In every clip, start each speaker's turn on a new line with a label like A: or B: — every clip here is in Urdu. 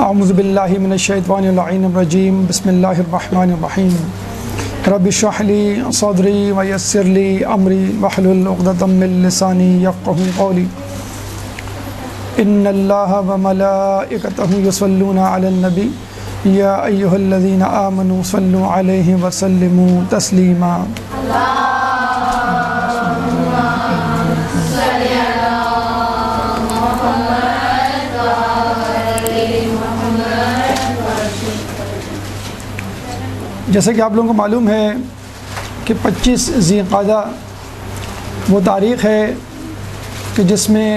A: اعوذ باللہ من الشیطان اللعین الرجیم بسم اللہ الرحمن الرحیم رب اشرح لی صدری ویسر لی امری واحلل عقدۃ من لسانی یفقہوا قولی ان اللہ وملائکتہ یصلون علی النبی یا ایہا الذین آمنوا صلوا علیہ وسلموا تسلیما جیسا کہ آپ لوگوں کو معلوم ہے کہ 25 ذی القعدہ وہ تاریخ ہے کہ جس میں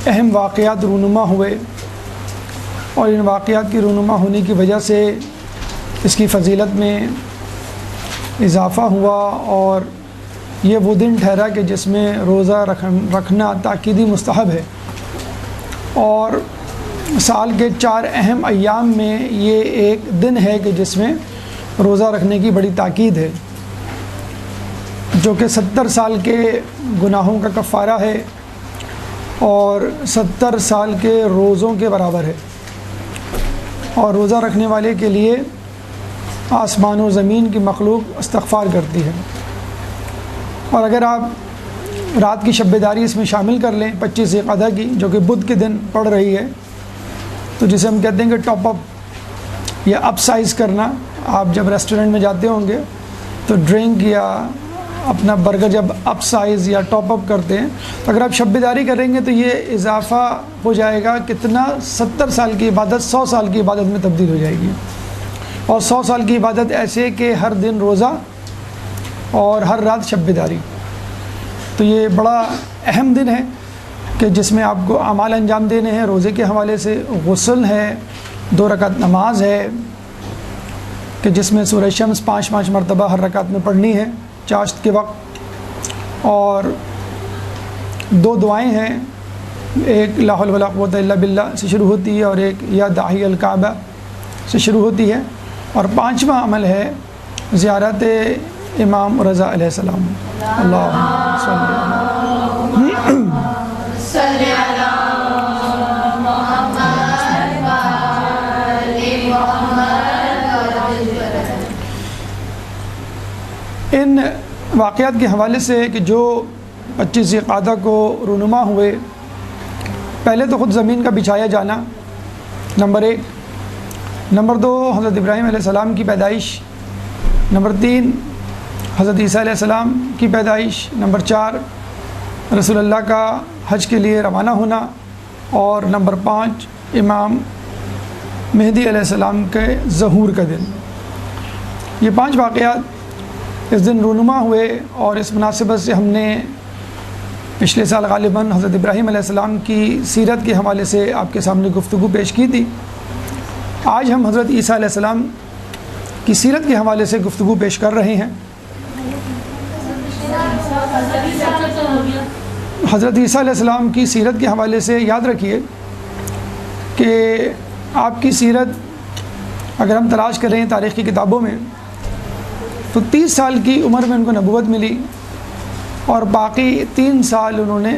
A: اہم واقعات رونما ہوئے اور ان واقعات کی رونما ہونے کی وجہ سے اس کی فضیلت میں اضافہ ہوا اور یہ وہ دن ٹھہرا کہ جس میں روزہ رکھنا تاکیدی مستحب ہے، اور سال کے 4 اہم ایام میں یہ ایک دن ہے کہ جس میں روزہ رکھنے کی بڑی تاکید ہے، جو کہ 70 سال کے گناہوں کا کفارہ ہے اور 70 سال کے روزوں کے برابر ہے، اور روزہ رکھنے والے کے لیے آسمان و زمین کی مخلوق استغفار کرتی ہے۔ اور اگر آپ رات کی شب بیداری اس میں شامل کر لیں 25 ذی القعدہ کی، جو کہ بدھ کے دن پڑ رہی ہے، تو جسے ہم کہتے ہیں کہ ٹاپ اپ یا اپ سائز کرنا، آپ جب ریسٹورنٹ میں جاتے ہوں گے تو ڈرنک یا اپنا برگر جب اپ سائز یا ٹاپ اپ کرتے ہیں، تو اگر آپ شب بیداری کریں گے تو یہ اضافہ ہو جائے گا کتنا، 70 سال کی عبادت 100 سال کی عبادت میں تبدیل ہو جائے گی، اور 100 سال کی عبادت ایسے کہ ہر دن روزہ اور ہر رات شب بیداری۔ تو یہ بڑا اہم دن ہے کہ جس میں آپ کو اعمال انجام دینے ہیں، روزے کے حوالے سے غسل ہے، 2 رکعت نماز ہے کہ جس میں سورہ شمس 5 مرتبہ ہر رکعت میں پڑھنی ہے چاشت کے وقت، اور 2 دعائیں ہیں، ایک لا حول ولا قوۃ الا باللہ سے شروع ہوتی ہے اور ایک یا داعی الکعبہ سے شروع ہوتی ہے، اور 5واں عمل ہے زیارت امام رضا علیہ السلام۔ اللہم صلی علی ان واقعات کے حوالے سے کہ جو 25 ذی القعدہ کو رونما ہوئے، پہلے تو خود زمین کا بچھایا جانا نمبر 1، نمبر 2 حضرت ابراہیم علیہ السلام کی پیدائش، نمبر 3 حضرت عیسیٰ علیہ السلام کی پیدائش، نمبر 4 رسول اللہ کا حج کے لیے روانہ ہونا، اور نمبر 5 امام مہدی علیہ السلام کے ظہور کا دن۔ یہ 5 واقعات اس دن رونما ہوئے، اور اس مناسبت سے ہم نے پچھلے سال غالباً حضرت ابراہیم علیہ السلام کی سیرت کے حوالے سے آپ کے سامنے گفتگو پیش کی تھی۔ آج ہم حضرت عیسیٰ علیہ السلام کی سیرت کے حوالے سے گفتگو پیش کر رہے ہیں۔ حضرت عیسیٰ علیہ السلام کی سیرت کے حوالے سے یاد رکھیے کہ آپ کی سیرت اگر ہم تلاش کریں تاریخ کی کتابوں میں تو 30 سال کی عمر میں ان کو نبوت ملی، اور باقی 3 سال انہوں نے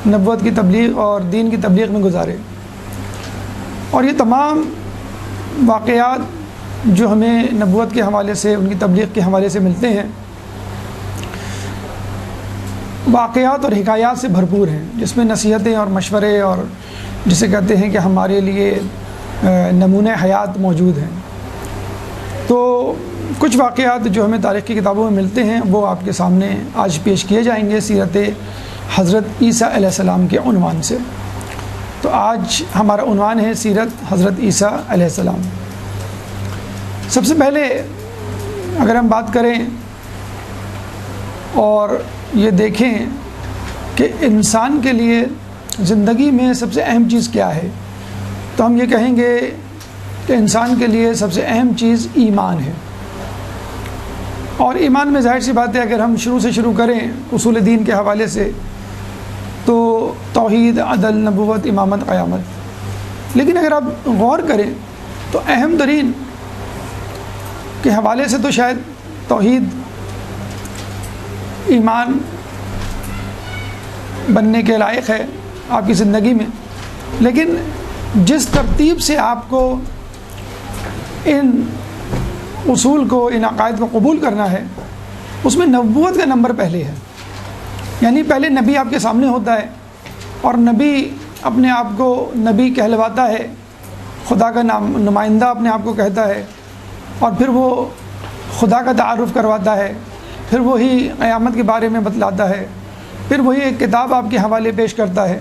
A: نبوت کی تبلیغ اور دین کی تبلیغ میں گزارے، اور یہ تمام واقعات جو ہمیں نبوت کے حوالے سے ان کی تبلیغ کے حوالے سے ملتے ہیں، واقعات اور حکایات سے بھرپور ہیں، جس میں نصیحتیں اور مشورے اور جسے کہتے ہیں کہ ہمارے لیے نمونہ حیات موجود ہیں۔ تو کچھ واقعات جو ہمیں تاریخ کی کتابوں میں ملتے ہیں وہ آپ کے سامنے آج پیش کیے جائیں گے سیرت حضرت عیسیٰ علیہ السلام کے عنوان سے۔ تو آج ہمارا عنوان ہے سیرت حضرت عیسیٰ علیہ السلام۔ سب سے پہلے اگر ہم بات کریں اور یہ دیکھیں کہ انسان کے لیے زندگی میں سب سے اہم چیز کیا ہے، تو ہم یہ کہیں گے کہ انسان کے لیے سب سے اہم چیز ایمان ہے، اور ایمان میں ظاہر سی بات ہے اگر ہم شروع سے شروع کریں اصول دین کے حوالے سے تو توحید، عدل، نبوت، امامت، قیامت، لیکن اگر آپ غور کریں تو اہم ترین کے حوالے سے تو شاید توحید، ایمان بننے کے لائق ہے آپ کی زندگی میں، لیکن جس ترتیب سے آپ کو ان اصول کو، ان عقائد کو قبول کرنا ہے، اس میں نبوت کا نمبر پہلے ہے. یعنی پہلے نبی آپ کے سامنے ہوتا ہے اور نبی اپنے آپ کو نبی کہلواتا ہے، خدا کا نمائندہ اپنے آپ کو کہتا ہے، اور پھر وہ خدا کا تعارف کرواتا ہے، پھر وہی قیامت کے بارے میں بتلاتا ہے، پھر وہی ایک کتاب آپ کے حوالے پیش کرتا ہے،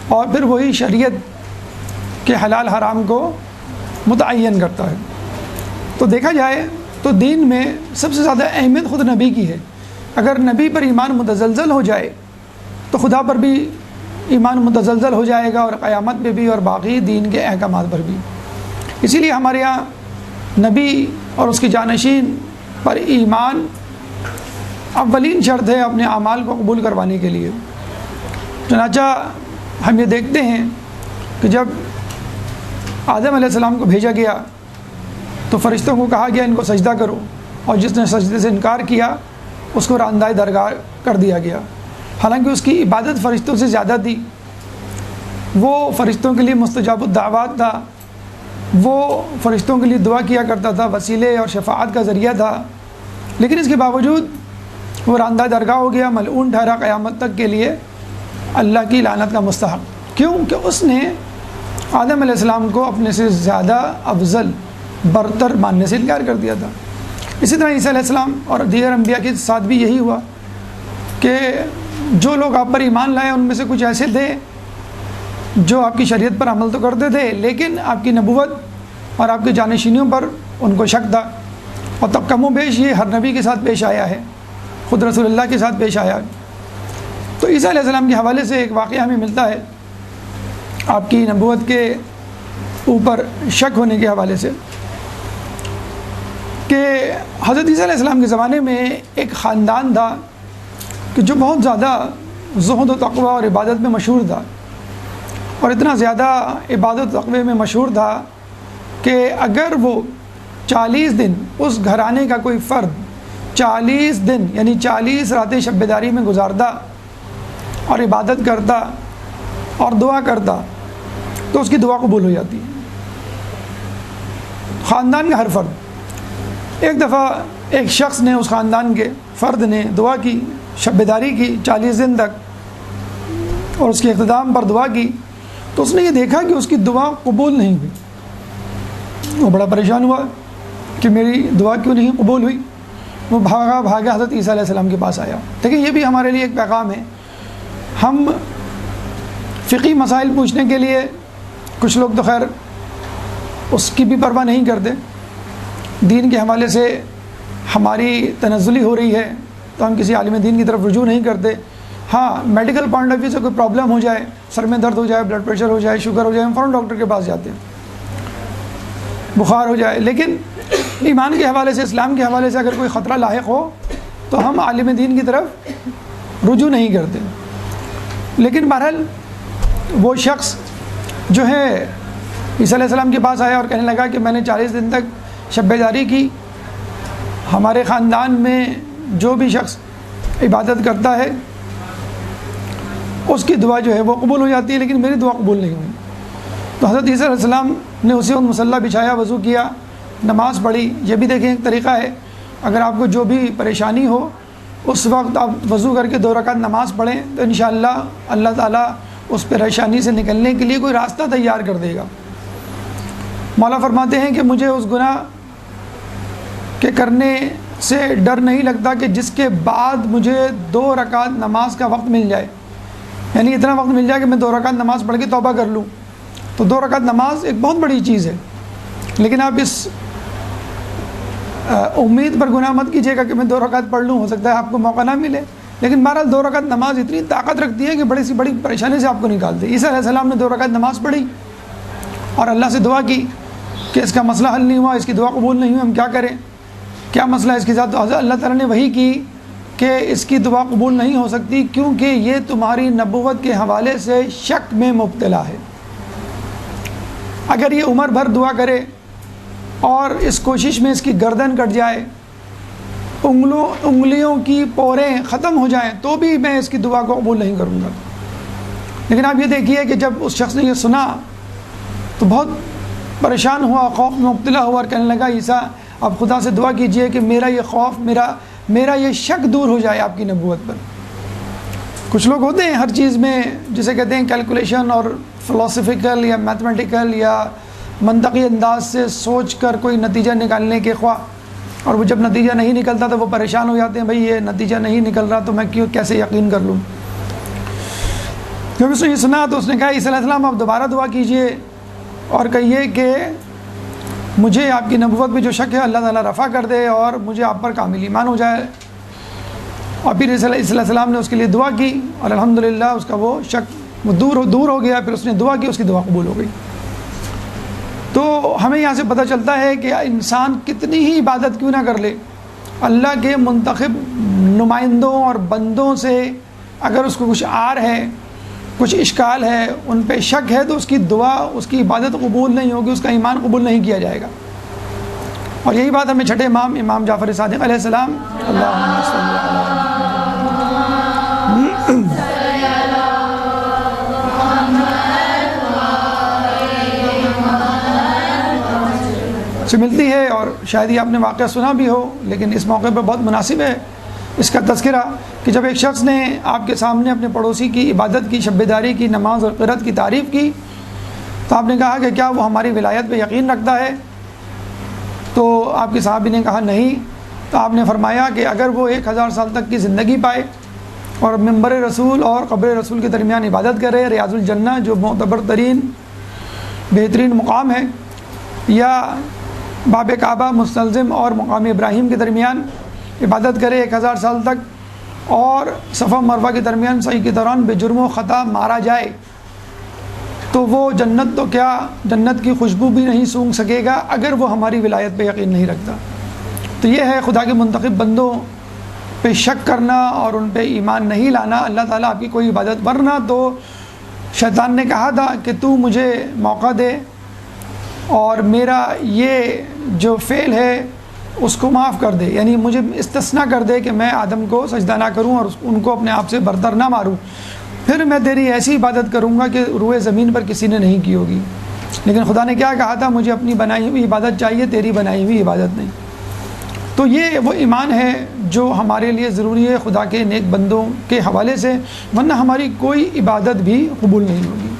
A: اور پھر وہی شریعت کے حلال حرام کو متعین کرتا ہے. تو دیکھا جائے تو دین میں سب سے زیادہ اہمیت خود نبی کی ہے. اگر نبی پر ایمان متزلزل ہو جائے تو خدا پر بھی ایمان متزلزل ہو جائے گا، اور قیامت پہ بھی، اور باقی دین کے احکامات پر بھی. اسی لیے ہمارے یہاں نبی اور اس کے جانشین پر ایمان اولین شرط ہے اپنے اعمال کو قبول کروانے کے لیے. چنانچہ ہم یہ دیکھتے ہیں کہ جب آدم علیہ السلام کو بھیجا گیا تو فرشتوں کو کہا گیا ان کو سجدہ کرو، اور جس نے سجدے سے انکار کیا اس کو راندۂ درگاہ کر دیا گیا. حالانکہ اس کی عبادت فرشتوں سے زیادہ تھی، وہ فرشتوں کے لیے مستجاب الدعوات تھا، وہ فرشتوں کے لیے دعا کیا کرتا تھا، وسیلے اور شفاعت کا ذریعہ تھا، لیکن اس کے باوجود وہ راندۂ درگاہ ہو گیا، ملعون ٹھہرا قیامت تک کے لیے، اللہ کی لعنت کا مستحق. کیوں کہ اس نے آدم علیہ السلام کو اپنے سے زیادہ افضل برتر ماننے سے انکار کر دیا تھا. اسی طرح عیسیٰ علیہ السلام اور دیگر انبیاء کے ساتھ بھی یہی ہوا کہ جو لوگ آپ پر ایمان لائے ان میں سے کچھ ایسے تھے جو آپ کی شریعت پر عمل تو کرتے تھے، لیکن آپ کی نبوت اور آپ کے جانشینیوں پر ان کو شک تھا. اور تب کم و بیش یہ ہر نبی کے ساتھ پیش آیا ہے، خود رسول اللہ کے ساتھ پیش آیا. تو عیسیٰ علیہ السلام کے حوالے سے ایک واقعہ ہمیں ملتا ہے آپ کی نبوت کے اوپر شک ہونے کے حوالے سے، کہ حضرت عیسیٰ علیہ السلام کے زمانے میں ایک خاندان تھا کہ جو بہت زیادہ زہد و تقوی اور عبادت میں مشہور تھا، اور اتنا زیادہ عبادت و تقوی میں مشہور تھا کہ اگر وہ 40 دن اس گھرانے کا کوئی فرد 40 دن یعنی 40 راتیں شب بیداری میں گزارتا اور عبادت کرتا اور دعا کرتا تو اس کی دعا قبول ہو جاتی. خاندان کا ہر فرد. ایک دفعہ ایک شخص نے، اس خاندان کے فرد نے دعا کی، شب بیداری کی 40 دن تک، اور اس کے اختتام پر دعا کی، تو اس نے یہ دیکھا کہ اس کی دعا قبول نہیں ہوئی. وہ بڑا پریشان ہوا کہ میری دعا کیوں نہیں قبول ہوئی. وہ بھاگا حضرت عیسیٰ علیہ السلام کے پاس آیا. لیکن یہ بھی ہمارے لیے ایک پیغام ہے. ہم فقہی مسائل پوچھنے کے لیے، کچھ لوگ تو خیر اس کی بھی پرواہ نہیں کرتے، دین کے حوالے سے ہماری تنزلی ہو رہی ہے تو ہم کسی عالم دین کی طرف رجوع نہیں کرتے. ہاں میڈیکل پوائنٹ آف ویو سے کوئی پرابلم ہو جائے، سر میں درد ہو جائے، بلڈ پریشر ہو جائے، شوگر ہو جائے، ہم فوراً ڈاکٹر کے پاس جاتے ہیں، بخار ہو جائے. لیکن ایمان کے حوالے سے، اسلام کے حوالے سے اگر کوئی خطرہ لاحق ہو تو ہم عالم دین کی طرف رجوع نہیں کرتے. لیکن بہرحال وہ شخص جو ہے عیسیٰ علیہ السلام کے پاس آیا اور کہنے لگا کہ میں نے 40 دن تک شب بیداری کی، ہمارے خاندان میں جو بھی شخص عبادت کرتا ہے اس کی دعا جو ہے وہ قبول ہو جاتی ہے، لیکن میری دعا قبول نہیں ہوئی. تو حضرت عیسیٰ علیہ السلام نے اسی وقت مصلی بچھایا، وضو کیا، نماز پڑھی. یہ بھی دیکھیں ایک طریقہ ہے، اگر آپ کو جو بھی پریشانی ہو اس وقت آپ وضو کر کے 2 رکعت نماز پڑھیں تو انشاءاللہ اللہ تعالیٰ اس پریشانی سے نکلنے کے لیے کوئی راستہ تیار کر دے گا. مولا فرماتے ہیں کہ مجھے اس گناہ کے کرنے سے ڈر نہیں لگتا کہ جس کے بعد مجھے 2 رکعت نماز کا وقت مل جائے، یعنی اتنا وقت مل جائے کہ میں 2 رکعت نماز پڑھ کے توبہ کر لوں. تو 2 رکعت نماز ایک بہت بڑی چیز ہے، لیکن آپ اس امید پر گناہ مت کیجیے گا کہ میں 2 رکعت پڑھ لوں، ہو سکتا ہے آپ کو موقع نہ ملے. لیکن بہرحال 2 رکعت نماز اتنی طاقت رکھتی ہے کہ بڑی سی بڑی پریشانی سے آپ کو نکال دے. عیسیٰ علیہ السلام نے 2 رکعت نماز پڑھی اور اللہ سے دعا کی کہ اس کا مسئلہ حل نہیں ہوا، اس کی دعا قبول نہیں ہوئی، ہم کیا کریں، کیا مسئلہ ہے اس کے ساتھ. تو اللہ تعالیٰ نے وحی کی کہ اس کی دعا قبول نہیں ہو سکتی کیونکہ یہ تمہاری نبوت کے حوالے سے شک میں مبتلا ہے. اگر یہ عمر بھر دعا کرے اور اس کوشش میں اس کی گردن کٹ جائے، انگلیوں کی پوریں ختم ہو جائیں، تو بھی میں اس کی دعا کو قبول نہیں کروں گا. لیکن آپ یہ دیکھیے کہ جب اس شخص نے یہ سنا تو بہت پریشان ہوا، خوف میں مبتلا ہوا اور کہنے لگا عیسیٰ آپ خدا سے دعا کیجئے کہ میرا یہ خوف، میرا یہ شک دور ہو جائے آپ کی نبوت پر۔ کچھ لوگ ہوتے ہیں ہر چیز میں جسے کہتے ہیں کیلکولیشن اور فلاسفیکل یا میتھمیٹیکل یا منطقی انداز سے سوچ کر کوئی نتیجہ نکالنے کے خواہ، اور وہ جب نتیجہ نہیں نکلتا تو وہ پریشان ہو جاتے ہیں، بھائی یہ نتیجہ نہیں نکل رہا تو میں کیسے یقین کر لوں۔ جب اس نے یہ سنا تو اس نے کہا عیسیٰ علیہ السلام آپ دوبارہ دعا کیجئے اور کہیے کہ مجھے آپ کی نبوت میں جو شک ہے اللہ تعالیٰ رفع کر دے اور مجھے آپ پر کامل ایمان ہو جائے۔ اور پھر عیسیٰ علیہ السلام نے اس کے لیے دعا کی اور الحمدللہ اس کا وہ شک وہ دور ہو گیا۔ پھر اس نے دعا کی، اس کی دعا قبول ہو گئی۔ تو ہمیں یہاں سے پتہ چلتا ہے کہ انسان کتنی ہی عبادت کیوں نہ کر لے، اللہ کے منتخب نمائندوں اور بندوں سے اگر اس کو کچھ عار ہے، کچھ اشکال ہے، ان پہ شک ہے، تو اس کی دعا، اس کی عبادت قبول نہیں ہوگی، اس کا ایمان قبول نہیں کیا جائے گا۔ اور یہی بات ہمیں چھٹے امام جعفر صادق علیہ السلام اللہم صلی سے ملتی ہے، اور شاید یہ آپ نے واقعہ سنا بھی ہو، لیکن اس موقع پر بہت مناسب ہے اس کا تذکرہ کہ جب ایک شخص نے آپ کے سامنے اپنے پڑوسی کی عبادت کی، شب داری کی، نماز اور قرات کی تعریف کی، تو آپ نے کہا کہ کیا وہ ہماری ولایت پہ یقین رکھتا ہے؟ تو آپ کے صحابی نے کہا نہیں۔ تو آپ نے فرمایا کہ اگر وہ 1000 سال تک کی زندگی پائے اور منبر رسول اور قبر رسول کے درمیان عبادت کرے، ریاض الجنہ جو معتبر ترین بہترین مقام ہے، یا باب کعبہ مستلزم اور مقام ابراہیم کے درمیان عبادت کرے 1000 سال تک، اور صفا مروہ کے درمیان سعی کے دوران بے جرم و خطا مارا جائے، تو وہ جنت تو کیا جنت کی خوشبو بھی نہیں سونگھ سکے گا اگر وہ ہماری ولایت پہ یقین نہیں رکھتا۔ تو یہ ہے خدا کے منتخب بندوں پہ شک کرنا اور ان پہ ایمان نہیں لانا۔ اللہ تعالیٰ آپ کی کوئی عبادت، ورنہ تو شیطان نے کہا تھا کہ تو مجھے موقع دے اور میرا یہ جو فعل ہے اس کو معاف کر دے، یعنی مجھے استثناء کر دے کہ میں آدم کو سجدہ نہ کروں اور ان کو اپنے آپ سے برتر نہ ماروں، پھر میں تیری ایسی عبادت کروں گا کہ روئے زمین پر کسی نے نہیں کی ہوگی۔ لیکن خدا نے کیا کہا تھا؟ مجھے اپنی بنائی ہوئی عبادت چاہیے، تیری بنائی ہوئی عبادت نہیں۔ تو یہ وہ ایمان ہے جو ہمارے لیے ضروری ہے خدا کے نیک بندوں کے حوالے سے، ورنہ ہماری کوئی عبادت بھی قبول نہیں ہوگی۔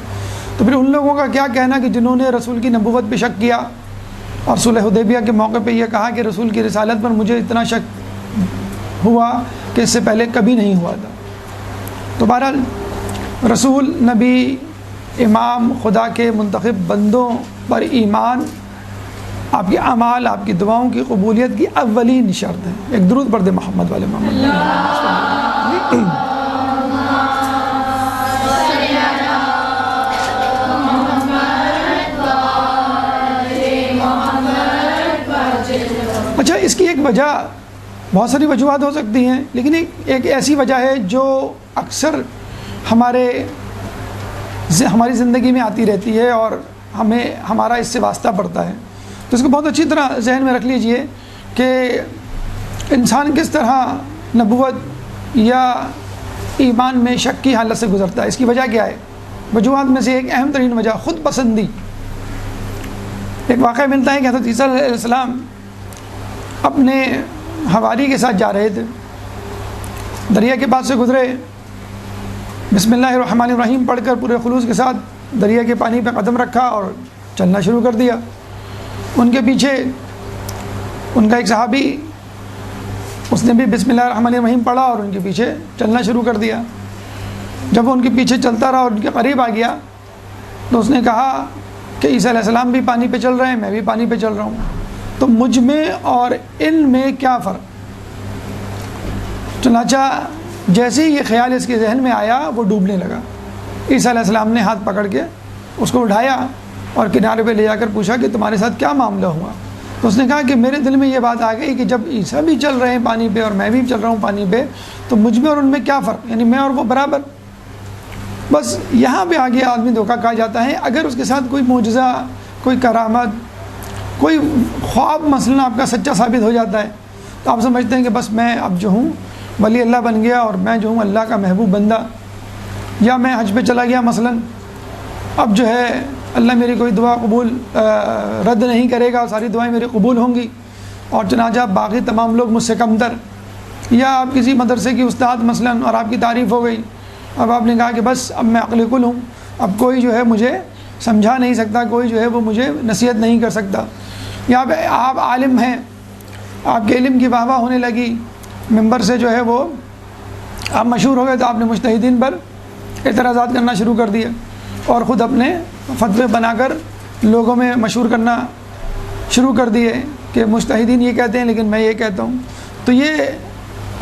A: تو پھر ان لوگوں کا کیا کہنا کہ جنہوں نے رسول کی نبوت پہ شک کیا اور صلح حدیبیہ کے موقع پہ یہ کہا کہ رسول کی رسالت پر مجھے اتنا شک ہوا کہ اس سے پہلے کبھی نہیں ہوا تھا۔ تو بہرحال رسول، نبی، امام، خدا کے منتخب بندوں پر ایمان آپ کے اعمال، آپ کی دعاؤں کی قبولیت کی اولین شرط ہے۔ ایک درود پڑھ دے محمد والے محمد۔ اچھا، اس کی ایک وجہ، بہت ساری وجوہات ہو سکتی ہیں، لیکن ایک ایسی وجہ ہے جو اکثر ہماری زندگی میں آتی رہتی ہے اور ہمیں ہمارا اس سے واسطہ پڑتا ہے۔ تو اس کو بہت اچھی طرح ذہن میں رکھ لیجئے کہ انسان کس طرح نبوت یا ایمان میں شک کی حالت سے گزرتا ہے۔ اس کی وجہ کیا ہے؟ وجوہات میں سے ایک اہم ترین وجہ خود پسندی۔ ایک واقعہ ملتا ہے کہ حضرت عیسیٰ علیہ السلام اپنے حواری کے ساتھ جا رہے تھے، دریا کے پاس سے گزرے، بسم اللہ الرحمن الرحیم پڑھ کر پورے خلوص کے ساتھ دریا کے پانی پہ قدم رکھا اور چلنا شروع کر دیا۔ ان کے پیچھے ان کا ایک صحابی، اس نے بھی بسم اللہ الرحمن الرحیم پڑھا اور ان کے پیچھے چلنا شروع کر دیا۔ جب وہ ان کے پیچھے چلتا رہا اور ان کے قریب آ گیا تو اس نے کہا کہ عیسیٰ علیہ السلام بھی پانی پہ چل رہے ہیں، میں بھی پانی پہ چل رہا ہوں، تو مجھ میں اور ان میں کیا فرق؟ چنانچہ جیسے ہی یہ خیال اس کے ذہن میں آیا وہ ڈوبنے لگا۔ عیسیٰ علیہ السلام نے ہاتھ پکڑ کے اس کو اٹھایا اور کنارے پہ لے جا کر پوچھا کہ تمہارے ساتھ کیا معاملہ ہوا؟ تو اس نے کہا کہ میرے دل میں یہ بات آ گئی کہ جب عیسیٰ بھی چل رہے ہیں پانی پہ اور میں بھی چل رہا ہوں پانی پہ، تو مجھ میں اور ان میں کیا فرق؟ یعنی میں اور وہ برابر۔ بس یہاں پہ آگے آدمی دھوکہ کھا جاتا ہے۔ اگر اس کے ساتھ کوئی معجزہ، کوئی کرامت، کوئی خواب مثلا آپ کا سچا ثابت ہو جاتا ہے تو آپ سمجھتے ہیں کہ بس میں اب جو ہوں ولی اللہ بن گیا اور میں جو ہوں اللہ کا محبوب بندہ، یا میں حج پہ چلا گیا مثلا، اب جو ہے اللہ میری کوئی دعا رد نہیں کرے گا، ساری دعائیں میری قبول ہوں گی، اور چنانچہ باقی تمام لوگ مجھ سے کمتر، یا آپ کسی مدرسے کی استاد مثلاً اور آپ کی تعریف ہو گئی، اب آپ نے کہا کہ بس اب میں عقل کل ہوں، اب کوئی جو ہے مجھے سمجھا نہیں سکتا، کوئی جو ہے وہ مجھے نصیحت نہیں کر سکتا، یا آپ عالم ہیں، آپ کے علم کی واہ واہ ہونے لگی، ممبر سے جو ہے وہ آپ مشہور ہو گئے، تو آپ نے مجتہدین پر اعتراضات کرنا شروع کر دیا اور خود اپنے فتوے بنا کر لوگوں میں مشہور کرنا شروع کر دیے کہ مجتہدین یہ کہتے ہیں لیکن میں یہ کہتا ہوں۔ تو یہ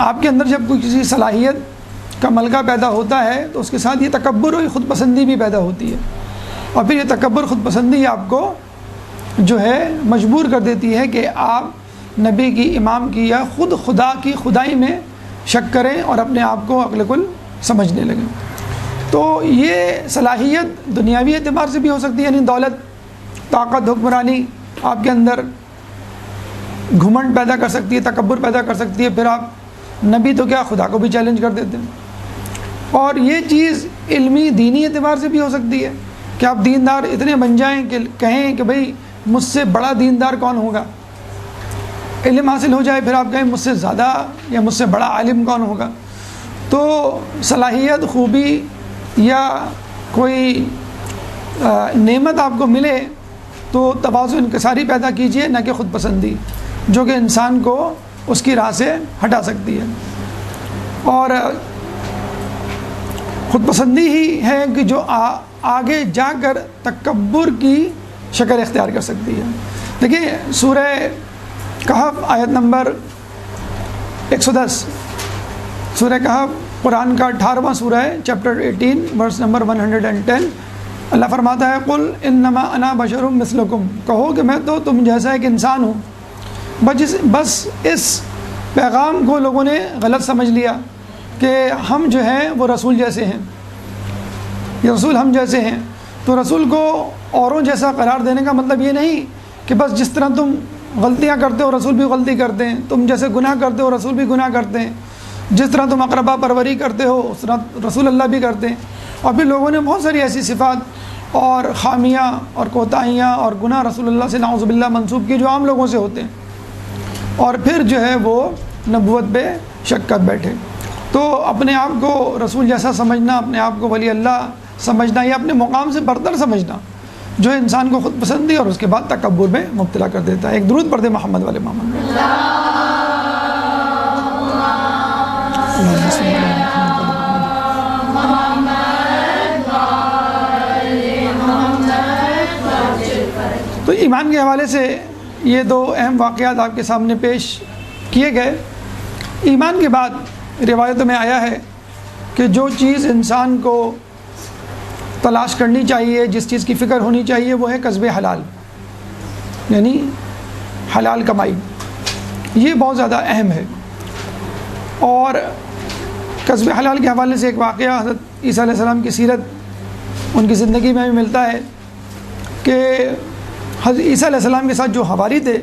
A: آپ کے اندر جب کوئی کسی صلاحیت کا ملکہ پیدا ہوتا ہے تو اس کے ساتھ یہ تکبر اور خود پسندی بھی پیدا ہوتی ہے، اور پھر یہ تکبر خود پسندی آپ کو جو ہے مجبور کر دیتی ہے کہ آپ نبی کی، امام کی یا خود خدا کی خدائی میں شک کریں اور اپنے آپ کو عقل کل سمجھنے لگیں۔ تو یہ صلاحیت دنیاوی اعتبار سے بھی ہو سکتی ہے، یعنی دولت، طاقت، حکمرانی آپ کے اندر گھمنڈ پیدا کر سکتی ہے، تکبر پیدا کر سکتی ہے، پھر آپ نبی تو کیا خدا کو بھی چیلنج کر دیتے ہیں۔ اور یہ چیز علمی دینی اعتبار سے بھی ہو سکتی ہے کہ آپ دیندار اتنے بن جائیں کہ کہیں کہ بھئی مجھ سے بڑا دیندار کون ہوگا، علم حاصل ہو جائے، پھر آپ کہیں مجھ سے زیادہ یا مجھ سے بڑا عالم کون ہوگا۔ تو صلاحیت، خوبی یا کوئی نعمت آپ کو ملے تو تواضع، انکساری پیدا کیجئے، نہ کہ خود پسندی، جو کہ انسان کو اس کی راہ سے ہٹا سکتی ہے۔ اور خود پسندی ہی ہے کہ جو آگے جا کر تکبر کی شکل اختیار کر سکتی ہے۔ دیکھیے سورہ کہف آیت نمبر 110، سورہ کہف قرآن کا 18واں سورہ ہے، چیپٹر 18 ورس نمبر 110۔ اللہ فرماتا ہے قل انما انا بشر مثلکم، کہو کہ میں تو تم جیسا ایک انسان ہوں۔ بس اس پیغام کو لوگوں نے غلط سمجھ لیا کہ ہم جو ہیں وہ رسول جیسے ہیں، یہ رسول ہم جیسے ہیں۔ تو رسول کو اوروں جیسا قرار دینے کا مطلب یہ نہیں کہ بس جس طرح تم غلطیاں کرتے ہو رسول بھی غلطی کرتے ہیں، تم جیسے گناہ کرتے ہو رسول بھی گناہ کرتے ہیں، جس طرح تم اقربا پروری کرتے ہو اس طرح رسول اللہ بھی کرتے ہیں۔ اور پھر لوگوں نے بہت ساری ایسی صفات اور خامیاں اور کوتاہیاں اور گناہ رسول اللہ سے نعوذ باللہ منسوب کی جو عام لوگوں سے ہوتے ہیں، اور پھر جو ہے وہ نبوت پہ شک کر بیٹھے۔ تو اپنے آپ کو رسول جیسا سمجھنا، اپنے آپ کو ولی اللہ سمجھنا، یا اپنے مقام سے برتر سمجھنا، جو انسان کو خود پسندی اور اس کے بعد تکبر میں مبتلا کر دیتا ہے۔ ایک درود پڑھ دے محمد والے محمد۔ تو ایمان کے حوالے سے یہ دو اہم واقعات آپ کے سامنے پیش کیے گئے۔ ایمان کے بعد روایتوں میں آیا ہے کہ جو چیز انسان کو تلاش کرنی چاہیے، جس چیز کی فکر ہونی چاہیے، وہ ہے کسب حلال، یعنی حلال کمائی۔ یہ بہت زیادہ اہم ہے۔ اور کسب حلال کے حوالے سے ایک واقعہ حضرت عیسیٰ علیہ السلام کی سیرت، ان کی زندگی میں بھی ملتا ہے کہ حضرت عیسیٰ علیہ السلام کے ساتھ جو حواری تھے،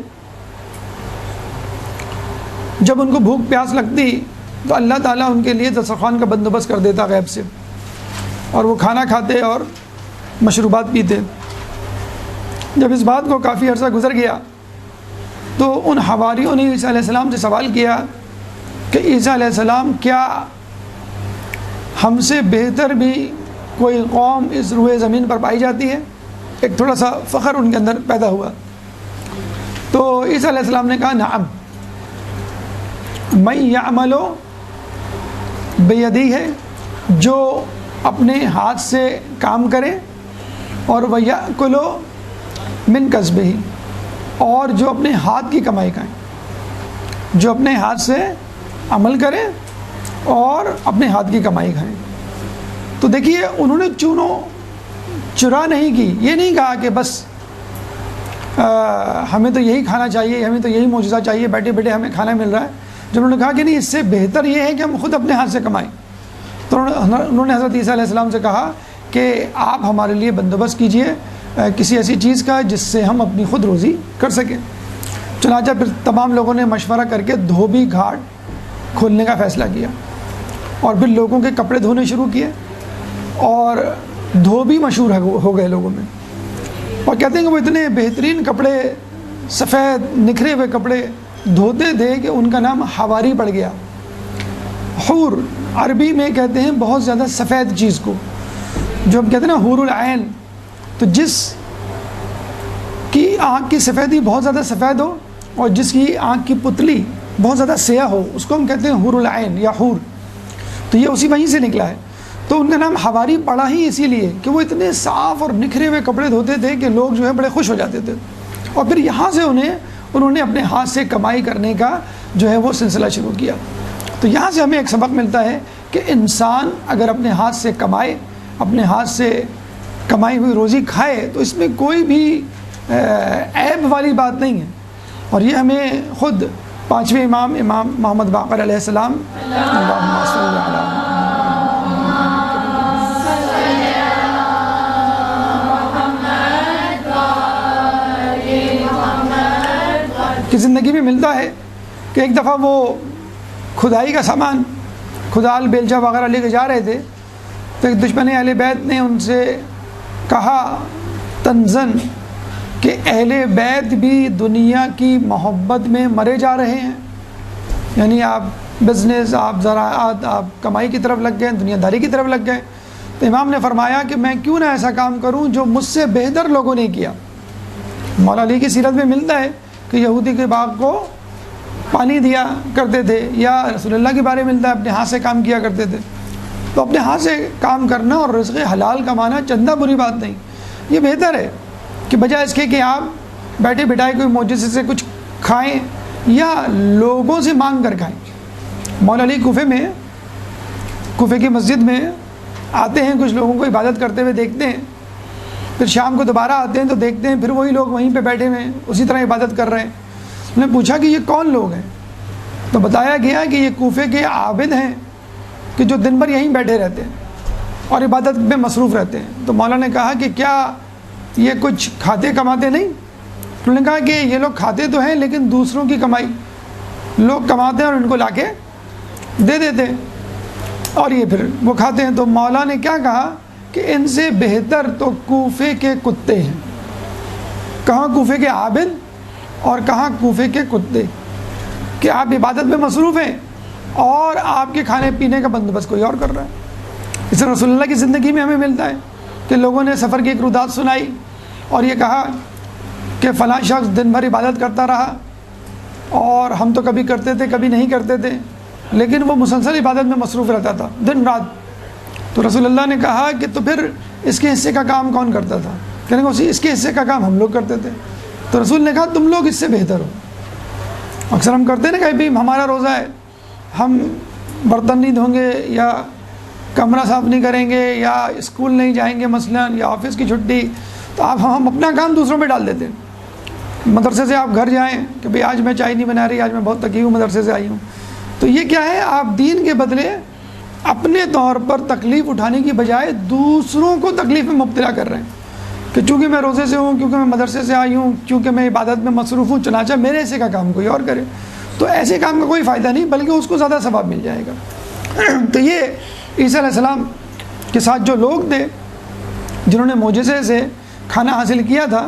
A: جب ان کو بھوک پیاس لگتی تو اللہ تعالیٰ ان کے لیے دسترخوان کا بندوبست کر دیتا غیب سے، اور وہ کھانا کھاتے اور مشروبات پیتے۔ جب اس بات کو کافی عرصہ گزر گیا تو ان حواریوں نے عیسیٰ علیہ السلام سے سوال کیا کہ عیسیٰ علیہ السلام کیا ہم سے بہتر بھی کوئی قوم اس روئے زمین پر پائی جاتی ہے؟ ایک تھوڑا سا فخر ان کے اندر پیدا ہوا۔ تو عیسیٰ علیہ السلام نے کہا نعم، من یعمل بیدی ہے، جو اپنے ہاتھ سے کام کرے، اور وَيَأْكُلُ مِن کسبہ، اور جو اپنے ہاتھ کی کمائی کھائیں، جو اپنے ہاتھ سے عمل کرے اور اپنے ہاتھ کی کمائی کھائیں۔ تو دیکھیے انہوں نے چونو چرا نہیں کی، یہ نہیں کہا کہ بس ہمیں تو یہی کھانا چاہیے، ہمیں تو یہی معجزہ چاہیے، بیٹھے بیٹھے ہمیں کھانا مل رہا ہے۔ جب انہوں نے کہا کہ نہیں، اس سے بہتر یہ ہے کہ ہم خود اپنے ہاتھ سے کمائیں، تو انہوں نے حضرت عیسیٰ علیہ السلام سے کہا کہ آپ ہمارے لیے بندوبست کیجئے کسی ایسی چیز کا جس سے ہم اپنی خود روزی کر سکیں۔ چنانچہ پھر تمام لوگوں نے مشورہ کر کے دھوبی گھاٹ کھولنے کا فیصلہ کیا، اور پھر لوگوں کے کپڑے دھونے شروع کیے، اور دھوبی مشہور ہو گئے لوگوں میں۔ اور کہتے ہیں کہ وہ اتنے بہترین کپڑے، سفید نکھرے ہوئے کپڑے دھوتے تھے کہ ان کا نام حواری پڑ گیا۔ حور عربی میں کہتے ہیں بہت زیادہ سفید چیز کو، جو ہم کہتے ہیں نا حور العین، تو جس کی آنکھ کی سفیدی بہت زیادہ سفید ہو اور جس کی آنکھ کی پتلی بہت زیادہ سیاہ ہو، اس کو ہم کہتے ہیں حور العین یا حور۔ تو یہ اسی وہیں سے نکلا ہے۔ تو ان کا نام حواری پڑا ہی اسی لیے کہ وہ اتنے صاف اور نکھرے ہوئے کپڑے دھوتے تھے کہ لوگ جو ہے بڑے خوش ہو جاتے تھے، اور پھر یہاں سے انہوں نے اپنے ہاتھ سے کمائی کرنے کا جو ہے وہ سلسلہ شروع کیا۔ تو یہاں سے ہمیں ایک سبق ملتا ہے کہ انسان اگر اپنے ہاتھ سے کمائے، اپنے ہاتھ سے کمائی ہوئی روزی کھائے، تو اس میں کوئی بھی عیب والی بات نہیں ہے۔ اور یہ ہمیں خود پانچویں امام محمد باقر علیہ السلام اللہم صلی علی کی زندگی میں ملتا ہے کہ ایک دفعہ وہ کھدائی کا سامان، کھدال بیلچہ وغیرہ لے کے جا رہے تھے، تو ایک دشمن اہل بیت نے ان سے کہا تنزن کہ اہل بیت بھی دنیا کی محبت میں مرے جا رہے ہیں، یعنی آپ بزنس، آپ زراعت، آپ کمائی کی طرف لگ گئے، دنیا داری کی طرف لگ گئے۔ تو امام نے فرمایا کہ میں کیوں نہ ایسا کام کروں جو مجھ سے بہتر لوگوں نے کیا۔ مولا علی کی سیرت میں ملتا ہے کہ یہودی کے باغ کو پانی دیا کرتے تھے، یا رسول اللہ کے بارے میں ملتا ہے اپنے ہاتھ سے کام کیا کرتے تھے۔ تو اپنے ہاتھ سے کام کرنا اور رزق حلال کمانا چندہ بری بات نہیں، یہ بہتر ہے کہ بجائے اس کے کہ آپ بیٹھے بٹھائے کوئی معجزے سے کچھ کھائیں یا لوگوں سے مانگ کر کھائیں۔ مولا علی کوفے کی مسجد میں آتے ہیں، کچھ لوگوں کو عبادت کرتے ہوئے دیکھتے ہیں، پھر شام کو دوبارہ آتے ہیں تو دیکھتے ہیں پھر وہی لوگ وہیں پہ بیٹھے ہوئے ہیں، اسی طرح عبادت کر رہے ہیں۔ انہوں نے پوچھا کہ یہ کون لوگ ہیں؟ تو بتایا گیا کہ یہ کوفے کے عابد ہیں کہ جو دن بھر یہیں بیٹھے رہتے ہیں اور عبادت میں مصروف رہتے ہیں۔ تو مولا نے کہا کہ کیا یہ کچھ کھاتے کماتے نہیں؟ انہوں نے کہا کہ یہ لوگ کھاتے تو ہیں لیکن دوسروں کی کمائی لوگ کماتے ہیں اور ان کو لا کے دے دیتے ہیں اور یہ پھر وہ کھاتے ہیں۔ تو مولا نے کیا کہا کہ ان سے بہتر تو کوفے کے کتے ہیں۔ کہاں کوفے کے عابد اور کہاں کوفے کے کتے، کہ آپ عبادت میں مصروف ہیں اور آپ کے کھانے پینے کا بندوبست کوئی اور کر رہا ہے۔ اس رسول اللہ کی زندگی میں ہمیں ملتا ہے کہ لوگوں نے سفر کی ایک رودات سنائی اور یہ کہا کہ فلاں شخص دن بھر عبادت کرتا رہا اور ہم تو کبھی کرتے تھے کبھی نہیں کرتے تھے، لیکن وہ مسلسل عبادت میں مصروف رہتا تھا دن رات۔ تو رسول اللہ نے کہا کہ تو پھر اس کے حصے کا کام کون کرتا تھا؟ کہنے کو اس کے حصے کا کام ہم لوگ کرتے تھے۔ تو رسول نے کہا تم لوگ اس سے بہتر ہو۔ اکثر ہم کرتے ہیں نا کہ بھائی ہمارا روزہ ہے، ہم برتن نہیں دھوں گے یا کمرہ صاف نہیں کریں گے یا اسکول نہیں جائیں گے مثلاً، یا آفس کی چھٹی، تو ہم اپنا کام دوسروں پہ ڈال دیتے ہیں۔ مدرسے سے آپ گھر جائیں کہ بھئی آج میں چائے نہیں بنا رہی، آج میں بہت تھکی ہوں، مدرسے سے آئی ہوں۔ تو یہ کیا ہے؟ آپ دین کے بدلے اپنے طور پر تکلیف اٹھانے کی بجائے دوسروں کو تکلیف میں مبتلا کر رہے ہیں کہ چونکہ میں روزے سے ہوں، کیونکہ میں مدرسے سے آئی ہوں، کیونکہ میں عبادت میں مصروف ہوں، چنانچہ میرے حصے کا کام کوئی اور کرے۔ تو ایسے کام کا کوئی فائدہ نہیں، بلکہ اس کو زیادہ ثواب مل جائے گا۔ تو یہ عیسیٰ علیہ السلام کے ساتھ جو لوگ تھے جنہوں نے معجزے سے کھانا حاصل کیا تھا،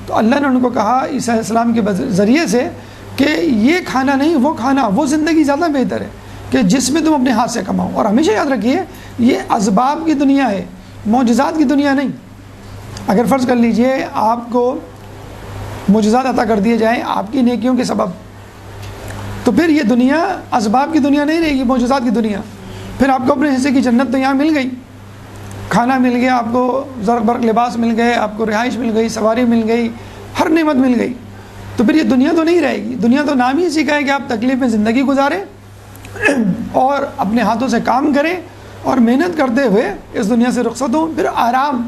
A: تو اللہ نے ان کو کہا عیسیٰ علیہ السلام کے ذریعے سے کہ یہ کھانا نہیں، وہ کھانا، وہ زندگی زیادہ بہتر ہے کہ جس میں تم اپنے ہاتھ سے کماؤ۔ اور ہمیشہ یاد رکھیے یہ اسباب کی دنیا ہے، معجزات کی دنیا نہیں۔ اگر فرض کر لیجئے آپ کو معجزات عطا کر دیے جائیں آپ کی نیکیوں کے سبب، تو پھر یہ دنیا اسباب کی دنیا نہیں رہے گی، معجزات کی دنیا۔ پھر آپ کو اپنے حصے کی جنت تو یہاں مل گئی، کھانا مل گیا، آپ کو زرق برق لباس مل گئے، آپ کو رہائش مل گئی، سواری مل گئی، ہر نعمت مل گئی۔ تو پھر یہ دنیا تو نہیں رہے گی۔ دنیا تو نام ہی اسی کا ہے کہ آپ تکلیف میں زندگی گزاریں اور اپنے ہاتھوں سے کام کریں اور محنت کرتے ہوئے اس دنیا سے رخصت ہوں، پھر آرام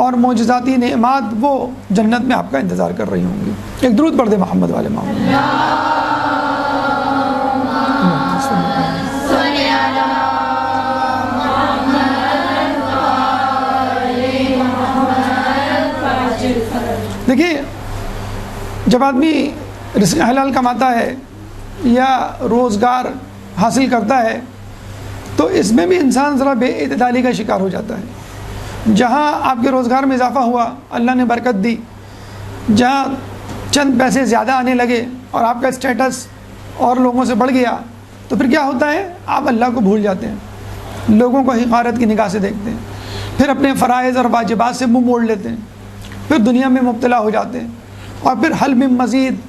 A: اور معجزاتی نعمات وہ جنت میں آپ کا انتظار کر رہی ہوں گی۔ ایک درود پڑھ دے محمد والے محمد۔ دیکھیے جب آدمی رزق حلال کماتا ہے یا روزگار حاصل کرتا ہے تو اس میں بھی انسان ذرا بے اعتدالی کا شکار ہو جاتا ہے۔ جہاں آپ کے روزگار میں اضافہ ہوا، اللہ نے برکت دی، جہاں چند پیسے زیادہ آنے لگے اور آپ کا اسٹیٹس اور لوگوں سے بڑھ گیا تو پھر کیا ہوتا ہے؟ آپ اللہ کو بھول جاتے ہیں، لوگوں کو حقارت کی نگاہ سے دیکھتے ہیں، پھر اپنے فرائض اور واجبات سے منہ موڑ لیتے ہیں، پھر دنیا میں مبتلا ہو جاتے ہیں، اور پھر حل میں مزید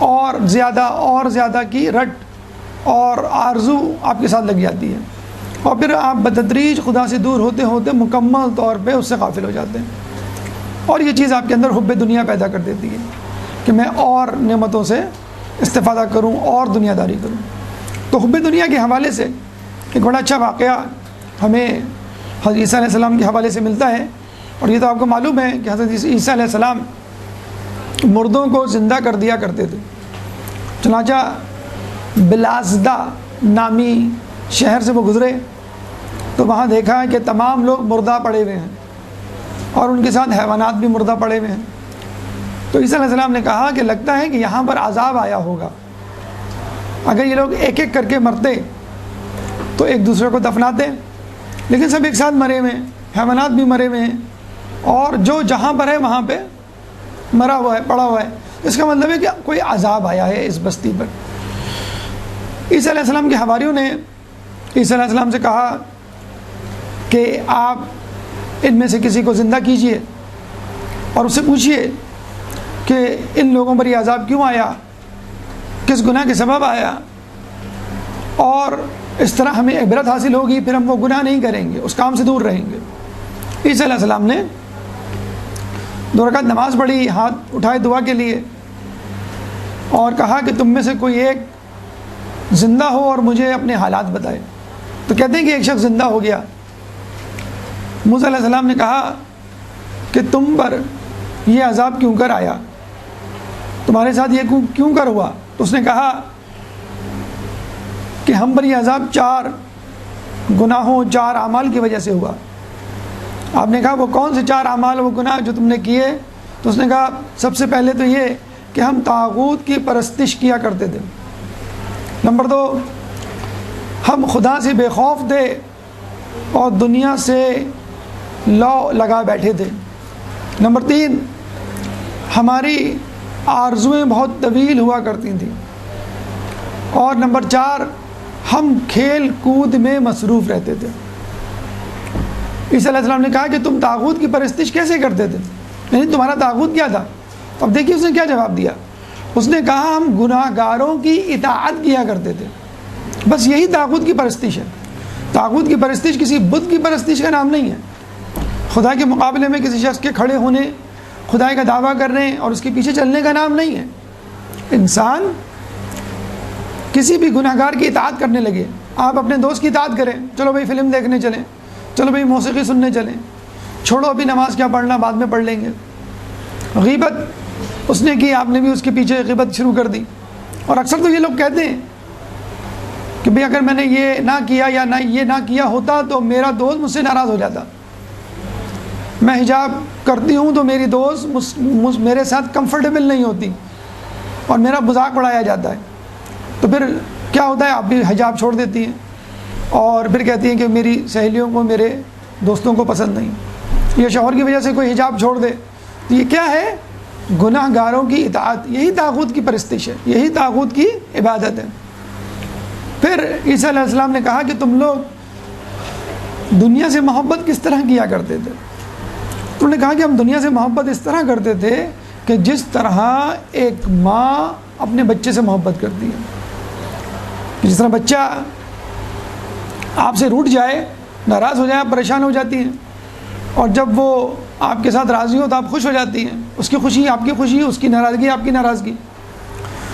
A: اور زیادہ کی رٹ اور آرزو آپ کے ساتھ لگ جاتی ہے، اور پھر آپ بتدریج خدا سے دور ہوتے ہوتے مکمل طور پہ اس سے غافل ہو جاتے ہیں، اور یہ چیز آپ کے اندر حب دنیا پیدا کر دیتی ہے کہ میں اور نعمتوں سے استفادہ کروں اور دنیا داری کروں۔ تو حب دنیا کے حوالے سے ایک بڑا اچھا واقعہ ہمیں حضرت عیسیٰ علیہ السلام کے حوالے سے ملتا ہے، اور یہ تو آپ کو معلوم ہے کہ حضرت عیسیٰ علیہ السلام مردوں کو زندہ کر دیا کرتے تھے۔ چنانچہ بلازدہ نامی شہر سے وہ گزرے تو وہاں دیکھا کہ تمام لوگ مردہ پڑے ہوئے ہیں اور ان کے ساتھ حیوانات بھی مردہ پڑے ہوئے ہیں۔ تو عیسیٰ علیہ السلام نے کہا کہ لگتا ہے کہ یہاں پر عذاب آیا ہوگا، اگر یہ لوگ ایک ایک کر کے مرتے تو ایک دوسرے کو دفناتے، لیکن سب ایک ساتھ مرے ہوئے ہیں، حیوانات بھی مرے ہوئے ہیں، اور جو جہاں پر ہے وہاں پہ مرا ہوا ہے، پڑا ہوا ہے۔ اس کا مطلب ہے کہ کوئی عذاب آیا ہے اس بستی پر۔ عیسیٰ علیہ السلام کے حواریوں نے عیسیٰ علیہ السلام سے کہا کہ آپ ان میں سے کسی کو زندہ کیجئے اور اس سے پوچھئے کہ ان لوگوں پر یہ عذاب کیوں آیا، کس گناہ کے سبب آیا، اور اس طرح ہمیں عبرت حاصل ہوگی، پھر ہم وہ گناہ نہیں کریں گے، اس کام سے دور رہیں گے۔ عیسیٰ علیہ السلام نے 2 رکعت نماز پڑھی، ہاتھ اٹھائے دعا کے لیے، اور کہا کہ تم میں سے کوئی ایک زندہ ہو اور مجھے اپنے حالات بتائے۔ تو کہتے ہیں کہ ایک شخص زندہ ہو گیا۔ موسیٰ علیہ السلام نے کہا کہ تم پر یہ عذاب کیوں کر آیا، تمہارے ساتھ یہ کیوں کر ہوا؟ تو اس نے کہا کہ ہم پر یہ عذاب 4 گناہوں 4 اعمال کی وجہ سے ہوا۔ آپ نے کہا وہ کون سے 4 اعمال وہ گناہ جو تم نے کیے؟ تو اس نے کہا سب سے پہلے تو یہ کہ ہم طاغوت کی پرستش کیا کرتے تھے، نمبر 2 ہم خدا سے بے خوف تھے اور دنیا سے لو لگا بیٹھے تھے، نمبر 3 ہماری آرزویں بہت طویل ہوا کرتی تھیں، اور نمبر 4 ہم کھیل کود میں مصروف رہتے تھے۔ عیسیٰ علیہ السلام نے کہا کہ تم طاغوت کی پرستش کیسے کرتے تھے، یعنی تمہارا طاغوت کیا تھا؟ اب دیکھیے اس نے کیا جواب دیا۔ اس نے کہا ہم گناہ گاروں کی اطاعت کیا کرتے تھے، بس یہی طاغوت کی پرستش ہے۔ طاغوت کی پرستش کسی بت کی پرستش کا نام نہیں ہے، خدا کے مقابلے میں کسی شخص کے کھڑے ہونے، خدائی کا دعویٰ کرنے اور اس کے پیچھے چلنے کا نام نہیں ہے۔ انسان کسی بھی گناہ گار کی اطاعت کرنے لگے، آپ اپنے دوست کی اطاعت کریں، چلو بھائی فلم دیکھنے چلیں، چلو بھائی موسیقی سننے چلیں، چھوڑو ابھی نماز کیا پڑھنا، بعد میں پڑھ لیں گے۔ غیبت اس نے کی، آپ نے بھی اس کے پیچھے غیبت شروع کر دی۔ اور اکثر تو یہ لوگ کہتے ہیں کہ بھئی اگر میں نے یہ نہ کیا یا یہ نہ کیا ہوتا تو میرا دوست مجھ سے ناراض ہو جاتا، میں حجاب کرتی ہوں تو میری دوست میرے ساتھ کمفرٹیبل نہیں ہوتی اور میرا مذاق اڑایا جاتا ہے۔ تو پھر کیا ہوتا ہے، آپ بھی حجاب چھوڑ دیتی ہیں اور پھر کہتی ہیں کہ میری سہیلیوں کو میرے دوستوں کو پسند نہیں، یہ شوہر کی وجہ سے کوئی حجاب چھوڑ دے تو یہ کیا ہے؟ گناہ گاروں کی اطاعت، یہی طاغوت کی پرستش ہے، یہی طاغوت کی عبادت ہے۔ پھر عیسیٰ علیہ السلام نے کہا کہ تم لوگ دنیا سے محبت کس طرح کیا کرتے تھے؟ انہوں نے کہا کہ ہم دنیا سے محبت اس طرح کرتے تھے کہ جس طرح ایک ماں اپنے بچے سے محبت کرتی ہے، جس طرح بچہ آپ سے روٹھ جائے، ناراض ہو جائے، آپ پریشان ہو جاتی ہیں، اور جب وہ آپ کے ساتھ راضی ہو تو آپ خوش ہو جاتی ہیں، اس کی خوشی آپ کی خوشی، اس کی ناراضگی آپ کی ناراضگی۔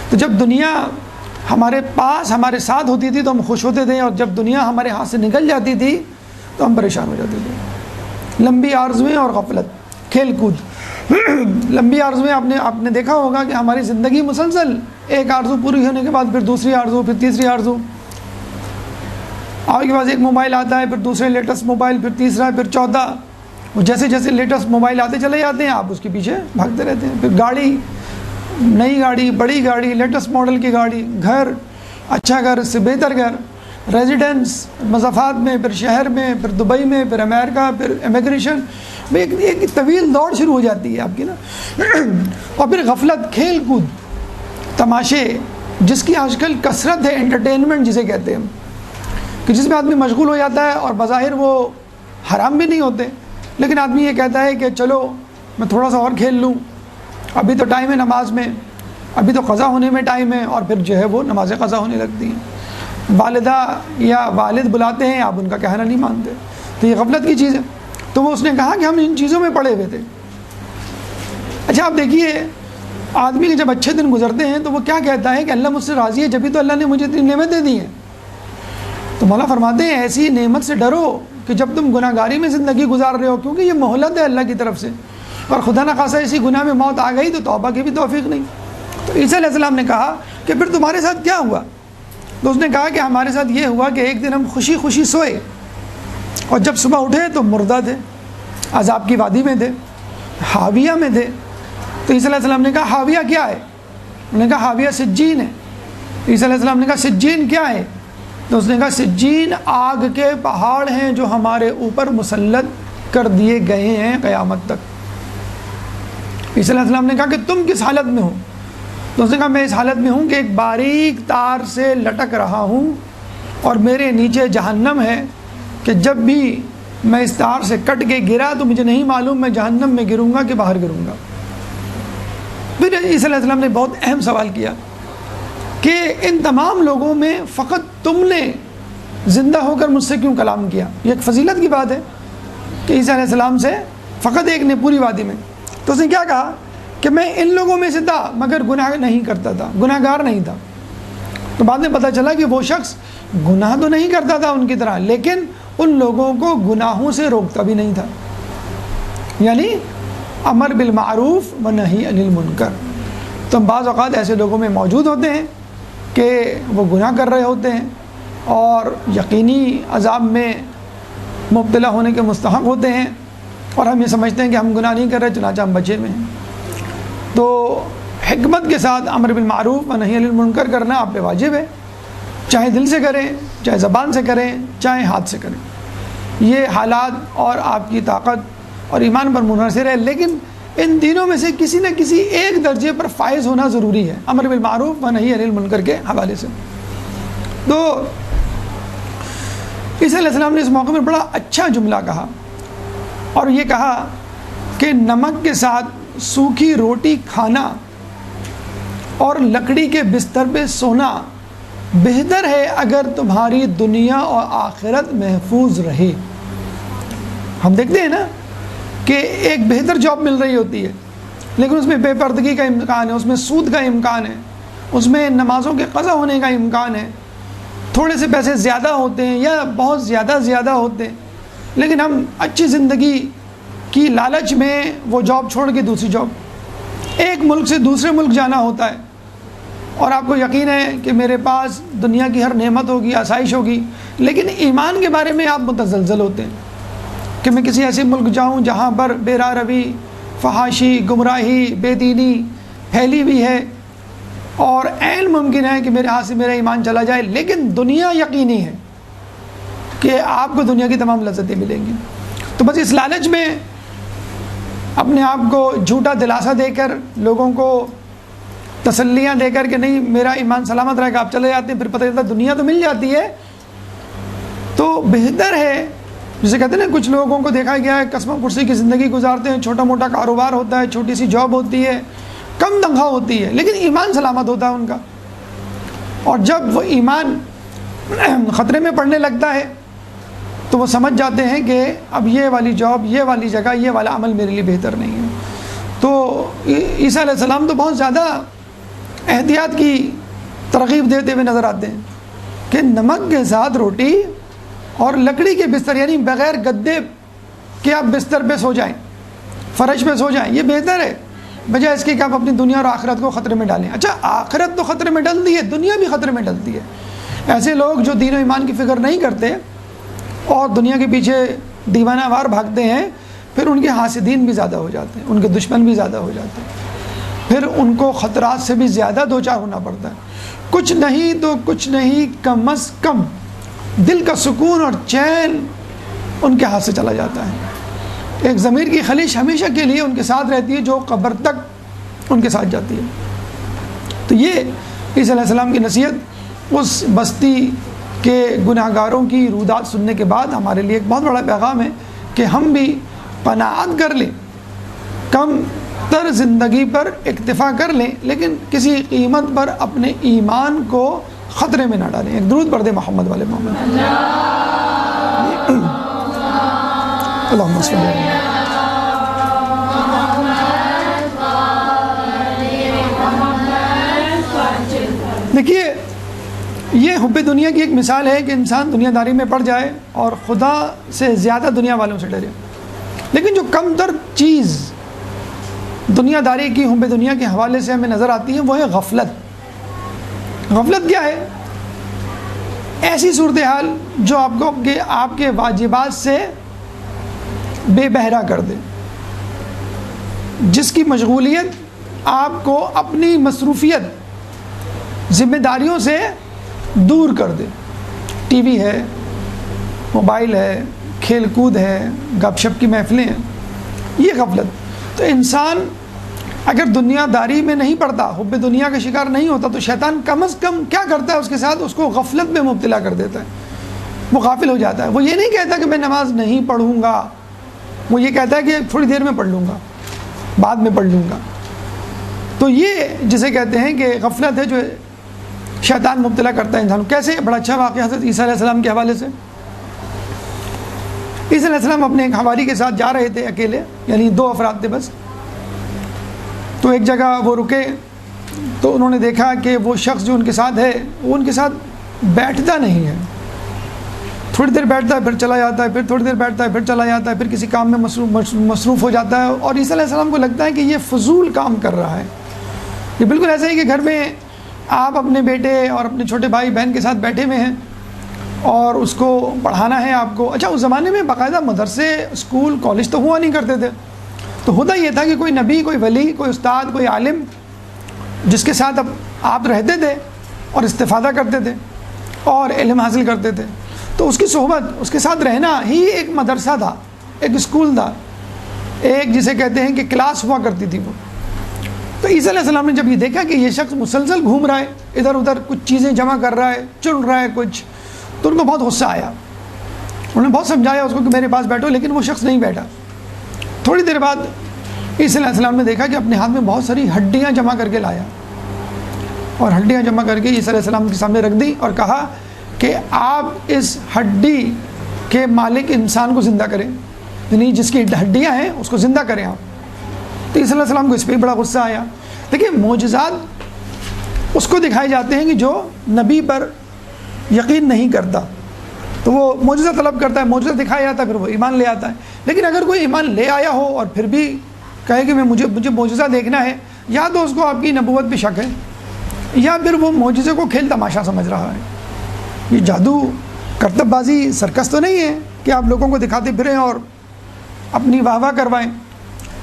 A: تو جب دنیا ہمارے پاس ہمارے ساتھ ہوتی تھی تو ہم خوش ہوتے تھے، اور جب دنیا ہمارے ہاتھ سے نکل جاتی تھی تو ہم پریشان ہو جاتے تھے۔ لمبی آرزویں اور غفلت، کھیل کود۔ لمبی آرزویں آپ نے دیکھا ہوگا کہ ہماری زندگی مسلسل ایک آرزو پوری ہونے کے بعد پھر دوسری آرزو، پھر تیسری آرزو، آپ کے پاس ایک موبائل آتا ہے، پھر دوسرے لیٹسٹ موبائل، پھر تیسرا، پھر چوتھا، وہ جیسے جیسے لیٹسٹ موبائل آتے چلے جاتے ہیں آپ اس کے پیچھے بھاگتے رہتے ہیں۔ پھر گاڑی، نئی گاڑی، بڑی گاڑی، لیٹسٹ ماڈل کی گاڑی، گھر، اچھا گھر، اس سے بہتر گھر، ریزیڈنس، مضافات میں، پھر شہر میں، پھر دبئی میں، پھر امریکہ، پھر امیگریشن، ایک طویل دوڑ شروع ہو جاتی ہے آپ کی نا. اور پھر غفلت، کھیل کود، تماشے، جس کی آج کل کثرت ہے، انٹرٹینمنٹ جسے کہتے ہیں کہ جس میں آدمی مشغول ہو جاتا ہے، اور بظاہر وہ حرام بھی نہیں ہوتے، لیکن آدمی یہ کہتا ہے کہ چلو میں تھوڑا سا اور کھیل لوں، ابھی تو ٹائم ہے نماز میں، ابھی تو قضا ہونے میں ٹائم ہے، اور پھر جو ہے وہ نمازیں قضا ہونے لگتی ہیں. والدہ یا والد بلاتے ہیں، آپ ان کا کہنا نہیں مانتے، تو یہ غفلت کی چیز ہے. تو وہ اس نے کہا کہ ہم ان چیزوں میں پڑے ہوئے تھے. اچھا آپ دیکھیے، آدمی کے جب اچھے دن گزرتے ہیں تو وہ کیا کہتا ہے کہ اللہ مجھ سے راضی ہے، جبھی تو اللہ نے مجھے اتنی نعمتیں دی ہیں. تو مولا فرماتے ہیں ایسی نعمت سے ڈرو کہ جب تم گناہ گاری میں زندگی گزار رہے ہو، کیونکہ یہ مہلت ہے اللہ کی طرف سے، اور خدا نخواستہ اسی گناہ میں موت آ گئی تو توبہ کی بھی توفیق نہیں. تو عیسیٰ علیہ السلام نے کہا کہ پھر تمہارے ساتھ کیا ہوا؟ تو اس نے کہا کہ ہمارے ساتھ یہ ہوا کہ ایک دن ہم خوشی خوشی سوئے، اور جب صبح اٹھے تو مردہ تھے، عذاب کی وادی میں تھے، حاویہ میں تھے. تو عیسیٰ علیہ السلام نے کہا حاویہ کیا ہے؟ انہوں نے کہا حاویہ سجین ہے. عیسیٰ علیہ السلام نے کہا سجین کیا ہے؟ تو اس نے کہا سجین آگ کے پہاڑ ہیں جو ہمارے اوپر مسلط کر دیے گئے ہیں قیامت تک. عیسیٰ علیہ السلام نے کہا کہ تم کس حالت میں ہو؟ تو اس نے کہا میں اس حالت میں ہوں کہ ایک باریک تار سے لٹک رہا ہوں، اور میرے نیچے جہنم ہے کہ جب بھی میں اس تار سے کٹ کے گرا تو مجھے نہیں معلوم میں جہنم میں گروں گا کہ باہر گروں گا. پھر عیسیٰ علیہ السلام نے بہت اہم سوال کیا کہ ان تمام لوگوں میں فقط تم نے زندہ ہو کر مجھ سے کیوں کلام کیا؟ یہ ایک فضیلت کی بات ہے کہ عیسیٰ علیہ السلام سے فقط ایک نے پوری وادی میں. تو اس نے کیا کہا کہ میں ان لوگوں میں سے تھا مگر گناہ نہیں کرتا تھا، گناہ گار نہیں تھا. تو بعد میں پتہ چلا کہ وہ شخص گناہ تو نہیں کرتا تھا ان کی طرح، لیکن ان لوگوں کو گناہوں سے روکتا بھی نہیں تھا. یعنی امر بالمعروف و نہی عن المنکر. تو بعض اوقات ایسے لوگوں میں موجود ہوتے ہیں کہ وہ گناہ کر رہے ہوتے ہیں اور یقینی عذاب میں مبتلا ہونے کے مستحق ہوتے ہیں، اور ہم یہ سمجھتے ہیں کہ ہم گناہ نہیں کر رہے چنانچہ ہم بچے میں ہیں. تو حکمت کے ساتھ امر بالمعروف و نہی عن المنکر کرنا آپ پہ واجب ہے، چاہے دل سے کریں، چاہے زبان سے کریں، چاہے ہاتھ سے کریں. یہ حالات اور آپ کی طاقت اور ایمان پر منحصر ہے، لیکن ان تینوں میں سے کسی نہ کسی ایک درجے پر فائز ہونا ضروری ہے امر بالمعروف و نہی عن المنکر کے حوالے سے. تو عیسیٰ علیہ السلام نے اس موقع میں بڑا اچھا جملہ کہا، اور یہ کہا کہ نمک کے ساتھ سوکھی روٹی کھانا اور لکڑی کے بستر پہ سونا بہتر ہے اگر تمہاری دنیا اور آخرت محفوظ رہے. ہم دیکھتے ہیں نا کہ ایک بہتر جاب مل رہی ہوتی ہے، لیکن اس میں بے پردگی کا امکان ہے، اس میں سود کا امکان ہے، اس میں نمازوں کے قضا ہونے کا امکان ہے، تھوڑے سے پیسے زیادہ ہوتے ہیں یا بہت زیادہ ہوتے ہیں، لیکن ہم اچھی زندگی کی لالچ میں وہ جاب چھوڑ کے دوسری جاب، ایک ملک سے دوسرے ملک جانا ہوتا ہے، اور آپ کو یقین ہے کہ میرے پاس دنیا کی ہر نعمت ہوگی، آسائش ہوگی، لیکن ایمان کے بارے میں آپ متزلزل ہوتے ہیں کہ میں کسی ایسے ملک جاؤں جہاں پر بے راہ روی، فحاشی، گمراہی، بے دینی پھیلی ہوئی ہے، اور عین ممکن ہے کہ میرے ہاتھ سے میرا ایمان چلا جائے، لیکن دنیا یقینی ہے کہ آپ کو دنیا کی تمام لذتیں ملیں گی. تو بس اس لالچ میں اپنے آپ کو جھوٹا دلاسا دے کر، لوگوں کو تسلیاں دے کر کہ نہیں میرا ایمان سلامت رہے گا، آپ چلے جاتے ہیں، پھر پتہ چلتا دنیا تو مل جاتی ہے. تو بہتر ہے، جسے کہتے ہیں نا کچھ لوگوں کو دیکھا گیا ہے قسم کرسی کی زندگی گزارتے ہیں، چھوٹا موٹا کاروبار ہوتا ہے، چھوٹی سی جاب ہوتی ہے، کم تنخواہ ہوتی ہے، لیکن ایمان سلامت ہوتا ہے ان کا. اور جب وہ ایمان خطرے میں پڑنے لگتا ہے تو وہ سمجھ جاتے ہیں کہ اب یہ والی جاب، یہ والی جگہ، یہ والا عمل میرے لیے بہتر نہیں ہے. تو عیسیٰ علیہ السلام تو بہت زیادہ احتیاط کی ترغیب دیتے ہوئے نظر آتے ہیں کہ نمک کے ساتھ روٹی اور لکڑی کے بستر، یعنی بغیر گدے کہ آپ بستر پہ سو جائیں، فرش پہ سو جائیں، یہ بہتر ہے بجائے اس کے کہ آپ اپنی دنیا اور آخرت کو خطرے میں ڈالیں. اچھا آخرت تو خطرے میں ڈلتی ہے، دنیا بھی خطرے میں ڈلتی ہے. ایسے لوگ جو دین و ایمان کی فکر نہیں کرتے اور دنیا کے پیچھے دیوانہ وار بھاگتے ہیں، پھر ان کے حاسدین بھی زیادہ ہو جاتے ہیں، ان کے دشمن بھی زیادہ ہو جاتے ہیں، پھر ان کو خطرات سے بھی زیادہ دوچار ہونا پڑتا ہے. کچھ نہیں تو کچھ نہیں، کم از کم دل کا سکون اور چین ان کے ہاتھ سے چلا جاتا ہے. ایک ضمیر کی خلیش ہمیشہ کے لیے ان کے ساتھ رہتی ہے جو قبر تک ان کے ساتھ جاتی ہے. تو یہ عیسیٰ علیہ السلام کی نصیحت اس بستی کے گناہ گاروں کی رودات سننے کے بعد ہمارے لیے ایک بہت بڑا پیغام ہے کہ ہم بھی قناعت کر لیں، کم تر زندگی پر اکتفا کر لیں، لیکن کسی قیمت پر اپنے ایمان کو خطرے میں نہ ڈالیں. ایک درود پڑھ دیں محمد والے محمد. اللہم صلی اللہ علیہ وسلم. دیکھیے یہ حب دنیا کی ایک مثال ہے کہ انسان دنیا داری میں پڑ جائے اور خدا سے زیادہ دنیا والوں سے ڈرے. لیکن جو کم تر چیز دنیا داری کی حب دنیا کے حوالے سے ہمیں نظر آتی ہے وہ ہے غفلت. غفلت کیا ہے؟ ایسی صورتحال جو آپ کے واجبات سے بے بہرا کر دے، جس کی مشغولیت آپ کو اپنی مصروفیت ذمہ داریوں سے دور کر دے. ٹی وی ہے، موبائل ہے، کھیل کود ہے، گپ شپ کی محفلیں ہیں، یہ غفلت. تو انسان اگر دنیا داری میں نہیں پڑتا، حب دنیا کا شکار نہیں ہوتا، تو شیطان کم از کم کیا کرتا ہے اس کے ساتھ؟ اس کو غفلت میں مبتلا کر دیتا ہے. وہ غافل ہو جاتا ہے. وہ یہ نہیں کہتا کہ میں نماز نہیں پڑھوں گا، وہ یہ کہتا ہے کہ تھوڑی دیر میں پڑھ لوں گا، بعد میں پڑھ لوں گا. تو یہ جسے کہتے ہیں کہ غفلت ہے جو شیطان مبتلا کرتا ہے انسان کو. کیسے؟ بڑا اچھا واقعہ حضرت عیسیٰ علیہ السلام کے حوالے سے. عیسیٰ علیہ السلام اپنے ایک حواری کے ساتھ جا رہے تھے اکیلے، یعنی 2 افراد تھے بس. تو ایک جگہ وہ رکے تو انہوں نے دیکھا کہ وہ شخص جو ان کے ساتھ ہے وہ ان کے ساتھ بیٹھتا نہیں ہے. تھوڑی دیر بیٹھتا ہے پھر چلا جاتا ہے، پھر تھوڑی دیر بیٹھتا ہے پھر چلا جاتا ہے، پھر کسی کام میں مصروف ہو جاتا ہے. اور عیسیٰ علیہ السلام کو لگتا ہے کہ یہ فضول کام کر رہا ہے. یہ بالکل ایسا ہی کہ گھر میں آپ اپنے بیٹے اور اپنے چھوٹے بھائی بہن کے ساتھ بیٹھے ہوئے ہیں اور اس کو پڑھانا ہے آپ کو. اچھا اس زمانے میں باقاعدہ مدرسے، اسکول، کالج تو ہوا نہیں کرتے تھے. تو ہوتا یہ تھا کہ کوئی نبی، کوئی ولی، کوئی استاد، کوئی عالم جس کے ساتھ اب آپ رہتے تھے اور استفادہ کرتے تھے اور علم حاصل کرتے تھے، تو اس کی صحبت، اس کے ساتھ رہنا ہی ایک مدرسہ تھا، ایک اسکول تھا، ایک جسے کہتے ہیں کہ کلاس ہوا کرتی تھی وہ. تو عیسیٰ علیہ السلام نے جب یہ دیکھا کہ یہ شخص مسلسل گھوم رہا ہے، ادھر ادھر کچھ چیزیں جمع کر رہا ہے، چن رہا ہے کچھ، تو ان کو بہت غصہ آیا. انہوں نے بہت سمجھایا اس کو کہ میرے پاس بیٹھو، لیکن وہ شخص نہیں بیٹھا. تھوڑی دیر بعد عیسیٰ علیہ السلام نے دیکھا کہ اپنے ہاتھ میں بہت ساری ہڈیاں جمع کر کے لایا، اور ہڈیاں جمع کر کے عیسیٰ علیہ السلام کے سامنے رکھ دی اور کہا کہ آپ اس ہڈی کے مالک انسان کو زندہ کریں، یعنی جس کی ہڈیاں ہیں اس کو زندہ کریں آپ. تو عیسیٰ علیہ السلام کو اس پہ بڑا غصہ آیا. دیکھیے معجزات اس کو دکھائے جاتے ہیں کہ جو نبی پر یقین نہیں کرتا تو وہ معجزہ طلب کرتا ہے، معجزہ دکھایا جاتا ہے، پھر وہ ایمان لے آتا ہے. لیکن اگر کوئی ایمان لے آیا ہو اور پھر بھی کہے کہ مجھے معجزہ دیکھنا ہے، یا تو اس کو آپ کی نبوت پہ شک ہے، یا پھر وہ معجزے کو کھیل تماشا سمجھ رہا ہے. یہ جادو، کرتب بازی، سرکس تو نہیں ہے کہ آپ لوگوں کو دکھاتے پھریں اور اپنی واہ واہ کروائیں.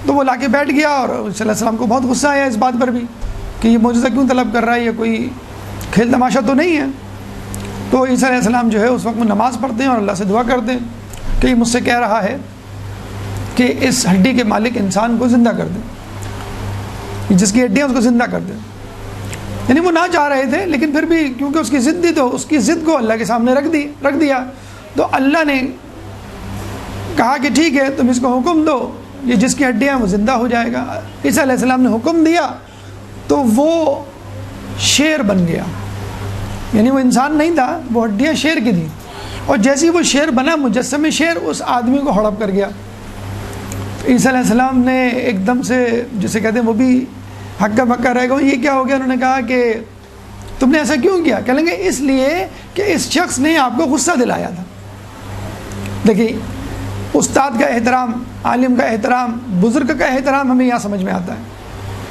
A: تو وہ لا کے بیٹھ گیا اور عیسیٰ علیہ السلام کو بہت غصہ آیا اس بات پر بھی کہ یہ معجزہ کیوں طلب کر رہا ہے، یہ کوئی کھیل تماشا تو نہیں ہے. تو عیسیٰ علیہ السلام جو ہے اس وقت وہ نماز پڑھتے ہیں اور اللہ سے دعا کرتے ہیں کہ یہ مجھ سے کہہ رہا ہے کہ اس ہڈی کے مالک انسان کو زندہ کر دے، جس کی ہڈیاں اس کو زندہ کر دے. یعنی وہ نہ چاہ رہے تھے، لیکن پھر بھی کیونکہ اس کی ضد تھی تو اس کی ضد کو اللہ کے سامنے رکھ دیا. تو اللہ نے کہا کہ ٹھیک ہے تم اس کو حکم دو، یہ جس کی ہڈیاں ہیں وہ زندہ ہو جائے گا. عیسیٰ علیہ السلام نے حکم دیا تو وہ شیر بن گیا، یعنی وہ انسان نہیں تھا، وہ ہڈیاں شیر کی تھیں. اور جیسے وہ شیر بنا، مجسم شیر اس آدمی کو ہڑپ کر گیا. عیسیٰ علیہ السلام نے ایک دم سے، جسے کہتے ہیں وہ بھی ہکا بکا رہ گئے، یہ کیا ہو گیا؟ انہوں نے کہا کہ تم نے ایسا کیوں کیا؟ کہیں گے اس لیے کہ اس شخص نے آپ کو غصہ دلایا تھا. دیکھیے استاد کا احترام، عالم کا احترام، بزرگ کا احترام ہمیں یہاں سمجھ میں آتا ہے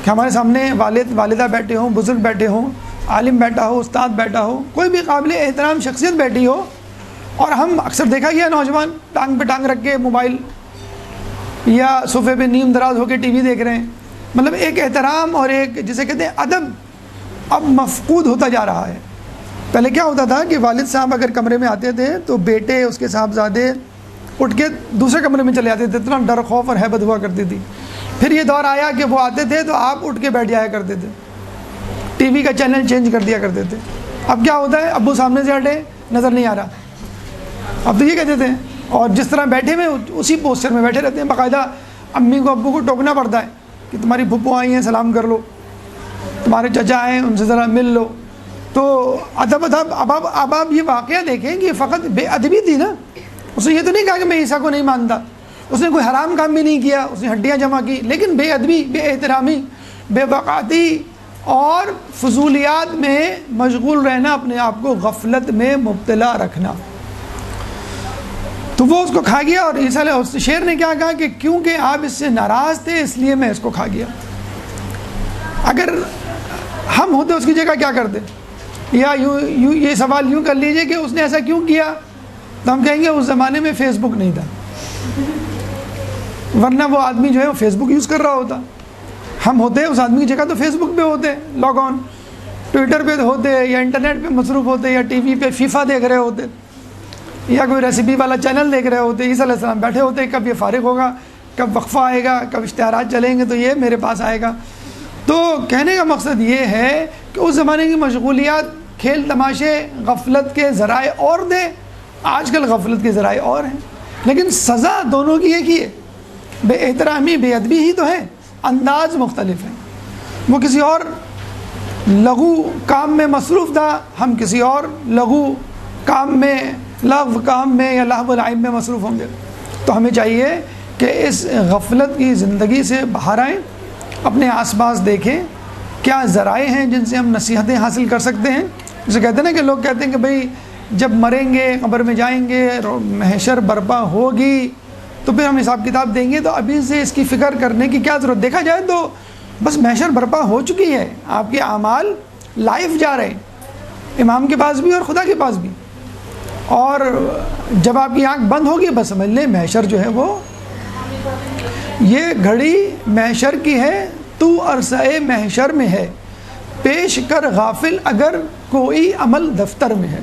A: کہ ہمارے سامنے والد والدہ بیٹھے ہوں، بزرگ بیٹھے ہوں، عالم بیٹھا ہو، استاد بیٹھا ہو، کوئی بھی قابل احترام شخصیت بیٹھی ہو، اور ہم اکثر دیکھا گیا نوجوان ٹانگ پہ ٹانگ رکھ کے موبائل یا صوفے پہ نیم دراز ہو کے ٹی وی دیکھ رہے ہیں. مطلب ایک احترام اور ایک جسے کہتے ہیں ادب اب مفقود ہوتا جا رہا ہے. پہلے کیا ہوتا تھا کہ والد صاحب اگر کمرے میں آتے تھے تو بیٹے، اس کے صاحبزادے اٹھ کے دوسرے کمرے میں چلے جاتے تھے، اتنا ڈر خوف اور ہیبت ہوا کرتی تھی۔ پھر یہ دور آیا کہ وہ آتے تھے تو آپ اٹھ کے بیٹھ جایا کرتے تھے، ٹی وی کا چینل چینج کر دیا کرتے تھے۔ اب کیا ہوتا ہے، ابو سامنے سے ہٹے نظر نہیں آ رہا، اب تو یہ کہتے تھے، اور جس طرح بیٹھے ہوئے اسی پوسچر میں بیٹھے رہتے ہیں، باقاعدہ امی کو ابو کو ٹوکنا پڑتا ہے کہ تمہاری پھپھو آئی ہیں سلام کر لو، تمہارے چچا آئے ہیں ان سے ذرا مل لو۔ تو اب آپ یہ واقعہ دیکھیں کہ فقط بے ادبی تھی نا، اس نے یہ تو نہیں کہا کہ میں عیسیٰ کو نہیں مانتا، اس نے کوئی حرام کام بھی نہیں کیا، اس نے ہڈیاں جمع کی، لیکن بے ادبی، بے احترامی، بے وقاتی اور فضولیات میں مشغول رہنا، اپنے آپ کو غفلت میں مبتلا رکھنا، تو وہ اس کو کھا گیا۔ اور عیسیٰ علیہ شیر نے کیا کہا کہ کیونکہ آپ اس سے ناراض تھے اس لیے میں اس کو کھا گیا۔ اگر ہم ہوتے اس کی جگہ کیا کرتے، یا یوں یہ سوال یوں کر لیجئے کہ اس نے ایسا کیوں کیا، تو ہم کہیں گے اس زمانے میں فیس بک نہیں تھا، ورنہ وہ آدمی جو ہے وہ فیس بک یوز کر رہا ہوتا۔ ہم ہوتے اس آدمی کی جگہ تو فیس بک پہ ہوتے، لاگ آن ٹویٹر پہ ہوتے، یا انٹرنیٹ پہ مصروف ہوتے، یا ٹی وی پہ فیفا دیکھ رہے ہوتے، یا کوئی ریسیپی والا چینل دیکھ رہے ہوتے۔ عیسیٰ علیہ السلام بیٹھے ہوتے، کب یہ فارغ ہوگا، کب وقفہ آئے گا، کب اشتہارات چلیں گے تو یہ میرے پاس آئے گا۔ تو کہنے کا مقصد یہ ہے کہ اس زمانے کی مشغولیات، کھیل تماشے، غفلت کے ذرائع اور تھے، آج کل غفلت کے ذرائع اور ہیں، لیکن سزا دونوں کی ایک ہی ہے، بے احترامی، بے ادبی ہی تو ہے، انداز مختلف ہیں۔ وہ کسی اور لغو کام میں مصروف تھا، ہم کسی اور لغو کام میں، لغو کام میں یا لہو و لعب میں مصروف ہوں گے۔ تو ہمیں چاہیے کہ اس غفلت کی زندگی سے باہر آئیں، اپنے آس پاس دیکھیں کیا ذرائع ہیں جن سے ہم نصیحتیں حاصل کر سکتے ہیں۔ جسے کہتے ہیں نا کہ لوگ کہتے ہیں کہ بھئی جب مریں گے، قبر میں جائیں گے، محشر برپا ہوگی تو پھر ہم حساب کتاب دیں گے، تو ابھی سے اس کی فکر کرنے کی کیا ضرورت۔ دیکھا جائے تو بس محشر برپا ہو چکی ہے، آپ کے اعمال لائف جا رہے ہیں، امام کے پاس بھی اور خدا کے پاس بھی، اور جب آپ کی آنکھ بند ہوگی بس سمجھ لیں محشر جو ہے وہ، یہ گھڑی محشر کی ہے، تو عرصۂ محشر میں ہے، پیش کر غافل اگر کوئی عمل دفتر میں ہے۔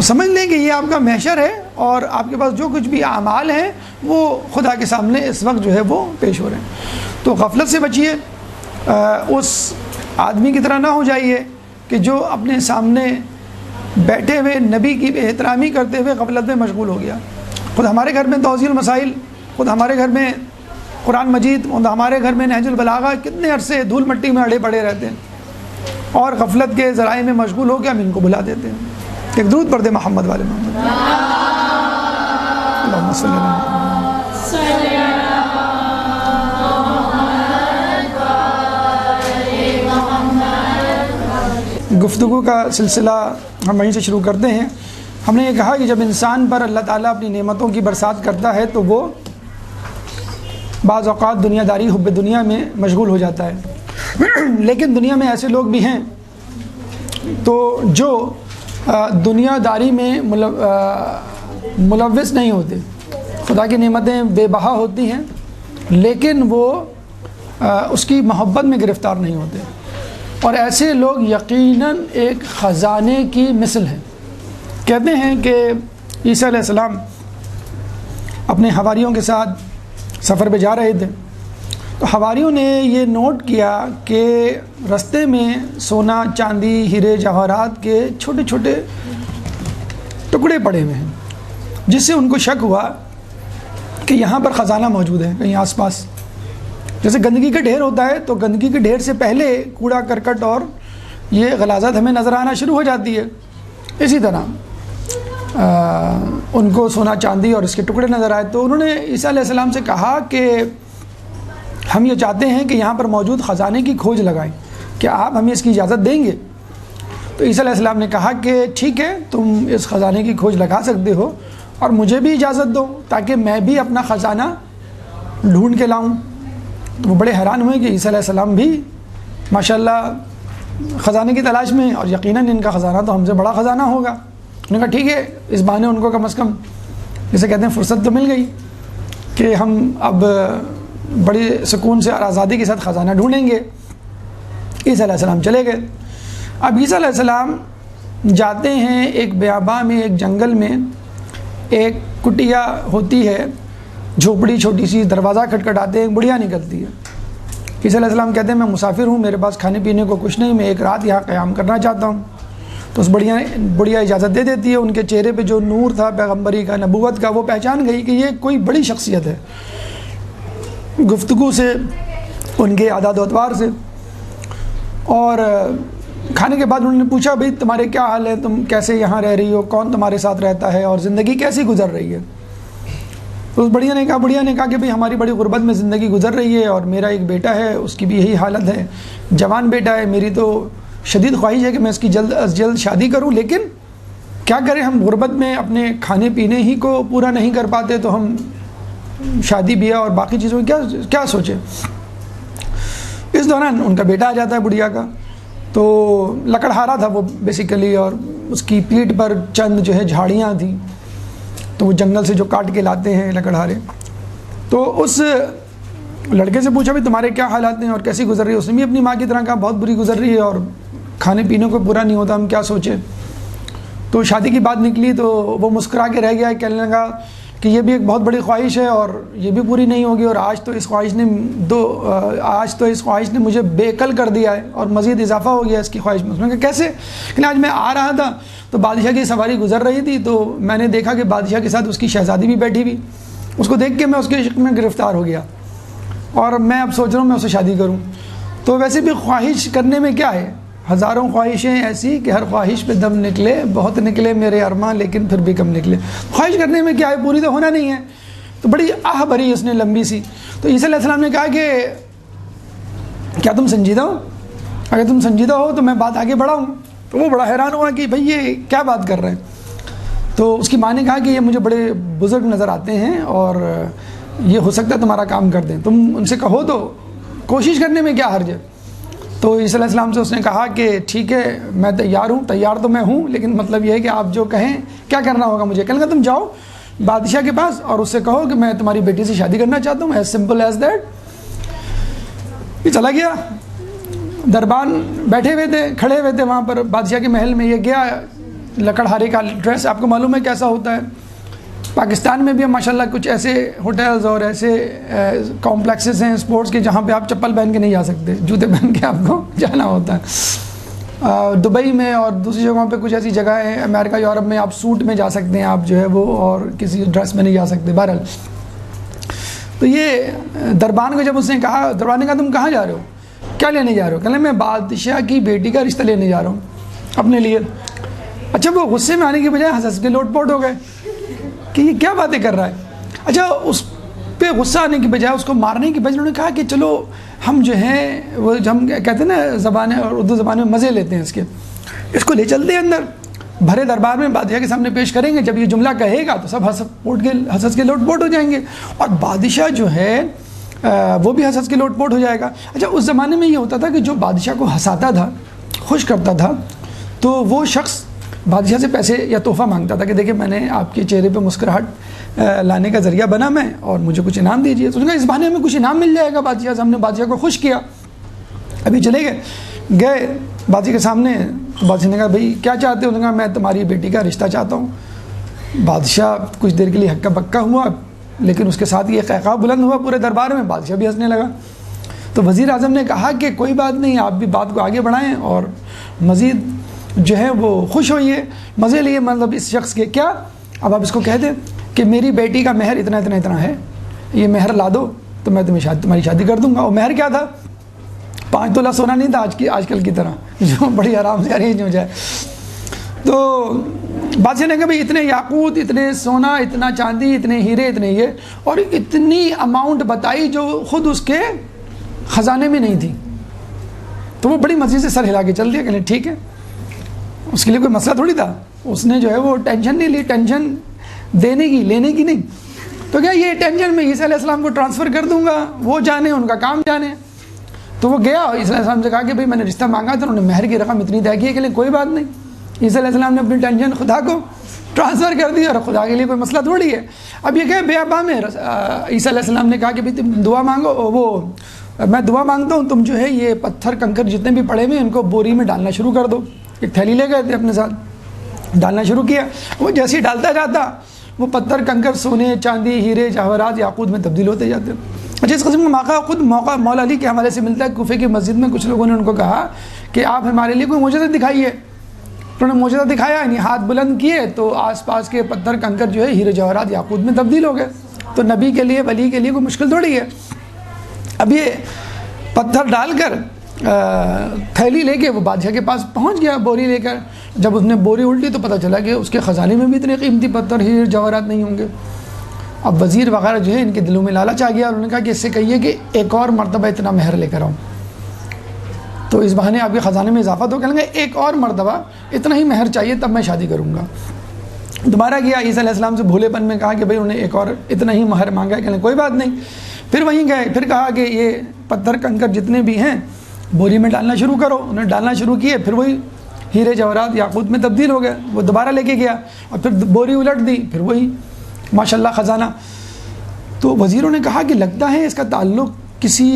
A: سمجھ لیں کہ یہ آپ کا محشر ہے، اور آپ کے پاس جو کچھ بھی اعمال ہیں وہ خدا کے سامنے اس وقت جو ہے وہ پیش ہو رہے ہیں۔ تو غفلت سے بچیے، اس آدمی کی طرح نہ ہو جائیے کہ جو اپنے سامنے بیٹھے ہوئے نبی کی بے احترامی کرتے ہوئے غفلت میں مشغول ہو گیا۔ خود ہمارے گھر میں توضیح المسائل، خود ہمارے گھر میں قرآن مجید، ہمارے گھر میں نہج البلاغہ، کتنے عرصے دھول مٹی میں اڑے پڑے رہتے ہیں، اور غفلت کے ذرائع میں مشغول ہو کے ہم ان کو بھلا دیتے ہیں۔ ایک درود پڑھ دے محمد والے محمد، اللہم صلی اللہ علیہ وسلم۔ گفتگو کا سلسلہ ہم وہیں سے شروع کرتے ہیں۔ ہم نے یہ کہا کہ جب انسان پر اللہ تعالیٰ اپنی نعمتوں کی برسات کرتا ہے تو وہ بعض اوقات دنیا داری، حب دنیا میں مشغول ہو جاتا ہے، لیکن دنیا میں ایسے لوگ بھی ہیں تو جو دنیا داری میں ملوث نہیں ہوتے، خدا کی نعمتیں بے بہا ہوتی ہیں لیکن وہ اس کی محبت میں گرفتار نہیں ہوتے، اور ایسے لوگ یقیناً ایک خزانے کی مثل ہیں۔ کہتے ہیں کہ عیسیٰ علیہ السلام اپنے حواریوں کے ساتھ سفر پہ جا رہے تھے، تو حواریوں نے یہ نوٹ کیا کہ رستے میں سونا، چاندی، ہیرے جواہرات کے چھوٹے چھوٹے ٹکڑے پڑے ہوئے ہیں، جس سے ان کو شک ہوا کہ یہاں پر خزانہ موجود ہے کہیں آس پاس۔ جیسے گندگی کا ڈھیر ہوتا ہے تو گندگی کے ڈھیر سے پہلے کوڑا کرکٹ اور یہ غلاظت ہمیں نظر آنا شروع ہو جاتی ہے، اسی طرح ان کو سونا چاندی اور اس کے ٹکڑے نظر آئے، تو انہوں نے عیسیٰ علیہ السلام سے کہا کہ ہم یہ چاہتے ہیں کہ یہاں پر موجود خزانے کی کھوج لگائیں، کیا آپ ہمیں اس کی اجازت دیں گے؟ تو عیسیٰ علیہ السلام نے کہا کہ ٹھیک ہے، تم اس خزانے کی کھوج لگا سکتے ہو، اور مجھے بھی اجازت دو تاکہ میں بھی اپنا خزانہ ڈھونڈ کے لاؤں۔ تو وہ بڑے حیران ہوئے کہ عیسیٰ علیہ السلام بھی ماشاءاللہ خزانے کی تلاش میں، اور یقیناً ان کا خزانہ تو ہم سے بڑا خزانہ ہوگا۔ انہوں نے کہا ٹھیک ہے، اس بہانے ان کو کم از کم جسے کہتے ہیں فرصت تو مل گئی کہ ہم اب بڑی سکون سے اور آزادی کے ساتھ خزانہ ڈھونڈیں گے۔ عیسیٰ علیہ السلام چلے گئے۔ اب عیسیٰ علیہ السلام جاتے ہیں ایک بیاباں میں، ایک جنگل میں، ایک کٹیا ہوتی ہے جھوپڑی چھوٹی سی, دروازہ کھٹکھٹاتے ہیں, ایک بڑھیا نکلتی ہے. عیسیٰ علیہ السلام کہتے ہیں میں مسافر ہوں, میرے پاس کھانے پینے کو کچھ نہیں, میں ایک رات یہاں قیام کرنا چاہتا ہوں. تو اس بڑھیا اجازت دے دیتی ہے. ان کے چہرے پہ جو نور تھا پیغمبری کا, نبوت کا, وہ پہچان گئی کہ یہ کوئی بڑی شخصیت ہے, گفتگو سے, ان کے عادات و اطوار سے. اور کھانے کے بعد انہوں نے پوچھا بھئی تمہارے کیا حال ہے, تم کیسے یہاں رہ رہی ہو, کون تمہارے ساتھ رہتا ہے, اور زندگی کیسی گزر رہی ہے. تو اس بڑھیا نے کہا کہ بھئی ہماری بڑی غربت میں زندگی گزر رہی ہے, اور میرا ایک بیٹا ہے, اس کی بھی یہی حالت ہے, جوان بیٹا ہے. میری تو شدید خواہش ہے کہ میں اس کی جلد از جلد شادی کروں, لیکن کیا کریں, ہم غربت میں اپنے کھانے پینے ہی کو پورا نہیں کر پاتے, تو ہم شادی بیاہ اور باقی چیزوں میں کیا سوچیں. اس دوران ان کا بیٹا آ جاتا ہے بڑھیا کا. تو لکڑہارا تھا وہ بیسیکلی, اور اس کی پیٹھ پر چند جو ہے جھاڑیاں تھیں, تو وہ جنگل سے جو کاٹ کے لاتے ہیں لکڑہارے. تو اس لڑکے سے پوچھا بھی تمہارے کیا حالات ہیں اور کیسی گزر رہی ہے. اس نے بھی اپنی ماں کی طرح کہا بہت بری گزر رہی ہے, اور کھانے پینے کو پورا نہیں ہوتا, ہم کیا سوچیں. تو شادی کی بات نکلی تو وہ مسکرا کے رہ گیا, کہنے لگا کہ یہ بھی ایک بہت بڑی خواہش ہے اور یہ بھی پوری نہیں ہوگی, اور آج تو اس خواہش نے مجھے بے عقل کر دیا ہے اور مزید اضافہ ہو گیا اس کی خواہش میں. اس نے کہا کیسے, کہ آج میں آ رہا تھا تو بادشاہ کی سواری گزر رہی تھی, تو میں نے دیکھا کہ بادشاہ کے ساتھ اس کی شہزادی بھی بیٹھی ہوئی. اس کو دیکھ کے میں اس کے عشق میں گرفتار ہو گیا, اور میں اب سوچ رہا ہوں میں اسے شادی کروں. تو ویسے بھی خواہش کرنے میں کیا ہے, ہزاروں خواہشیں ایسی کہ ہر خواہش پہ دم نکلے, بہت نکلے میرے ارماں لیکن پھر بھی کم نکلے. خواہش کرنے میں کیا ہے, پوری تو ہونا نہیں ہے. تو بڑی آہ بھری اس نے لمبی سی. تو عیسیٰ علیہ السلام نے کہا کہ کیا تم سنجیدہ ہو, اگر تم سنجیدہ ہو تو میں بات آگے بڑھاؤں. تو وہ بڑا حیران ہوا کہ بھئی یہ کیا بات کر رہے ہیں. تو اس کی ماں نے کہا کہ یہ مجھے بڑے بزرگ نظر آتے ہیں, اور یہ ہو سکتا ہے تمہارا کام کر دیں, تم ان سے کہو تو کوشش کرنے میں کیا حرج ہے. تو عیسیٰ علیہ السلام سے اس نے کہا کہ ٹھیک ہے میں تیار ہوں, تیار تو میں ہوں, لیکن مطلب یہ ہے کہ آپ جو کہیں کیا کرنا ہوگا مجھے. کہنے لگا تم جاؤ بادشاہ کے پاس اور اس سے کہو کہ میں تمہاری بیٹی سے شادی کرنا چاہتا ہوں, ایز سمپل ایز دیٹ. یہ چلا گیا. دربان بیٹھے ہوئے تھے, کھڑے ہوئے تھے وہاں پر بادشاہ کے محل میں. یہ گیا, لکڑہارے کا ڈریس آپ کو معلوم ہے کیسا ہوتا ہے. پاکستان میں بھی ماشاءاللہ کچھ ایسے ہوٹلز اور ایسے کمپلیکسز ہیں اسپورٹس کے جہاں پہ آپ چپل پہن کے نہیں جا سکتے, جوتے پہن کے آپ کو جانا ہوتا ہے. دبئی میں اور دوسری جگہوں پہ کچھ ایسی جگہیں ہیں, امریکہ یورپ میں آپ سوٹ میں جا سکتے ہیں آپ جو ہے وہ, اور کسی ڈریس میں نہیں جا سکتے. بہرحال تو یہ دربان کو جب اس نے کہا, دربان نے کہا تم کہاں جا رہے ہو, کیا لینے جا رہے ہو. کہنے میں بادشاہ کی بیٹی کا رشتہ لینے جا رہا ہوں اپنے لیے. اچھا وہ غصے میں آنے کی بجائے ہنس کے لوٹ پوٹ ہو گئے کہ یہ کیا باتیں کر رہا ہے. اچھا اس پہ غصہ آنے کی بجائے, اس کو مارنے کی بجائے انہوں نے کہا کہ چلو ہم جو ہیں وہ ہم کہتے ہیں نا زبانیں اور اردو زبان میں مزے لیتے ہیں اس کو لے چلتے ہیں اندر, بھرے دربار میں بادشاہ کے سامنے پیش کریں گے. جب یہ جملہ کہے گا تو سب ہنس کے لوٹ پوٹ ہو جائیں گے, اور بادشاہ جو ہے وہ بھی ہنس کے لوٹ پوٹ ہو جائے گا. اچھا اس زمانے میں یہ ہوتا تھا کہ جو بادشاہ کو ہنساتا تھا, خوش کرتا تھا, تو وہ شخص بادشاہ سے پیسے یا تحفہ مانگتا تھا کہ دیکھیں میں نے آپ کے چہرے پہ مسکراہٹ لانے کا ذریعہ بنا میں, اور مجھے کچھ انعام دیجیے. تو اس نے کہا اس بہانے میں کچھ انعام مل جائے گا بادشاہ سے. ہم نے بادشاہ کو خوش کیا. ابھی چلے گئے بادشاہ کے سامنے. تو بادشاہ نے کہا بھئی کیا چاہتے ہو. انہوں نے کہا میں تمہاری بیٹی کا رشتہ چاہتا ہوں. بادشاہ کچھ دیر کے لیے ہکا بکا ہوا, لیکن اس کے ساتھ یہ قہقہ بلند ہوا پورے دربار میں. بادشاہ بھی ہنسنے لگا. تو وزیر اعظم نے کہا کہ کوئی بات نہیں, آپ بھی بات کو آگے بڑھائیں اور مزید جو ہے وہ خوش ہوئیے, مزے لیے. مطلب اس شخص کے کیا, اب آپ اس کو کہہ دیں کہ میری بیٹی کا مہر اتنا ہے, یہ مہر لا دو تو میں تمہاری شادی کر دوں گا. اور مہر کیا تھا, 5 تولہ سونا نہیں تھا آج کل کی طرح جو بڑی آرام سے ارینج ہو جائے. تو بادشاہ نے کہا بھائی اتنے یاقوت, اتنے سونا, اتنا چاندی, اتنے ہیرے, اتنے یہ, اور اتنی اماؤنٹ بتائی جو خود اس کے خزانے میں نہیں تھی. تو وہ بڑی مرضی سے سر ہلا کے چل دیا کہ ٹھیک ہے. اس کے لیے کوئی مسئلہ تھوڑی تھا, اس نے جو ہے وہ ٹینشن نہیں لی, ٹینشن دینے کی لینے کی نہیں. تو کیا یہ ٹینشن میں عیسیٰ علیہ السلام کو ٹرانسفر کر دوں گا, وہ جانے ان کا کام جانے. تو وہ گیا عیسیٰ علیہ السلام سے کہا کہ بھائی میں نے رشتہ مانگا تھا, انہوں نے مہر کی رقم اتنی طے کی ہے کہ کوئی بات نہیں. عیسیٰ علیہ السلام نے اپنی ٹینشن خدا کو ٹرانسفر کر دی, اور خدا کے لیے کوئی مسئلہ تھوڑی ہے. اب یہ کہ بے ابا میں عیسیٰ علیہ السلام نے کہا کہ بھائی تم دعا مانگو, وہ میں دعا مانگتا ہوں, تم جو ہے یہ پتھر کنکر جتنے بھی پڑے ہوئے ان کو بوری میں ڈالنا شروع کر دو. ایک تھیلی لے گئے تھے اپنے ساتھ, ڈالنا شروع کیا. وہ جیسے ہی ڈالتا جاتا وہ پتھر کنکر سونے چاندی ہیرے جواہرات یاقوت میں تبدیل ہوتے جاتے ہیں۔ اچھا، اس قسم کا موقع خود مولا علی کے حوالے سے ملتا ہے۔ کوفے کی مسجد میں کچھ لوگوں نے ان کو کہا کہ آپ ہمارے لیے کوئی معجزہ دکھائیے۔ انہوں نے معجزہ دکھایا، یعنی ہاتھ بلند کیے تو آس پاس کے پتھر کنکر جو ہے ہیرے جواہرات یاقوت میں تبدیل ہو گئے۔ تو نبی کے لیے، ولی کے لیے کوئی مشکل تھوڑی ہے۔ اب یہ پتھر ڈال کر تھیلی لے کے وہ بادشاہ کے پاس پہنچ گیا بوری لے کر۔ جب اس نے بوری الٹی تو پتہ چلا کہ اس کے خزانے میں بھی اتنے قیمتی پتھر ہیر جواہرات نہیں ہوں گے۔ اب وزیر وغیرہ جو ہے ان کے دلوں میں لالچ آ گیا، انہوں نے کہا کہ اس سے کہیے کہ ایک اور مرتبہ اتنا مہر لے کر آؤں تو اس بہانے آپ کے خزانے میں اضافہ تو کریں گے، ایک اور مرتبہ اتنا ہی مہر چاہیے تب میں شادی کروں گا۔ دوبارہ گیا عیسیٰ علیہ السلام سے بھولے پن میں کہا کہ بھائی انہوں نے ایک اور اتنا ہی مہر مانگا ہے، کہنے کوئی بات نہیں۔ پھر وہیں گئے، پھر کہا کہ یہ پتھر کنکر جتنے بھی ہیں بوری میں ڈالنا شروع کرو۔ انہوں نے ڈالنا شروع کیے، پھر وہی ہیرے جواہرات یاقوت میں تبدیل ہو گئے۔ وہ دوبارہ لے کے گیا اور پھر بوری الٹ دی، پھر وہی ماشاءاللہ خزانہ۔ تو وزیروں نے کہا کہ لگتا ہے اس کا تعلق کسی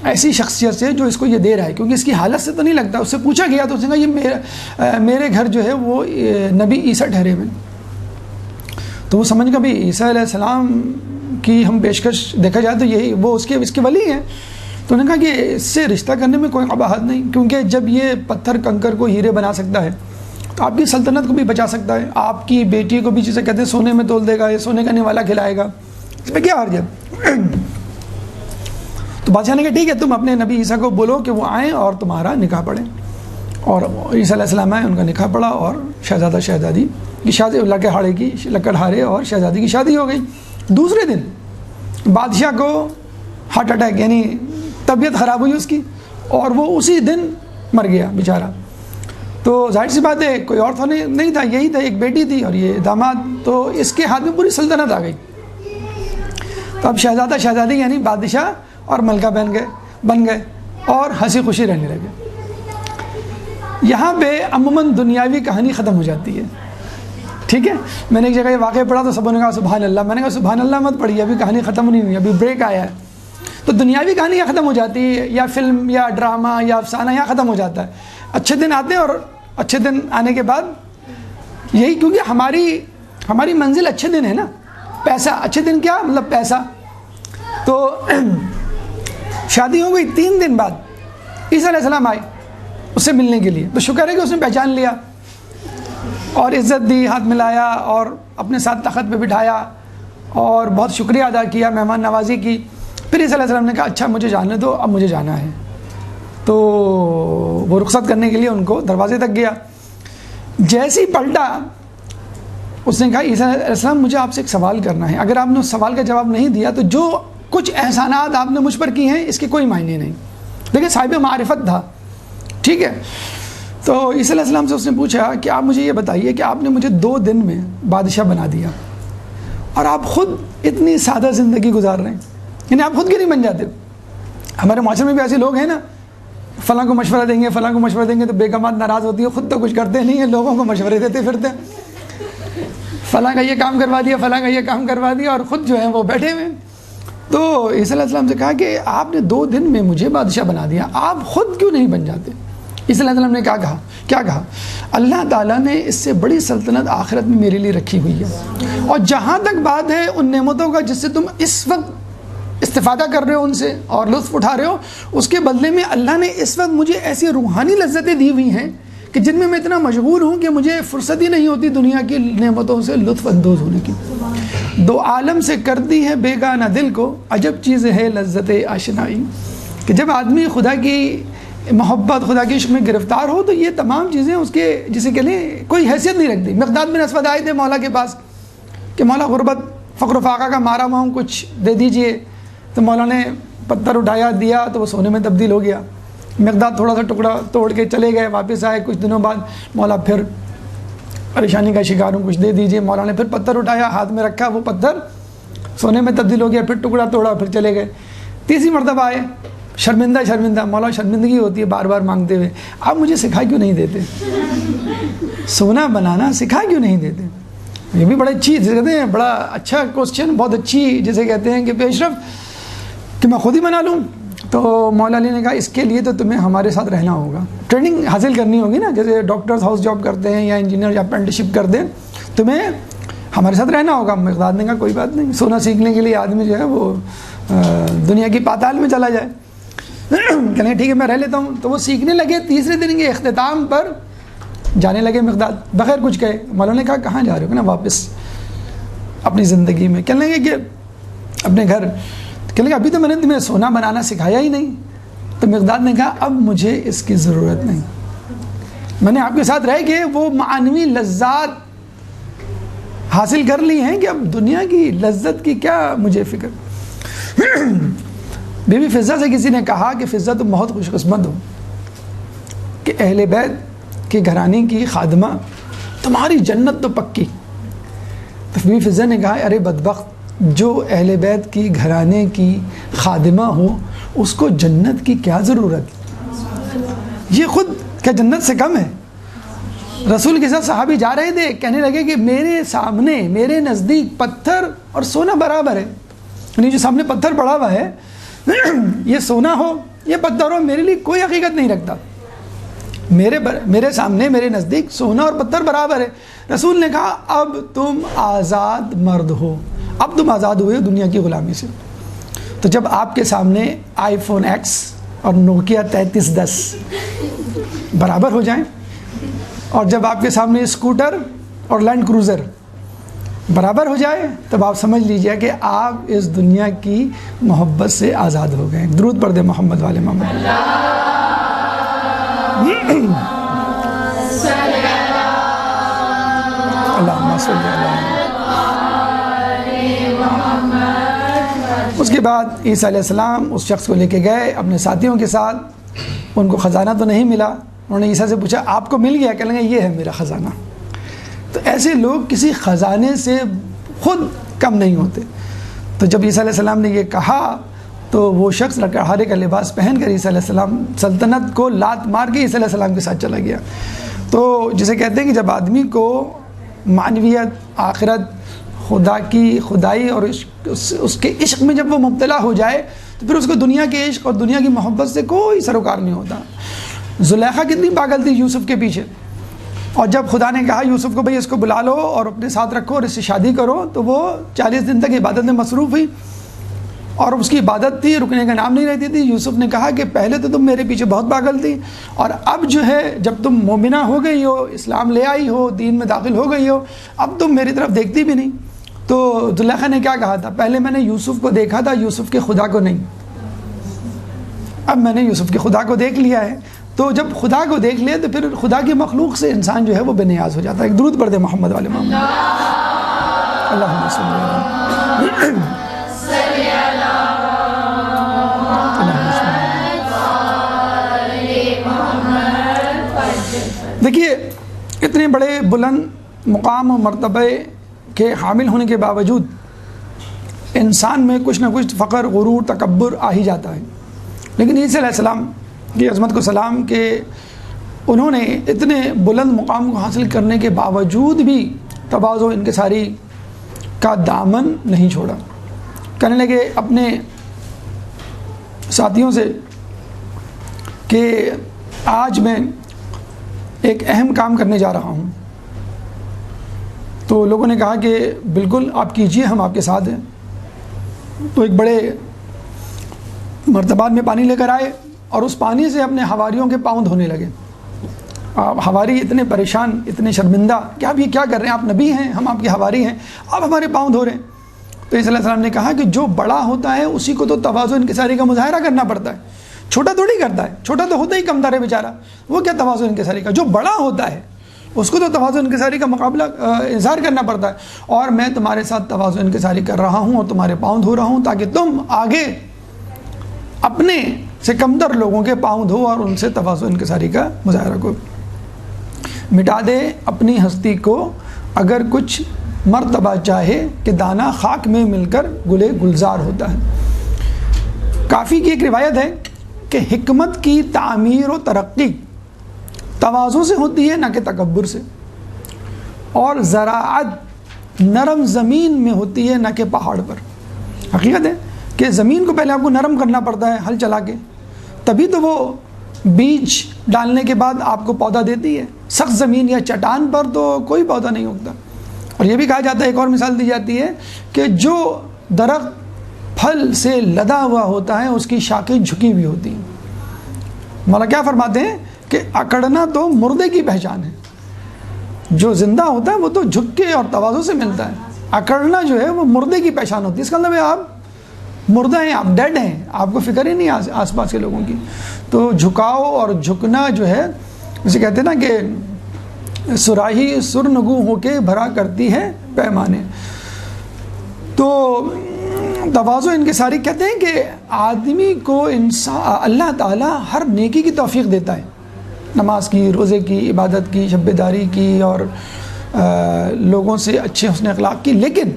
A: ایسی شخصیت سے جو اس کو یہ دے رہا ہے، کیونکہ اس کی حالت سے تو نہیں لگتا۔ اس سے پوچھا گیا تو اس نے کہا یہ میرے گھر جو ہے وہ نبی عیسیٰ ٹھہرے ہوئے۔ تو وہ سمجھ گیا بھی عیسیٰ علیہ السلام کی ہم پیشکش دیکھا جائے تو یہی وہ اس کے ولی ہیں۔ تو انہوں نے کہا کہ اس سے رشتہ کرنے میں کوئی قباحت نہیں، کیونکہ جب یہ پتھر کنکر کو ہیرے بنا سکتا ہے تو آپ کی سلطنت کو بھی بچا سکتا ہے، آپ کی بیٹی کو بھی جسے کہتے ہیں سونے میں تول دے گا، یہ سونے کا نوالا کھلائے گا، اس میں کیا حرج ہے؟ تو بادشاہ نے کہا ٹھیک ہے، تم اپنے نبی عیسیٰ کو بولو کہ وہ آئیں اور تمہارا نکاح پڑھیں۔ اور عیسیٰ علیہ السلام آئے، ان کا نکاح پڑھا اور شہزادہ شہزادی کی شادی، لکڑہارے اور شہزادی کی شادی ہو گئی۔ دوسرے دن بادشاہ کو ہارٹ اٹیک، یعنی طبیعت خراب ہوئی اس کی، اور وہ اسی دن مر گیا بیچارہ۔ تو ظاہر سی بات ہے کوئی اور تو نہیں تھا، یہی تھا، ایک بیٹی تھی اور یہ داماد، تو اس کے ہاتھ میں پوری سلطنت آ گئی۔ تو اب شہزادہ شہزادی یعنی بادشاہ اور ملکہ بن گئے اور ہنسی خوشی رہنے لگے۔ یہاں پہ عموماً دنیاوی کہانی ختم ہو جاتی ہے، ٹھیک ہے۔ میں نے ایک جگہ یہ واقعہ پڑھا تو سب نے کہا سبحان اللہ، میں نے کہا سبحان اللہ مت پڑھیے، ابھی کہانی ختم نہیں ہوئی، ابھی بریک آیا ہے۔ تو دنیاوی کہانی یہاں ختم ہو جاتی ہے، یا فلم یا ڈرامہ یا افسانہ یہاں ختم ہو جاتا ہے۔ اچھے دن آتے ہیں اور اچھے دن آنے کے بعد یہی، کیونکہ ہماری منزل اچھے دن ہے نا، پیسہ۔ اچھے دن کیا مطلب پیسہ۔ تو شادی ہو گئی، 3 دن بعد عیسیٰ علیہ السلام آئے اس سے ملنے کے لیے، تو شکر ہے کہ اس نے پہچان لیا اور عزت دی، ہاتھ ملایا اور اپنے ساتھ تخت پہ بٹھایا اور بہت شکریہ ادا کیا، مہمان نوازی کی۔ پھر عیسیٰ علیہ السلام نے کہا اچھا مجھے جانے دو، اب مجھے جانا ہے۔ تو وہ رخصت کرنے کے لیے ان کو دروازے تک گیا، جیسے ہی پلٹا اس نے کہا عیسیٰ علیہ السلام مجھے آپ سے ایک سوال کرنا ہے، اگر آپ نے اس سوال کا جواب نہیں دیا تو جو کچھ احسانات آپ نے مجھ پر کی ہیں اس کے کوئی معنی نہیں۔ دیکھیں صاحب معرفت تھا، ٹھیک ہے۔ تو عیسیٰ علیہ السلام سے اس نے پوچھا کہ آپ مجھے یہ بتائیے کہ آپ نے مجھے 2 دن میں بادشاہ بنا دیا اور آپ خود اتنی سادہ زندگی گزار رہے ہیں، یعنی آپ خود کیوں نہیں بن جاتے؟ ہمارے معاشرے میں بھی ایسے لوگ ہیں نا، فلاں کو مشورہ دیں گے، فلاں کو مشورہ دیں گے تو بیگمات ناراض ہوتی ہے، خود تو کچھ کرتے نہیں ہیں، لوگوں کو مشورے دیتے پھرتے ہیں، فلاں کا یہ کام کروا دیا، فلاں کا یہ کام کروا دیا، اور خود جو ہیں وہ بیٹھے ہوئے ہیں۔ تو عیسیٰ علیہ السلام سے کہا کہ آپ نے 2 دن میں مجھے بادشاہ بنا دیا، آپ خود کیوں نہیں بن جاتے؟ عیسیٰ علیہ السلام نے کیا کہا؟ اللہ تعالیٰ نے اس سے بڑی سلطنت آخرت میں میرے لیے رکھی ہوئی ہے، اور جہاں تک بات ہے ان نعمتوں کا جس سے تم اس وقت استفادہ کر رہے ہو ان سے اور لطف اٹھا رہے ہو، اس کے بدلے میں اللہ نے اس وقت مجھے ایسی روحانی لذتیں دی ہوئی ہیں کہ جن میں میں مشغول ہوں کہ مجھے فرصت ہی نہیں ہوتی دنیا کی نعمتوں سے لطف اندوز ہونے کی۔ 2 عالم سے کرتی ہے بیگانہ دل کو، عجب چیز ہے لذت آشنائی۔ کہ جب آدمی خدا کی محبت، خدا کے عشق میں گرفتار ہو تو یہ تمام چیزیں اس کے جسے کہ لیں کوئی حیثیت نہیں رکھتی۔ مقداد بن اسود آئے تھے مولا کے پاس کہ مولا غربت فقر و فاقہ کا مارا ہوا ہوں، کچھ دے دیجئے، تو مولا نے پتھر اٹھایا دیا تو وہ سونے میں تبدیل ہو گیا۔ مقداد تھوڑا سا ٹکڑا توڑ کے چلے گئے، واپس آئے کچھ دنوں بعد، مولا پھر پریشانی کا شکار ہوں، کچھ دے دیجئے۔ مولا نے پھر پتھر اٹھایا، ہاتھ میں رکھا، وہ پتھر سونے میں تبدیل ہو گیا، پھر ٹکڑا توڑا، پھر چلے گئے۔ تیسری مرتبہ آئے، شرمندہ، مولا شرمندگی ہوتی ہے بار بار مانگتے ہوئے، آپ مجھے سکھا کیوں نہیں دیتے؟ سونا بنانا سکھا کیوں نہیں دیتے؟ یہ بھی بڑا اچھی جسے کہتے ہیں، بڑا اچھا کوسچن، بہت اچھی جسے کہتے ہیں کہ پیشرفت، کہ میں خود ہی بنا لوں۔ تو مولا علی نے کہا اس کے لیے تو تمہیں ہمارے ساتھ رہنا ہوگا، ٹریننگ حاصل کرنی ہوگی نا، جیسے ڈاکٹرز ہاؤس جاب کرتے ہیں یا انجینئر یا اپرینٹسشپ کرتے ہیں، تمہیں ہمارے ساتھ رہنا ہوگا. مقداد نے کہا کوئی بات نہیں, سونا سیکھنے کے لیے آدمی جو ہے وہ دنیا کی پاتال میں چلا جائے. کہنے لگے ٹھیک ہے میں رہ لیتا ہوں. تو وہ سیکھنے لگے. تیسرے دن کے اختتام پر جانے لگے مقداد بغیر کچھ کہے. مولانا نے کہا کہاں جا رہے ہو؟ نا واپس اپنی زندگی میں. کہنے لگے کہ اپنے گھر. کہنے لگے ابھی تو میں نے تمہیں سونا بنانا سکھایا ہی نہیں. تو مقداد نے کہا اب مجھے اس کی ضرورت نہیں, میں نے آپ کے ساتھ رہ کے وہ معنوی لذات حاصل کر لی ہیں کہ اب دنیا کی لذت کی کیا مجھے فکر. بی بی فضہ سے کسی نے کہا کہ فضہ تم بہت خوش قسمت ہو کہ اہل بیت کے گھرانے کی خادمہ, تمہاری جنت تو پکی. تو بی بی فضہ نے کہا ارے بدبخت, جو اہل بیت کی گھرانے کی خادمہ ہو اس کو جنت کی کیا ضرورت, یہ خود کیا جنت سے کم ہے. رسول کے ساتھ صحابی جا رہے تھے, کہنے لگے کہ میرے سامنے میرے نزدیک پتھر اور سونا برابر ہے. یعنی جو سامنے پتھر پڑا ہوا ہے یہ سونا ہو یہ پتھر ہو میرے لیے کوئی حقیقت نہیں رکھتا. میرے سامنے میرے نزدیک سونا اور پتھر برابر ہے. رسول نے کہا اب تم آزاد مرد ہو, اب تم آزاد ہوئے دنیا کی غلامی سے. تو جب آپ کے سامنے آئی فون ایکس اور نوکیا 3310 برابر ہو جائیں, اور جب آپ کے سامنے اسکوٹر اور لینڈ کروزر برابر ہو جائے, تب آپ سمجھ لیجئے کہ آپ اس دنیا کی محبت سے آزاد ہو گئے. درود پڑھ دیں محمد والے محمد. اللہم صلی اللہ. اس کے بعد عیسیٰ علیہ السلام اس شخص کو لے کے گئے اپنے ساتھیوں کے ساتھ. ان کو خزانہ تو نہیں ملا. انہوں نے عیسیٰ سے پوچھا آپ کو مل گیا؟ کہنے لگے یہ ہے میرا خزانہ. تو ایسے لوگ کسی خزانے سے خود کم نہیں ہوتے. تو جب عیسیٰ علیہ السلام نے یہ کہا تو وہ شخص لکڑہارے کا لباس پہن کر عیسیٰ علیہ السلام سلطنت کو لات مار کے عیسیٰ علیہ السلام کے ساتھ چلا گیا. تو جسے کہتے ہیں کہ جب آدمی کو معنویت, آخرت, خدا کی خدائی اور اس کے عشق میں جب وہ مبتلا ہو جائے تو پھر اس کو دنیا کے عشق اور دنیا کی محبت سے کوئی سروکار نہیں ہوتا. زلیخا کتنی پاگل تھی یوسف کے پیچھے, اور جب خدا نے کہا یوسف کو بھئی اس کو بلا لو اور اپنے ساتھ رکھو اور اس سے شادی کرو, تو وہ 40 دن تک عبادت میں مصروف ہوئی. اور اس کی عبادت تھی, رکنے کا نام نہیں رہتی تھی. یوسف نے کہا کہ پہلے تو تم میرے پیچھے بہت پاگل تھی, اور اب جو ہے جب تم مومنہ ہو گئی ہو, اسلام لے آئی ہو, دین میں داخل ہو گئی ہو, اب تم میری طرف دیکھتی بھی نہیں. تو زلیخا نے کیا کہا تھا, پہلے میں نے یوسف کو دیکھا تھا, یوسف کے خدا کو نہیں. اب میں نے یوسف کے خدا کو دیکھ لیا ہے. تو جب خدا کو دیکھ لے تو پھر خدا کی مخلوق سے انسان جو ہے وہ بے نیاز ہو جاتا ہے. ایک درود پڑھ دے محمد والے محمد. اللہم صلی اللہ. دیکھیے اتنے بڑے بلند مقام و مرتبے کے حامل ہونے کے باوجود انسان میں کچھ نہ کچھ فخر, غرور, تکبر آ ہی جاتا ہے. لیکن عیسیٰ علیہ السلام کی عظمت کو سلام کہ انہوں نے اتنے بلند مقام کو حاصل کرنے کے باوجود بھی تواضع و انکساری کا دامن نہیں چھوڑا. کہنے لگے اپنے ساتھیوں سے کہ آج میں ایک اہم کام کرنے جا رہا ہوں. تو لوگوں نے کہا کہ بالکل آپ کیجئے, ہم آپ کے ساتھ ہیں. تو ایک بڑے مرتبات میں پانی لے کر آئے اور اس پانی سے اپنے حواریوں کے پاؤں دھونے لگے. حواری اتنے پریشان, اتنے شرمندہ کہ آپ یہ کیا کر رہے ہیں, آپ نبی ہیں, ہم آپ کے حواری ہیں, آپ ہمارے پاؤں دھو رہے ہیں. تو عیسیٰ علیہ السلام نے کہا کہ جو بڑا ہوتا ہے اسی کو تو تواضع انکساری کا مظاہرہ کرنا پڑتا ہے, چھوٹا تھوڑی کرتا ہے. چھوٹا تو ہوتا ہی کم دار ہے بیچارہ, وہ کیا تواضع انکساری کا. جو بڑا ہوتا ہے اس کو تو تواضع انکساری کا مقابلہ اظہار کرنا پڑتا ہے. اور میں تمہارے ساتھ تواضع انکساری کر رہا ہوں اور تمہارے پاؤں دھو رہا ہوں تاکہ تم آگے اپنے سے کمتر لوگوں کے پاؤں دھو اور ان سے تواضع انکساری کا مظاہرہ کو. مٹا دے اپنی ہستی کو اگر کچھ مرتبہ چاہے کہ دانہ خاک میں مل کر گلے گلزار ہوتا ہے. کافی کی ایک روایت ہے کہ حکمت کی تعمیر و ترقی تواضع سے ہوتی ہے نہ کہ تکبر سے, اور زراعت نرم زمین میں ہوتی ہے نہ کہ پہاڑ پر. حقیقت ہے کہ زمین کو پہلے آپ کو نرم کرنا پڑتا ہے ہل چلا کے, تبھی تو وہ بیج ڈالنے کے بعد آپ کو پودا دیتی ہے. سخت زمین یا چٹان پر تو کوئی پودا نہیں اگتا. اور یہ بھی کہا جاتا ہے، ایک اور مثال دی جاتی ہے کہ جو درخت پھل سے لدا ہوا ہوتا ہے اس کی شاخیں جھکی ہوئی ہوتی ہیں۔ مولا کیا فرماتے ہیں کہ اکڑنا تو مردے کی پہچان ہے، جو زندہ ہوتا ہے وہ تو جھک کے اور تواضع سے ملتا ہے، اکڑنا جو ہے وہ مردے کی پہچان ہوتی ہے۔ اس کا مطلب ہے آپ مردہ ہیں، آپ ڈیڈ ہیں، آپ کو فکر ہی نہیں آس پاس کے لوگوں کی۔ تو جھکاؤ اور جھکنا جو ہے، اسے کہتے ہیں نا کہ سراہی سرنگو ہو کے بھرا کرتی ہے پیمانے۔ تو تواضع انکساری کہتے ہیں کہ آدمی کو اللہ تعالیٰ ہر نیکی کی توفیق دیتا ہے، نماز کی، روزے کی، عبادت کی، شب داری کی، اور لوگوں سے اچھے حسن اخلاق کی، لیکن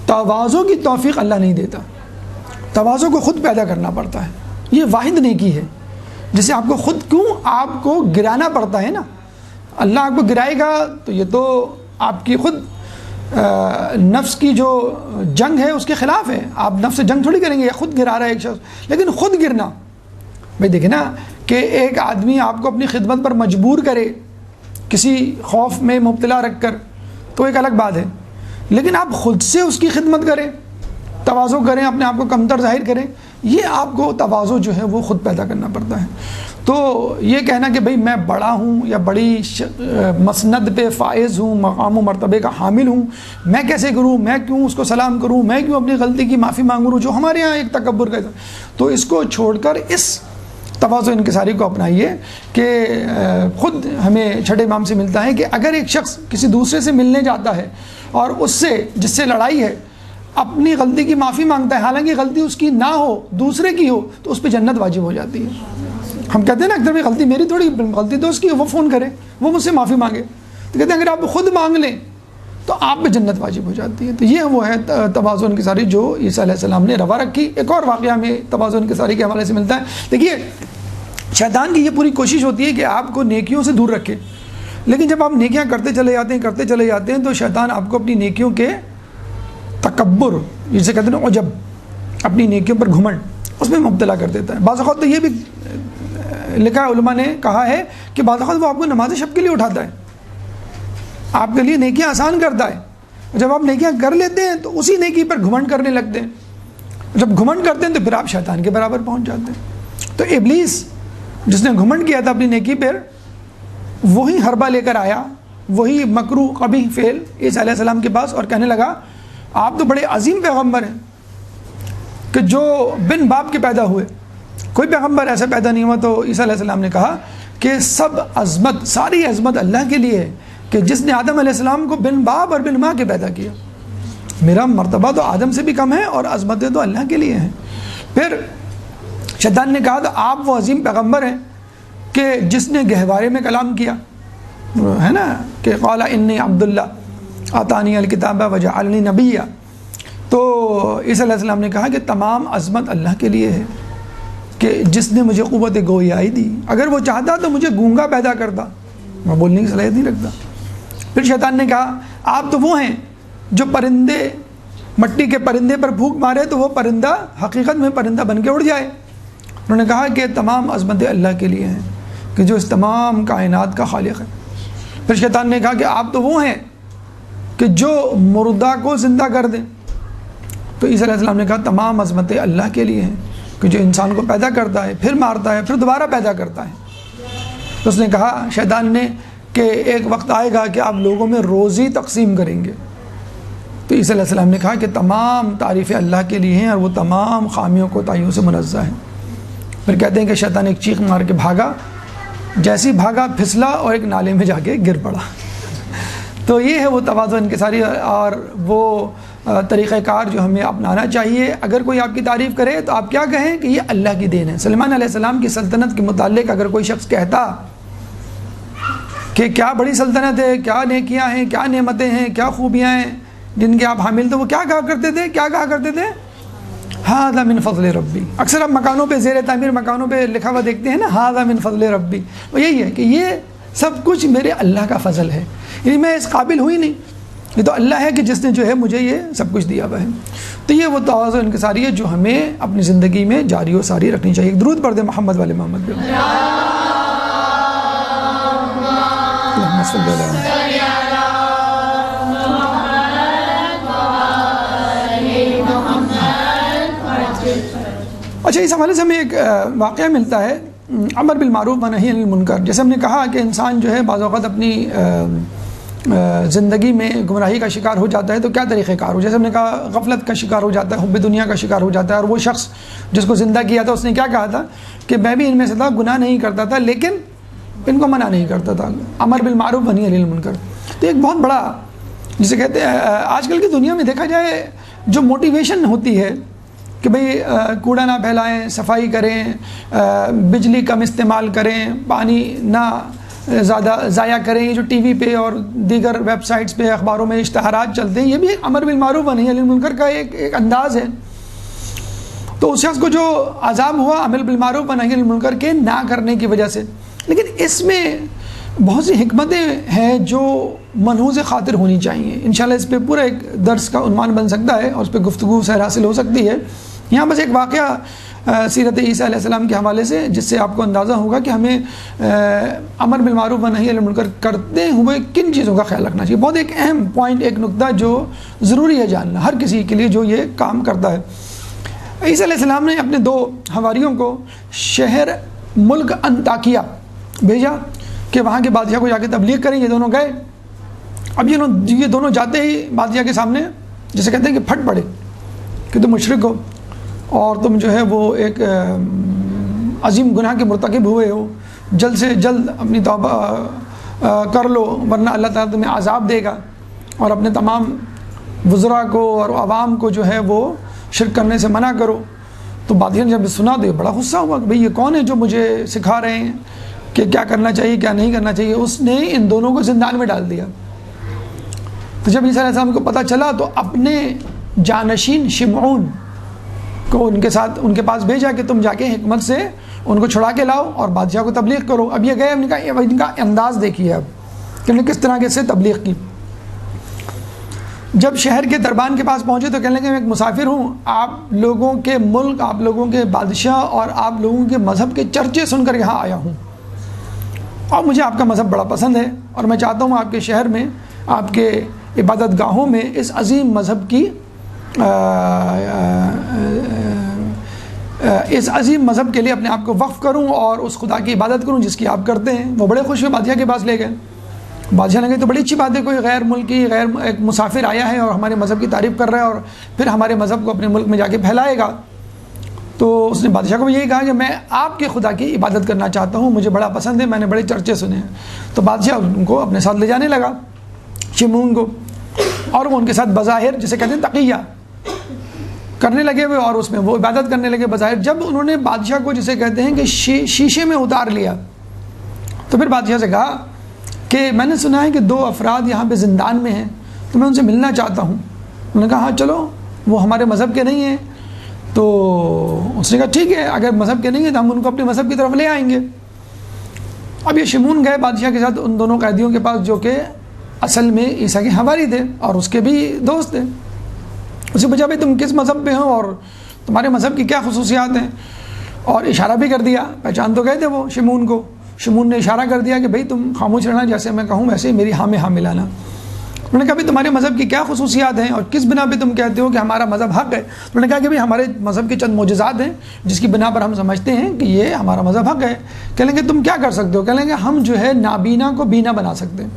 A: تواضع کی توفیق اللہ نہیں دیتا۔ تواضع کو خود پیدا کرنا پڑتا ہے، یہ واحد نیکی ہے جسے آپ کو خود کیوں آپ کو گرانا پڑتا ہے نا۔ اللہ آپ کو گرائے گا تو یہ تو آپ کی خود نفس کی جو جنگ ہے اس کے خلاف ہے، آپ نفس سے جنگ تھوڑی کریں گے، یا خود گرا رہا ہے ایک شخص، لیکن خود گرنا بھائی دیکھیں نا کہ ایک آدمی آپ کو اپنی خدمت پر مجبور کرے کسی خوف میں مبتلا رکھ کر تو ایک الگ بات ہے، لیکن آپ خود سے اس کی خدمت کریں، تواضع کریں، اپنے آپ کو کمتر ظاہر کریں، یہ آپ کو تواضع جو ہے وہ خود پیدا کرنا پڑتا ہے۔ تو یہ کہنا کہ بھئی میں بڑا ہوں یا بڑی مسند پہ فائز ہوں، مقام و مرتبے کا حامل ہوں، میں کیسے کروں، میں کیوں اس کو سلام کروں، میں کیوں اپنی غلطی کی معافی مانگوں، جو ہمارے یہاں ایک تکبر کا، تو اس کو چھوڑ کر اس تواضع انکساری کو اپنائیے کہ خود ہمیں چھٹے امام سے ملتا ہے کہ اگر ایک شخص کسی دوسرے سے ملنے جاتا ہے اور اس سے جس سے لڑائی ہے اپنی غلطی کی معافی مانگتا ہے، حالانکہ غلطی اس کی نہ ہو دوسرے کی ہو، تو اس پہ جنت واجب ہو جاتی ہے۔ ہم کہتے ہیں نا اکثر غلطی میری تھوڑی، غلطی تو اس کی، وہ فون کرے، وہ مجھ سے معافی مانگے، تو کہتے ہیں اگر آپ خود مانگ لیں تو آپ پہ جنت واجب ہو جاتی ہے۔ تو یہ وہ ہے تواضع انکساری جو عیسیٰ علیہ السلام نے روا رکھی۔ ایک اور واقعہ میں تواضع انکساری کے حوالے سے ملتا ہے۔ دیکھیے شیطان کی یہ پوری کوشش ہوتی ہے کہ آپ کو نیکیوں سے دور رکھے، لیکن جب آپ نیکیاں کرتے چلے جاتے ہیں تو شیطان آپ کو اپنی نیکیوں کے تکبر، جسے کہتے ہیں عجب، اپنی نیکیوں پر گھمنڈ، اس میں مبتلا کر دیتا ہے۔ بعض اوقات تو یہ بھی لکھا علماء نے کہا ہے کہ بعض اوقات وہ آپ کو نماز شب کے لیے اٹھاتا ہے، آپ کے لیے نیکیاں آسان کرتا ہے، جب آپ نیکیاں کر لیتے ہیں تو اسی نیکی پر گھمنڈ کرنے لگتے ہیں، جب گھمنڈ کرتے ہیں تو پھر آپ شیطان کے برابر پہنچ جاتے ہیں۔ تو ابلیس جس نے گھمنڈ کیا تھا اپنی نیکی پر، وہی حربہ لے کر آیا، وہی مکروہ قبیح فعل عیسیٰ علیہ السلام کے پاس، اور کہنے لگا آپ تو بڑے عظیم پیغمبر ہیں کہ جو بن باپ کے پیدا ہوئے، کوئی پیغمبر ایسا پیدا نہیں ہوا۔ تو عیسیٰ علیہ السلام نے کہا کہ سب عظمت، ساری عظمت اللہ کے لیے ہے کہ جس نے آدم علیہ السلام کو بن باپ اور بن ماں کے پیدا کیا، میرا مرتبہ تو آدم سے بھی کم ہے اور عظمتیں تو اللہ کے لیے ہیں۔ پھر شیطان نے کہا تو آپ وہ عظیم پیغمبر ہیں کہ جس نے گہوارے میں کلام کیا ہے نا، کہ قال انی عبداللہ آتانی الکتاب وجعلنی نبیا۔ تو عیسیٰ علیہ السلام نے کہا کہ تمام عظمت اللہ کے لیے ہے کہ جس نے مجھے قوت گویائی دی، اگر وہ چاہتا تو مجھے گونگا پیدا کرتا، میں بولنے کی صلاحیت نہیں رکھتا۔ پھر شیطان نے کہا آپ تو وہ ہیں جو پرندے، مٹی کے پرندے پر پھونک مارے تو وہ پرندہ حقیقت میں پرندہ بن کے اڑ جائے۔ انہوں نے کہا کہ تمام عظمتیں اللہ کے لیے ہیں کہ جو اس تمام کائنات کا خالق ہے۔ پھر شیطان نے کہا کہ آپ تو وہ ہیں کہ جو مردہ کو زندہ کر دیں۔ تو عیسیٰ علیہ السلام نے کہا تمام عظمتیں اللہ کے لیے ہیں کہ جو انسان کو پیدا کرتا ہے، پھر مارتا ہے، پھر دوبارہ پیدا کرتا ہے۔ تو اس نے کہا شیطان نے کہ ایک وقت آئے گا کہ آپ لوگوں میں روزی تقسیم کریں گے۔ تو عیسیٰ علیہ السلام نے کہا کہ تمام تعریفیں اللہ کے لیے ہیں اور وہ تمام خامیوں کوتاہیوں سے منزہ ہے۔ پھر کہتے ہیں کہ شیطان ایک چیخ مار کے بھاگا، جیسی بھاگا پھسلا اور ایک نالے میں جا کے گر پڑا۔ تو یہ ہے وہ تواضع انکساری اور وہ طریقہ کار جو ہمیں اپنانا چاہیے۔ اگر کوئی آپ کی تعریف کرے تو آپ کیا کہیں کہ یہ اللہ کی دین ہے۔ سلیمان علیہ السلام کی سلطنت کے متعلق اگر کوئی شخص کہتا کہ کیا بڑی سلطنت ہے، کیا نیکیاں ہیں، کیا نعمتیں ہیں، کیا خوبیاں ہیں جن کے آپ حامل، تو وہ کیا کہا کرتے تھے ھذا من فضل ربی۔ اکثر آپ مکانوں پہ، زیر تعمیر مکانوں پہ لکھا ہوا دیکھتے ہیں نا، ھذا من فضل ربی، وہ یہی ہے کہ یہ سب کچھ میرے اللہ کا فضل ہے، یعنی میں اس قابل ہوئی نہیں، یہ تو اللہ ہے کہ جس نے جو ہے مجھے یہ سب کچھ دیا ہوا ہے۔ تو یہ وہ تواضع انکساری ہے جو ہمیں اپنی زندگی میں جاری و ساری رکھنی چاہیے۔ درود پڑھ دیں محمد والے محمد پہ۔ اللہم صلی اللہ علیہ وسلم۔ اچھا، اس حوالے سے ہمیں ایک واقعہ ملتا ہے امر بالمعروف و نہی عن المنکر. جیسے ہم نے کہا کہ انسان جو ہے بعض اوقات اپنی زندگی میں گمراہی کا شکار ہو جاتا ہے تو کیا طریقہ کار ہو. جیسے ہم نے کہا غفلت کا شکار ہو جاتا ہے, حب دنیا کا شکار ہو جاتا ہے. اور وہ شخص جس کو زندہ کیا تھا اس نے کیا کہا تھا کہ میں بھی ان میں سے تھا, گناہ نہیں کرتا تھا لیکن ان کو منع نہیں کرتا تھا. امر بالمعروف و نہی عن المنکر. تو ایک بہت بڑا, جسے کہتے ہیں آج کل کی دنیا میں دیکھا جائے جو موٹیویشن ہوتی ہے کہ بھئی کوڑا نہ پھیلائیں, صفائی کریں, بجلی کم استعمال کریں, پانی نہ زیادہ ضائع کریں. یہ جو ٹی وی پہ اور دیگر ویب سائٹس پہ اخباروں میں اشتہارات چلتے ہیں, یہ بھی ایک امر بالمعروف و نہی عن المنکر کا ایک انداز ہے. تو اس شخص کو جو عذاب ہوا امر بالمعروف و نہی عن المنکر کے نہ کرنے کی وجہ سے. لیکن اس میں بہت سی حکمتیں ہیں جو ملحوظ خاطر ہونی چاہیے. انشاءاللہ اس پہ پورا ایک درس کا عنوان بن سکتا ہے اور اس پہ گفتگو سیر حاصل ہو سکتی ہے. یہاں بس ایک واقعہ سیرت عیسیٰ علیہ السلام کے حوالے سے, جس سے آپ کو اندازہ ہوگا کہ ہمیں امر بالمعروف و نہی عن المنکر کرتے ہوئے کن چیزوں کا خیال رکھنا چاہیے. بہت ایک اہم پوائنٹ, ایک نقطہ جو ضروری ہے جاننا ہر کسی کے لیے جو یہ کام کرتا ہے. عیسیٰ علیہ السلام نے اپنے 2 حواریوں کو شہر ملک انطاکیہ بھیجا کہ وہاں کے بادشاہ کو جا کے تبلیغ کریں. یہ دونوں گئے. اب یہ دونوں جاتے ہی بادشاہ کے سامنے جسے کہتے ہیں کہ پھٹ پڑے کہ تم مشرک ہو اور تم جو ہے وہ ایک عظیم گناہ کے مرتکب ہوئے ہو, جلد سے جلد اپنی توبہ کر لو ورنہ اللہ تعالیٰ تمہیں عذاب دے گا. اور اپنے تمام وزراء کو اور عوام کو جو ہے وہ شرک کرنے سے منع کرو. تو بادشاہ نے جب سنا تو بڑا غصہ ہوا کہ بھئی یہ کون ہے جو مجھے سکھا رہے ہیں کہ کیا کرنا چاہیے کیا نہیں کرنا چاہیے. اس نے ان دونوں کو زندان میں ڈال دیا. تو جب عیسیٰ علیہ السلام کو پتہ چلا تو اپنے جانشین شمعون کو ان کے پاس بھیجا کہ تم جا کے حکمت سے ان کو چھڑا کے لاؤ اور بادشاہ کو تبلیغ کرو. اب یہ گئے, ان کا انداز دیکھیے اب کہ انہوں نے کس طرح سے تبلیغ کی. جب شہر کے دربان کے پاس پہنچے تو کہنے لگے میں ایک مسافر ہوں, آپ لوگوں کے ملک, آپ لوگوں کے بادشاہ اور آپ لوگوں کے مذہب کے چرچے سن کر یہاں آیا ہوں اور مجھے آپ کا مذہب بڑا پسند ہے اور میں چاہتا ہوں آپ کے شہر میں, آپ کے عبادت گاہوں میں اس عظیم مذہب کی اس عظیم مذہب کے لیے اپنے آپ کو وقف کروں اور اس خدا کی عبادت کروں جس کی آپ کرتے ہیں. وہ بڑے خوش ہوئے, بادشاہ کے پاس لے گئے. بادشاہ نے کہا تو بڑی اچھی بات ہے, کوئی غیر ملکی ایک مسافر آیا ہے اور ہمارے مذہب کی تعریف کر رہا ہے اور پھر ہمارے مذہب کو اپنے ملک میں جا کے پھیلائے گا. تو اس نے بادشاہ کو یہی کہا کہ میں آپ کے خدا کی عبادت کرنا چاہتا ہوں, مجھے بڑا پسند ہے, میں نے بڑے چرچے سنے ہیں. تو بادشاہ ان کو اپنے ساتھ لے جانے لگا, شمعون کو, اور وہ ان کے ساتھ بظاہر جسے کہتے ہیں تقیہ کرنے لگے ہوئے اور اس میں وہ عبادت کرنے لگے بظاہر. جب انہوں نے بادشاہ کو جسے کہتے ہیں کہ شیشے میں اتار لیا تو پھر بادشاہ سے کہا کہ میں نے سنا ہے کہ 2 افراد یہاں پہ زندان میں ہیں تو میں ان سے ملنا چاہتا ہوں. انہوں نے کہا ہاں چلو, وہ ہمارے مذہب کے نہیں ہیں. تو اس نے کہا ٹھیک ہے, اگر مذہب کے نہیں ہیں تو ہم ان کو اپنے مذہب کی طرف لے آئیں گے. اب یہ شمعون گئے بادشاہ کے ساتھ ان دونوں قیدیوں کے پاس جو کہ اصل میں عیسیٰ کے حواری تھے اور اس کے بھی دوست تھے. اسے پوچھا بھائی تم کس مذہب پہ ہو اور تمہارے مذہب کی کیا خصوصیات ہیں, اور اشارہ بھی کر دیا. پہچان تو گئے تھے وہ شمعون کو. شمعون نے اشارہ کر دیا کہ بھئی تم خاموش رہنا, جیسے میں کہوں ویسے میری ہاں میں ہاں ملانا. انہوں نے کہا بھئی تمہارے مذہب کی کیا خصوصیات ہیں اور کس بنا پہ تم کہتے ہو کہ ہمارا مذہب حق ہے. انہوں نے کہا کہ بھئی ہمارے مذہب کے چند معجزات ہیں جس کی بنا پر ہم سمجھتے ہیں کہ یہ ہمارا مذہب حق ہے. کہہ لیں گے تم کیا کر سکتے ہو؟ کہہ لیں گے ہم جو ہے نابینا کو بینا بنا سکتے ہیں.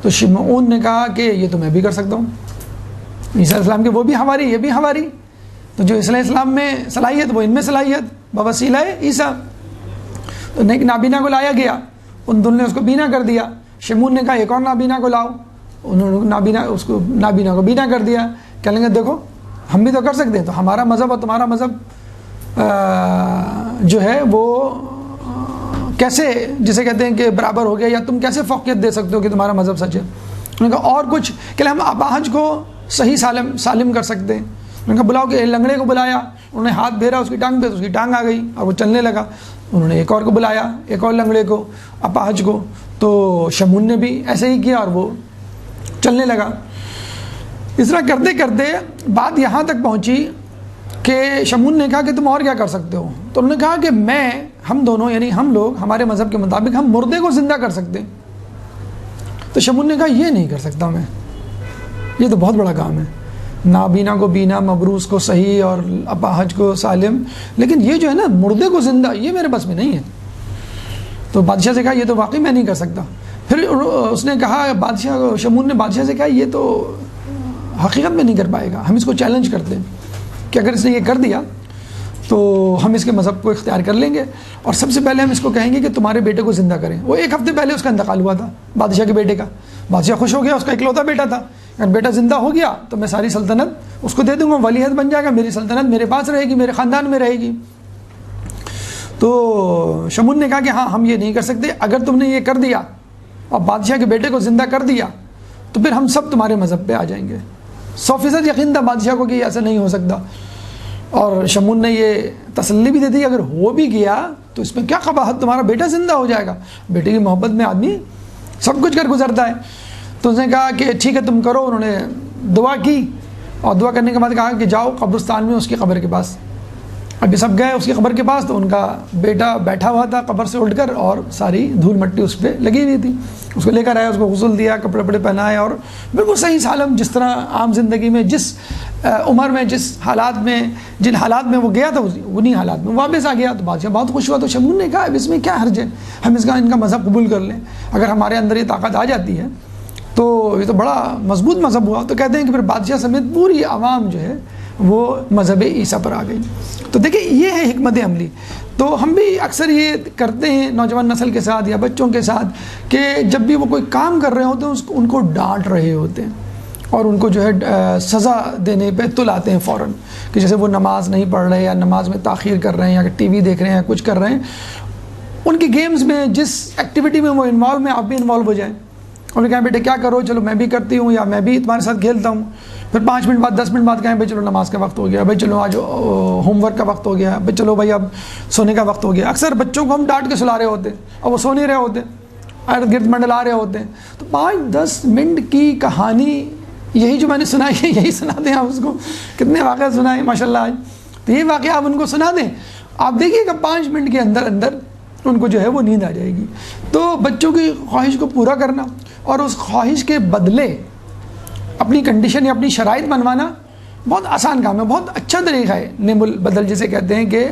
A: تو شمعون نے کہا کہ یہ تو میں بھی کر سکتا ہوں. عیسیٰ علیہ السلام کے وہ بھی حواری, یہ بھی حواری. تو جو عیسیٰ علیہ السلام میں صلاحیت وہ ان میں صلاحیت بوسیلہ عیسیٰ. تو نابینا کو لایا گیا, ان دونوں نے اس کو بینا کر دیا. شمعون نے کہا ایک اور نابینا کو لاؤ, انہوں نے نابینا کو بینا کر دیا. کہہ لیں گے دیکھو ہم بھی تو کر سکتے ہیں, تو ہمارا مذہب اور تمہارا مذہب جو ہے وہ کیسے جسے کہتے ہیں کہ برابر ہو گیا, یا تم کیسے فوقیت دے سکتے ہو کہ تمہارا مذہب سچ ہے. انہوں نے کہا اور کچھ, کہ ہم اپاہج کو صحیح سالم کر سکتے ہیں. انہوں نے کہا بلاؤ, کہ لنگڑے کو بلایا, انہوں نے ہاتھ پھیرا اس کی ٹانگ پہ تو اس کی ٹانگ آ گئی اور وہ چلنے لگا. انہوں نے ایک اور کو بلایا, ایک اور لنگڑے کو, اپاہج کو, تو شمعون نے بھی ایسے ہی کیا اور وہ چلنے لگا. اس طرح کرتے کرتے بات یہاں تک پہنچی کہ شمعون نے کہا کہ تم اور کیا کر سکتے ہو. تو انہوں نے کہا کہ ہم دونوں یعنی ہم لوگ ہمارے مذہب کے مطابق ہم مردے کو زندہ کر سکتے ہیں. تو شمعون نے کہا یہ نہیں کر سکتا میں, یہ تو بہت بڑا کام ہے. نابینا کو بینا، مبروس کو صحیح اور اپاہج کو سالم، لیکن یہ جو ہے نا مردے کو زندہ، یہ میرے بس میں نہیں ہے۔ تو بادشاہ سے کہا یہ تو واقعی میں نہیں کر سکتا۔ پھر اس نے کہا، بادشاہ شمون نے بادشاہ سے کہا یہ تو حقیقت میں نہیں کر پائے گا، ہم اس کو چیلنج کرتے ہیں کہ اگر اس نے یہ کر دیا تو ہم اس کے مذہب کو اختیار کر لیں گے، اور سب سے پہلے ہم اس کو کہیں گے کہ تمہارے بیٹے کو زندہ کریں۔ وہ 1 ہفتے پہلے اس کا انتقال ہوا تھا بادشاہ کے بیٹے کا، بادشاہ خوش ہو گیا، اس کا اکلوتا بیٹا تھا، اگر بیٹا زندہ ہو گیا تو میں ساری سلطنت اس کو دے دوں گا، ولی عہد بن جائے گا، میری سلطنت میرے پاس رہے گی، میرے خاندان میں رہے گی۔ تو شمون نے کہا کہ ہاں ہم یہ نہیں کر سکتے، اگر تم نے یہ کر دیا اور بادشاہ کے بیٹے کو زندہ کر دیا تو پھر ہم سب تمہارے مذہب پہ آ جائیں گے۔ 100% یقین تھا بادشاہ کو کہ یہ ایسا نہیں ہو سکتا، اور شمون نے یہ تسلی بھی دے دی اگر ہو بھی گیا تو اس میں کیا قباحت، تمہارا بیٹا زندہ ہو جائے گا، بیٹے کی محبت میں آدمی سب کچھ کر گزرتا ہے۔ تو اس نے کہا کہ ٹھیک ہے تم کرو، انہوں نے دعا کی، اور دعا کرنے کے بعد کہا کہ جاؤ قبرستان میں اس کی قبر کے پاس۔ ابھی سب گئے اس کی قبر کے پاس، تو ان کا بیٹا بیٹھا ہوا تھا قبر سے اٹھ کر، اور ساری دھول مٹی اس پہ لگی ہوئی تھی۔ اس کو لے کر آیا، اس کو غسل دیا، کپڑے وپڑے پہنائے، اور بالکل صحیح سالم جس طرح عام زندگی میں جس عمر میں جس حالات میں جن حالات میں وہ گیا تھا انہی حالات میں واپس آ گیا۔ تو بادشاہ بہت خوش ہوا۔ تو شمون نے کہا اب اس میں کیا حرج ہے، ہم ان کا مذہب قبول کر لیں، اگر ہمارے اندر یہ طاقت آ جاتی ہے تو یہ تو بڑا مضبوط مذہب ہوا۔ تو کہتے ہیں کہ پھر بادشاہ سمیت پوری عوام جو ہے وہ مذہب عیسیٰ پر آ گئی۔ تو دیکھیں یہ ہے حکمت عملی۔ تو ہم بھی اکثر یہ کرتے ہیں نوجوان نسل کے ساتھ یا بچوں کے ساتھ کہ جب بھی وہ کوئی کام کر رہے ہوتے ہیں ان کو ڈانٹ رہے ہوتے ہیں، اور ان کو جو ہے سزا دینے پہ تل آتے ہیں فوراً، کہ جیسے وہ نماز نہیں پڑھ رہے یا نماز میں تاخیر کر رہے ہیں یا ٹی وی دیکھ رہے ہیں یا کچھ کر رہے ہیں، ان کی گیمز میں جس ایکٹیویٹی میں وہ انوالو ہیں آپ بھی انوالو ہو جائیں، اور کہیں بیٹے کیا کرو، چلو میں بھی کرتی ہوں یا میں بھی تمہارے ساتھ کھیلتا ہوں۔ پھر 5 منٹ بعد 10 منٹ بعد کہیں بھائی چلو نماز کا وقت ہو گیا، بھائی چلو آج ہوم ورک کا وقت ہو گیا، بھائی چلو بھائی اب سونے کا وقت ہو گیا۔ اکثر بچوں کو ہم ڈانٹ کے سلا رہے ہوتے ہیں اور وہ سو نہیں رہے ہوتے، ارد گرد منڈلا رہے ہوتے ہیں۔ تو 5-10 منٹ کی کہانی یہی جو میں نے سنائی ہے یہی سنا دیں آپ اس کو، کتنے واقعہ سنائے ماشاء اللہ آج، تو یہ واقعہ آپ ان کو سنا دیں، آپ دیکھیے کہ 5 منٹ کے اندر اندر ان کو جو ہے وہ نیند آ جائے گی۔ تو بچوں کی خواہش کو پورا کرنا اور اس خواہش کے بدلے اپنی کنڈیشن یا اپنی شرائط بنوانا بہت آسان کام ہے، بہت اچھا طریقہ ہے نعم البدل جسے کہتے ہیں، کہ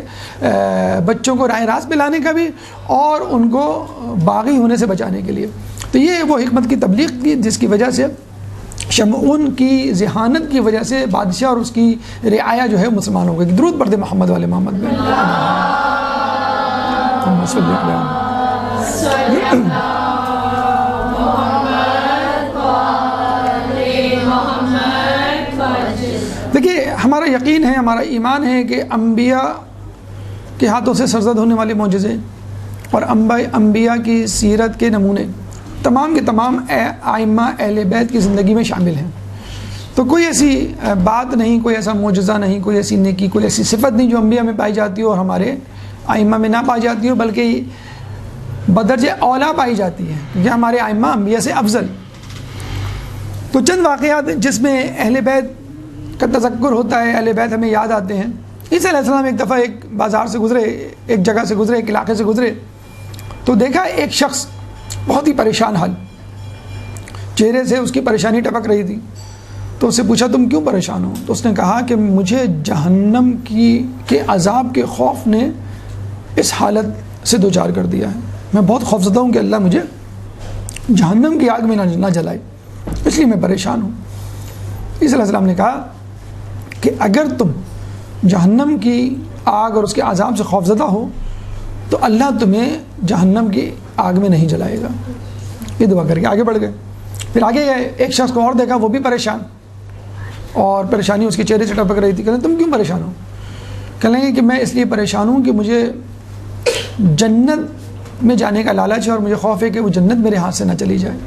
A: بچوں کو راہ راست پلانے کا بھی اور ان کو باغی ہونے سے بچانے کے لیے۔ تو یہ وہ حکمت کی تبلیغ کی جس کی وجہ سے شمعون کی ذہانت کی وجہ سے بادشاہ اور اس کی رعایا جو ہے مسلمان ہو گئی۔ درود پڑھ دے محمد والے محمد میں۔ دیکھیے ہمارا یقین ہے، ہمارا ایمان ہے کہ انبیاء کے ہاتھوں سے سرزد ہونے والے معجزے اور انبیاء کی سیرت کے نمونے تمام کے تمام ائمہ اہل بیت کی زندگی میں شامل ہیں۔ تو کوئی ایسی بات نہیں، کوئی ایسا معجزہ نہیں، کوئی ایسی نیکی، کوئی ایسی صفت نہیں جو انبیاء میں پائی جاتی ہو اور ہمارے ائمہ میں نہ پائی جاتی ہو، بلکہ بدرجہ اولا پائی جاتی ہے، کیونکہ ہمارے ائمہ انبیاء سے افضل۔ تو چند واقعات جس میں اہل بیت کا تذکر ہوتا ہے، اہل بیت ہمیں یاد آتے ہیں۔ عیسیٰ علیہ السلام ایک دفعہ ایک بازار سے گزرے، ایک جگہ سے گزرے، ایک علاقے سے گزرے، تو دیکھا ایک شخص بہت ہی پریشان حال، چہرے سے اس کی پریشانی ٹپک رہی تھی۔ تو اس سے پوچھا تم کیوں پریشان ہو؟ تو اس نے کہا کہ مجھے جہنم کے عذاب کے خوف نے اس حالت سے دوچار کر دیا ہے، میں بہت خوفزدہ ہوں کہ اللہ مجھے جہنم کی آگ میں نہ جلائے، اس لیے میں پریشان ہوں۔ عیسیٰ علیہ السلام نے کہا کہ اگر تم جہنم کی آگ اور اس کے عذاب سے خوفزدہ ہو تو اللہ تمہیں جہنم کی آگ میں نہیں جلائے گا۔ یہ دعا کر کے آگے بڑھ گئے۔ پھر آگے گئے، ایک شخص کو اور دیکھا، وہ بھی پریشان، اور پریشانی اس کے چہرے سے ٹپک رہی تھی۔ کہتے ہیں تم کیوں پریشان ہو؟ کہنے لگے کہ میں اس لیے پریشان ہوں کہ مجھے جنت میں جانے کا لالچ ہے اور مجھے خوف ہے کہ وہ جنت میرے ہاتھ سے نہ چلی جائے۔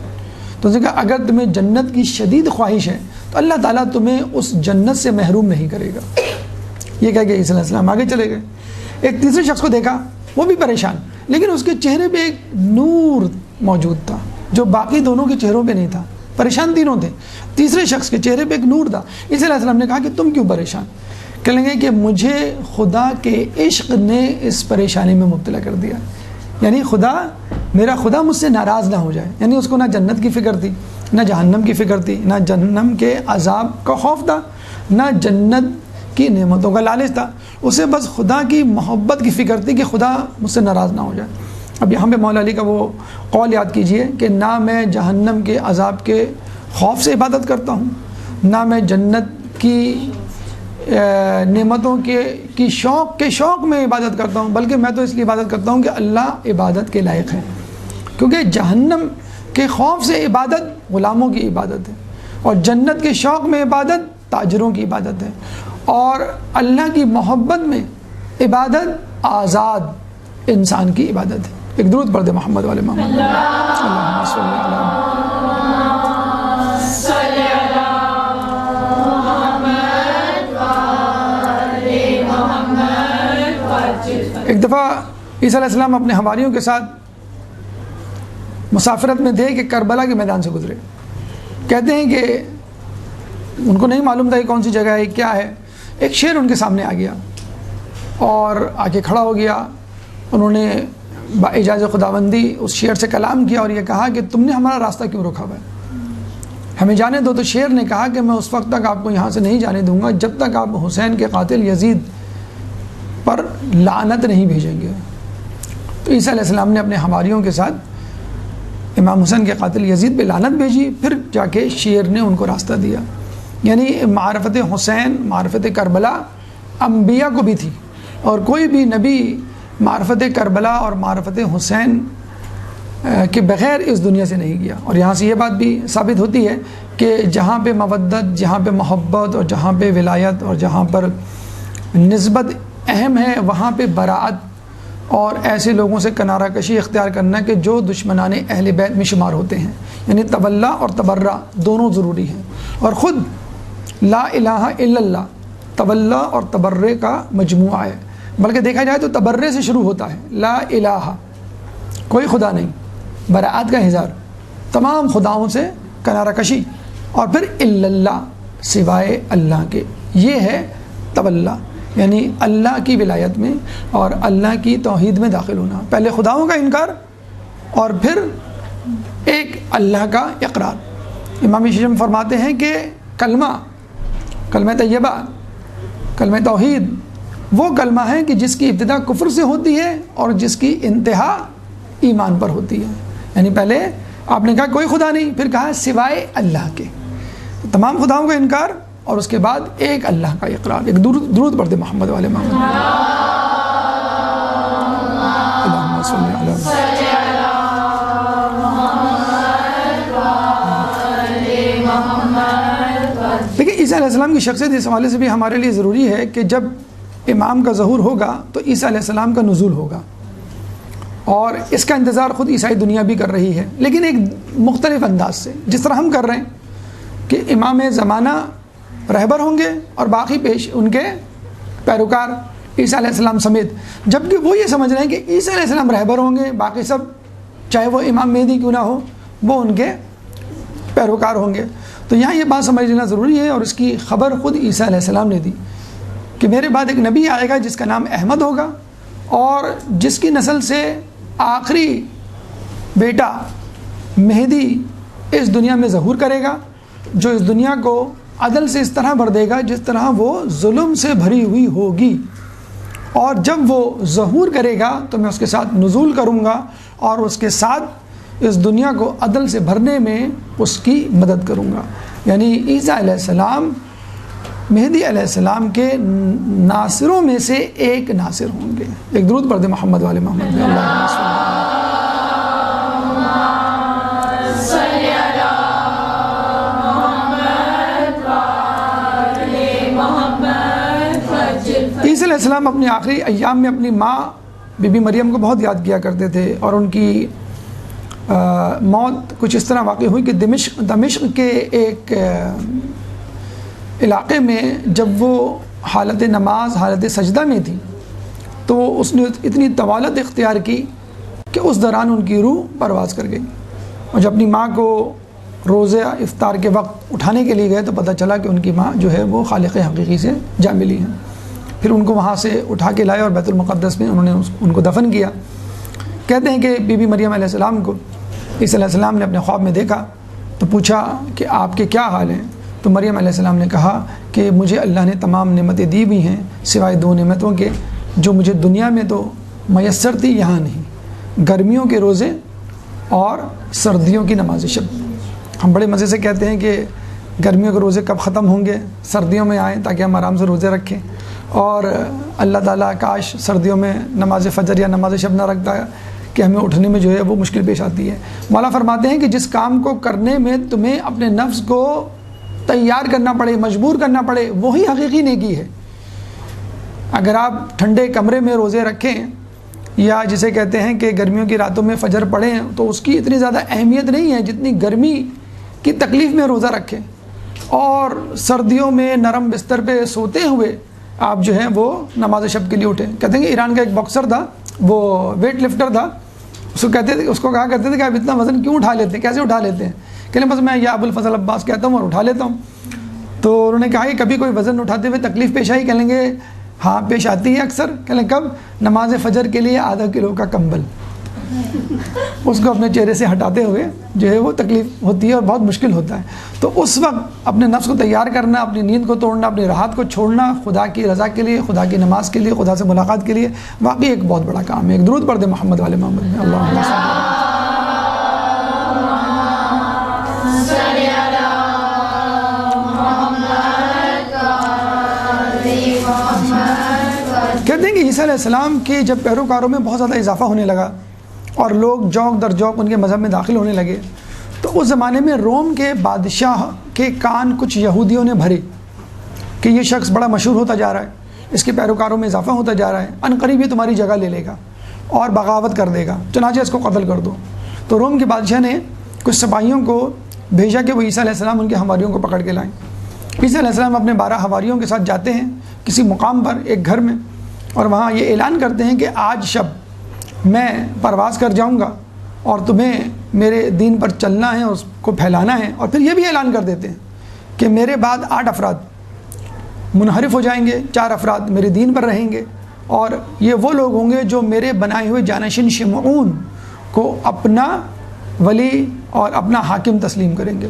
A: تو اس نے کہا اگر تمہیں جنت کی شدید خواہش ہے تو اللہ تعالیٰ تمہیں اس جنت سے محروم نہیں کرے گا۔ یہ کہہ کے عیسیٰ علیہ السلام آگے چلے گئے۔ ایک تیسرے شخص کو دیکھا، وہ بھی پریشان، لیکن اس کے چہرے پہ ایک نور موجود تھا جو باقی دونوں کے چہروں پہ نہیں تھا۔ پریشان تینوں تھے، تیسرے شخص کے چہرے پہ ایک نور تھا۔ عیسیٰ علیہ السلام نے کہا کہ تم کیوں پریشان؟ کہنے لگے کہ مجھے خدا کے عشق نے اس پریشانی میں مبتلا کر دیا، یعنی میرا خدا مجھ سے ناراض نہ ہو جائے۔ یعنی اس کو نہ جنت کی فکر تھی، نہ جہنم کی فکر تھی، نہ جہنم کے عذاب کا خوف تھا، نہ جنت کی نعمتوں کا لالچ تھا، اسے بس خدا کی محبت کی فکر تھی کہ خدا مجھ سے ناراض نہ ہو جائے۔ اب یہاں پہ مولا علی کا وہ قول یاد کیجئے کہ نہ میں جہنم کے عذاب کے خوف سے عبادت کرتا ہوں، نہ میں جنت کی نعمتوں کی شوق میں عبادت کرتا ہوں، بلکہ میں تو اس لیے عبادت کرتا ہوں کہ اللہ عبادت کے لائق ہے، کیونکہ جہنم کے خوف سے عبادت غلاموں کی عبادت ہے، اور جنت کے شوق میں عبادت تاجروں کی عبادت ہے، اور اللہ کی محبت میں عبادت آزاد انسان کی عبادت ہے۔ ایک درود پڑھ دے محمد والے محمد، اللہم صلی علی ایک دفعہ عیسیٰ علیہ السلام اپنے حواریوں کے ساتھ مسافرت میں تھے کہ کربلا کے میدان سے گزرے۔ کہتے ہیں کہ ان کو نہیں معلوم تھا کہ کون سی جگہ ہے، کیا ہے۔ ایک شیر ان کے سامنے آ گیا اور آ کے کھڑا ہو گیا۔ انہوں نے باجازت خداوندی اس شیر سے کلام کیا اور یہ کہا کہ تم نے ہمارا راستہ کیوں روکا ہوا ہے، ہمیں جانے دو۔ تو شیر نے کہا کہ میں اس وقت تک آپ کو یہاں سے نہیں جانے دوں گا جب تک آپ حسین کے قاتل یزید پر لعنت نہیں بھیجیں گے۔ تو عیسیٰ علیہ السلام نے اپنے حواریوں کے ساتھ امام حسین کے قاتل یزید پہ لعنت بھیجی، پھر جا کے شیر نے ان کو راستہ دیا۔ یعنی معرفت حسین، معرفت کربلا انبیاء کو بھی تھی، اور کوئی بھی نبی معرفت کربلا اور معرفت حسین کے بغیر اس دنیا سے نہیں گیا۔ اور یہاں سے یہ بات بھی ثابت ہوتی ہے کہ جہاں پہ مودت، جہاں پہ محبت اور جہاں پہ ولایت اور جہاں پر نسبت اہم ہے، وہاں پہ براعت اور ایسے لوگوں سے کنارہ کشی اختیار کرنا کہ جو دشمنان اہل بیت میں شمار ہوتے ہیں۔ یعنی تولا اور تبرہ دونوں ضروری ہیں، اور خود لا الہ الا اللہ تولا اور تبرے کا مجموعہ ہے۔ بلکہ دیکھا جائے تو تبرے سے شروع ہوتا ہے، لا الہ کوئی خدا نہیں، براعت کا اظہار، تمام خداؤں سے کنارہ کشی، اور پھر الا اللہ سوائے اللہ کے، یہ ہے تولا، یعنی اللہ کی ولایت میں اور اللہ کی توحید میں داخل ہونا۔ پہلے خداؤں کا انکار اور پھر ایک اللہ کا اقرار۔ امام شیعہ فرماتے ہیں کہ کلمہ طیبہ، کلمہ توحید وہ کلمہ ہے کہ جس کی ابتدا کفر سے ہوتی ہے اور جس کی انتہا ایمان پر ہوتی ہے۔ یعنی پہلے آپ نے کہا کوئی خدا نہیں، پھر کہا سوائے اللہ کے، تمام خداؤں کا انکار اور اس کے بعد ایک اللہ کا اقرار۔ ایک درود پڑھ دے محمد والے محمد، اللہم صلی علی محمد۔ دیکھیں عیسیٰ علیہ السلام کی شخصیت اس حوالے سے بھی ہمارے لیے ضروری ہے کہ جب امام کا ظہور ہوگا تو عیسیٰ علیہ السلام کا نزول ہوگا، اور اس کا انتظار خود عیسائی دنیا بھی کر رہی ہے، لیکن ایک مختلف انداز سے، جس طرح ہم کر رہے ہیں کہ امام زمانہ رہبر ہوں گے اور باقی ان کے پیروکار عیسیٰ علیہ السلام سمیت، جبکہ وہ یہ سمجھ رہے ہیں کہ عیسیٰ علیہ السلام رہبر ہوں گے، باقی سب چاہے وہ امام مہدی کیوں نہ ہو وہ ان کے پیروکار ہوں گے۔ تو یہاں یہ بات سمجھ لینا ضروری ہے، اور اس کی خبر خود عیسیٰ علیہ السلام نے دی کہ میرے بعد ایک نبی آئے گا جس کا نام احمد ہوگا، اور جس کی نسل سے آخری بیٹا مہدی اس دنیا میں ظہور کرے گا، جو اس دنیا کو عدل سے اس طرح بھر دے گا جس طرح وہ ظلم سے بھری ہوئی ہوگی، اور جب وہ ظہور کرے گا تو میں اس کے ساتھ نزول کروں گا اور اس کے ساتھ اس دنیا کو عدل سے بھرنے میں اس کی مدد کروں گا۔ یعنی عیسیٰ علیہ السلام مہدی علیہ السلام کے ناصروں میں سے ایک ناصر ہوں گے۔ ایک درود پڑھ دے محمد والے محمد، اللہم صلی عیسیٰ علیہ السلام اپنے آخری ایام میں اپنی ماں بی بی مریم کو بہت یاد کیا کرتے تھے، اور ان کی موت کچھ اس طرح واقع ہوئی کہ دمشق کے ایک علاقے میں جب وہ حالت نماز، حالت سجدہ میں تھی، تو اس نے اتنی طوالت اختیار کی کہ اس دوران ان کی روح پرواز کر گئی، اور جب اپنی ماں کو روزہ افطار کے وقت اٹھانے کے لیے گئے تو پتہ چلا کہ ان کی ماں جو ہے وہ خالق حقیقی سے جا ملی ہیں۔ پھر ان کو وہاں سے اٹھا کے لائے اور بیت المقدس میں انہوں نے ان کو دفن کیا۔ کہتے ہیں کہ بی بی مریم علیہ السلام کو عیسیٰ علیہ السلام نے اپنے خواب میں دیکھا تو پوچھا کہ آپ کے کیا حال ہیں؟ تو مریم علیہ السلام نے کہا کہ مجھے اللہ نے تمام نعمتیں دی بھی ہیں سوائے 2 نعمتوں کے جو مجھے دنیا میں تو میسر تھی، یہاں نہیں، گرمیوں کے روزے اور سردیوں کی نماز شب۔ ہم بڑے مزے سے کہتے ہیں کہ گرمیوں کے روزے کب ختم ہوں گے، سردیوں میں آئیں تاکہ ہم آرام سے روزے رکھیں، اور اللہ تعالیٰ کاش سردیوں میں نماز فجر یا نماز شب نہ رکھتا ہے کہ ہمیں اٹھنے میں جو ہے وہ مشکل پیش آتی ہے۔ مولا فرماتے ہیں کہ جس کام کو کرنے میں تمہیں اپنے نفس کو تیار کرنا پڑے، مجبور کرنا پڑے، وہی حقیقی نیکی ہے۔ اگر آپ ٹھنڈے کمرے میں روزے رکھیں یا جسے کہتے ہیں کہ گرمیوں کی راتوں میں فجر پڑھیں تو اس کی اتنی زیادہ اہمیت نہیں ہے جتنی گرمی کی تکلیف میں روزہ رکھیں، اور سردیوں میں نرم بستر پہ سوتے ہوئے آپ جو ہیں وہ نماز شب کے لیے اٹھیں۔ کہتے ہیں کہ ایران کا ایک باکسر تھا، وہ ویٹ لفٹر تھا، اس کو کہا کرتے تھے کہ آپ اتنا وزن کیوں اٹھا لیتے ہیں، کیسے اٹھا لیتے ہیں؟ کہ بس میں یا ابو الفضل عباس کہتا ہوں اور اٹھا لیتا ہوں۔ تو انہوں نے کہا کہ کبھی کوئی وزن اٹھاتے ہوئے تکلیف پیش آئی؟ کہیں گے ہاں پیش آتی ہے اکثر۔ کہیں کب؟ نماز فجر کے لیے ½ کلو کا کمبل اس کو اپنے چہرے سے ہٹاتے ہوئے جو ہے وہ تکلیف ہوتی ہے اور بہت مشکل ہوتا ہے۔ تو اس وقت اپنے نفس کو تیار کرنا، اپنی نیند کو توڑنا، اپنی راحت کو چھوڑنا خدا کی رضا کے لیے، خدا کی نماز کے لیے، خدا سے ملاقات کے لیے واقعی ایک بہت بڑا کام ہے۔ ایک درود پڑھ دیں محمد والے محمد میں، اللہم صلی کہتے ہیں کہ عیسیٰ علیہ السلام کے جب پیروکاروں میں بہت زیادہ اضافہ ہونے لگا اور لوگ جوک در جوک ان کے مذہب میں داخل ہونے لگے، تو اس زمانے میں روم کے بادشاہ کے کان کچھ یہودیوں نے بھرے کہ یہ شخص بڑا مشہور ہوتا جا رہا ہے، اس کے پیروکاروں میں اضافہ ہوتا جا رہا ہے، عنقریب یہ تمہاری جگہ لے لے گا اور بغاوت کر دے گا، چنانچہ اس کو قتل کر دو۔ تو روم کے بادشاہ نے کچھ سپاہیوں کو بھیجا کہ وہ عیسیٰ علیہ السلام ان کے حواریوں کو پکڑ کے لائیں۔ عیسیٰ علیہ السلام اپنے 12 حواریوں کے ساتھ جاتے ہیں کسی مقام پر، ایک گھر میں، اور وہاں یہ اعلان کرتے ہیں کہ آج شب میں پرواز کر جاؤں گا اور تمہیں میرے دین پر چلنا ہے اور اس کو پھیلانا ہے۔ اور پھر یہ بھی اعلان کر دیتے ہیں کہ میرے بعد 8 افراد منحرف ہو جائیں گے، 4 افراد میرے دین پر رہیں گے، اور یہ وہ لوگ ہوں گے جو میرے بنائے ہوئے جانشین شمعون کو اپنا ولی اور اپنا حاکم تسلیم کریں گے۔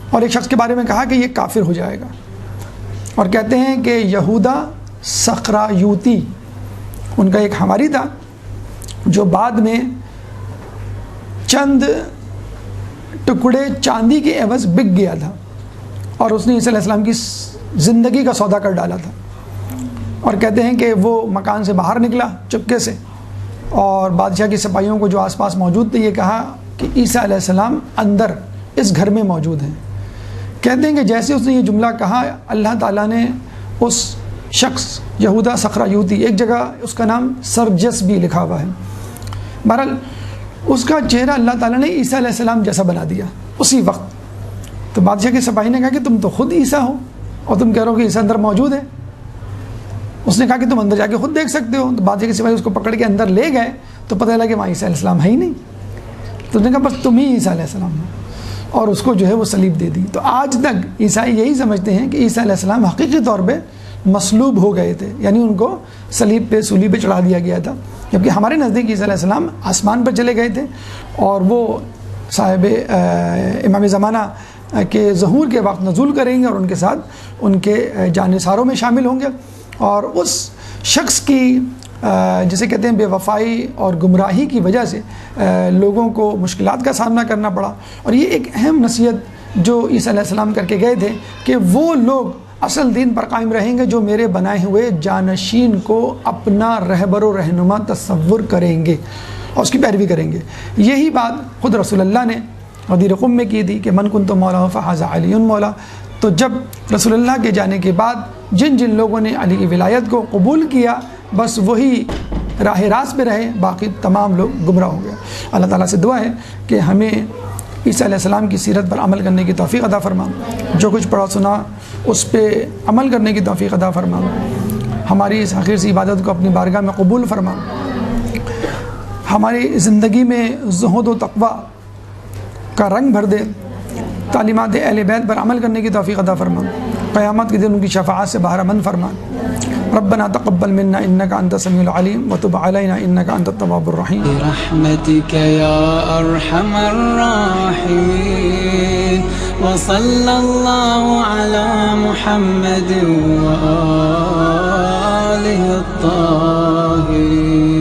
A: اور ایک شخص کے بارے میں کہا کہ یہ کافر ہو جائے گا، اور کہتے ہیں کہ یہودا سخرایوتی ان کا ایک حواری تھا جو بعد میں چند ٹکڑے چاندی کے عوض بک گیا تھا، اور اس نے عیسیٰ علیہ السلام کی زندگی کا سودا کر ڈالا تھا۔ اور کہتے ہیں کہ وہ مکان سے باہر نکلا چپکے سے، اور بادشاہ کی سپاہیوں کو جو آس پاس موجود تھے یہ کہا کہ عیسیٰ علیہ السلام اندر اس گھر میں موجود ہیں۔ کہتے ہیں کہ جیسے اس نے یہ جملہ کہا، اللہ تعالیٰ نے اس شخص یہودا سخرایوتی، ایک جگہ اس کا نام سرجس بھی لکھا ہوا ہے، بہرحال اس کا چہرہ اللہ تعالیٰ نے عیسیٰ علیہ السلام جیسا بنا دیا اسی وقت۔ تو بادشاہ کے سپاہی نے کہا کہ تم تو خود عیسیٰ ہو اور تم کہہ رہے ہو کہ عیسیٰ اندر موجود ہے۔ اس نے کہا کہ تم اندر جا کے خود دیکھ سکتے ہو۔ تو بادشاہ کے سپاہی اس کو پکڑ کے اندر لے گئے تو پتہ چلا کہ وہاں عیسیٰ علیہ السلام ہے ہی نہیں۔ تو اس نے کہا بس تم ہی عیسیٰ علیہ السلام ہو، اور اس کو جو ہے وہ صلیب دے دی۔ تو آج تک عیسائی یہی سمجھتے ہیں کہ عیسیٰ علیہ السلام حقیقی طور پہ مصلوب ہو گئے تھے، یعنی ان کو صلیب پہ سولی پہ چڑھا دیا گیا تھا، جبکہ ہمارے نزدیک عیسیٰ علیہ السلام آسمان پر چلے گئے تھے، اور وہ صاحب امام زمانہ کے ظہور کے وقت نزول کریں گے اور ان کے ساتھ ان کے جانثاروں میں شامل ہوں گے۔ اور اس شخص کی جسے کہتے ہیں بے وفائی اور گمراہی کی وجہ سے لوگوں کو مشکلات کا سامنا کرنا پڑا، اور یہ ایک اہم نصیحت جو عیسیٰ علیہ السلام کر کے گئے تھے کہ وہ لوگ اصل دین پر قائم رہیں گے جو میرے بنائے ہوئے جانشین کو اپنا رہبر و رہنما تصور کریں گے اور اس کی پیروی کریں گے۔ یہی بات خود رسول اللہ نے غدیر قم میں کی تھی کہ من کنت مولا فہذا علی مولا۔ تو جب رسول اللہ کے جانے کے بعد جن جن لوگوں نے علی کی ولایت کو قبول کیا بس وہی راہ راست پہ رہے، باقی تمام لوگ گمراہ ہو گئے۔ اللہ تعالیٰ سے دعا ہے کہ ہمیں عیسیٰ علیہ السلام کی سیرت پر عمل کرنے کی توفیق عطا فرما، جو کچھ پڑھا سنا اس پہ عمل کرنے کی توفیق عطا فرما، ہماری اس آخر سی عبادت کو اپنی بارگاہ میں قبول فرما، ہماری زندگی میں زہد و تقوی کا رنگ بھر دے، تعلیمات اہل بیت پر عمل کرنے کی توفیق عطا فرما، قیامت کے دن ان کی شفاعت سے بہرہ مند فرما۔ ربنا تقبل منا انك انت السميع العليم وتب علينا انك انت التواب الرحيم
B: برحمتك يا ارحم الراحمين وصلى الله على محمد وآله الطاهرين.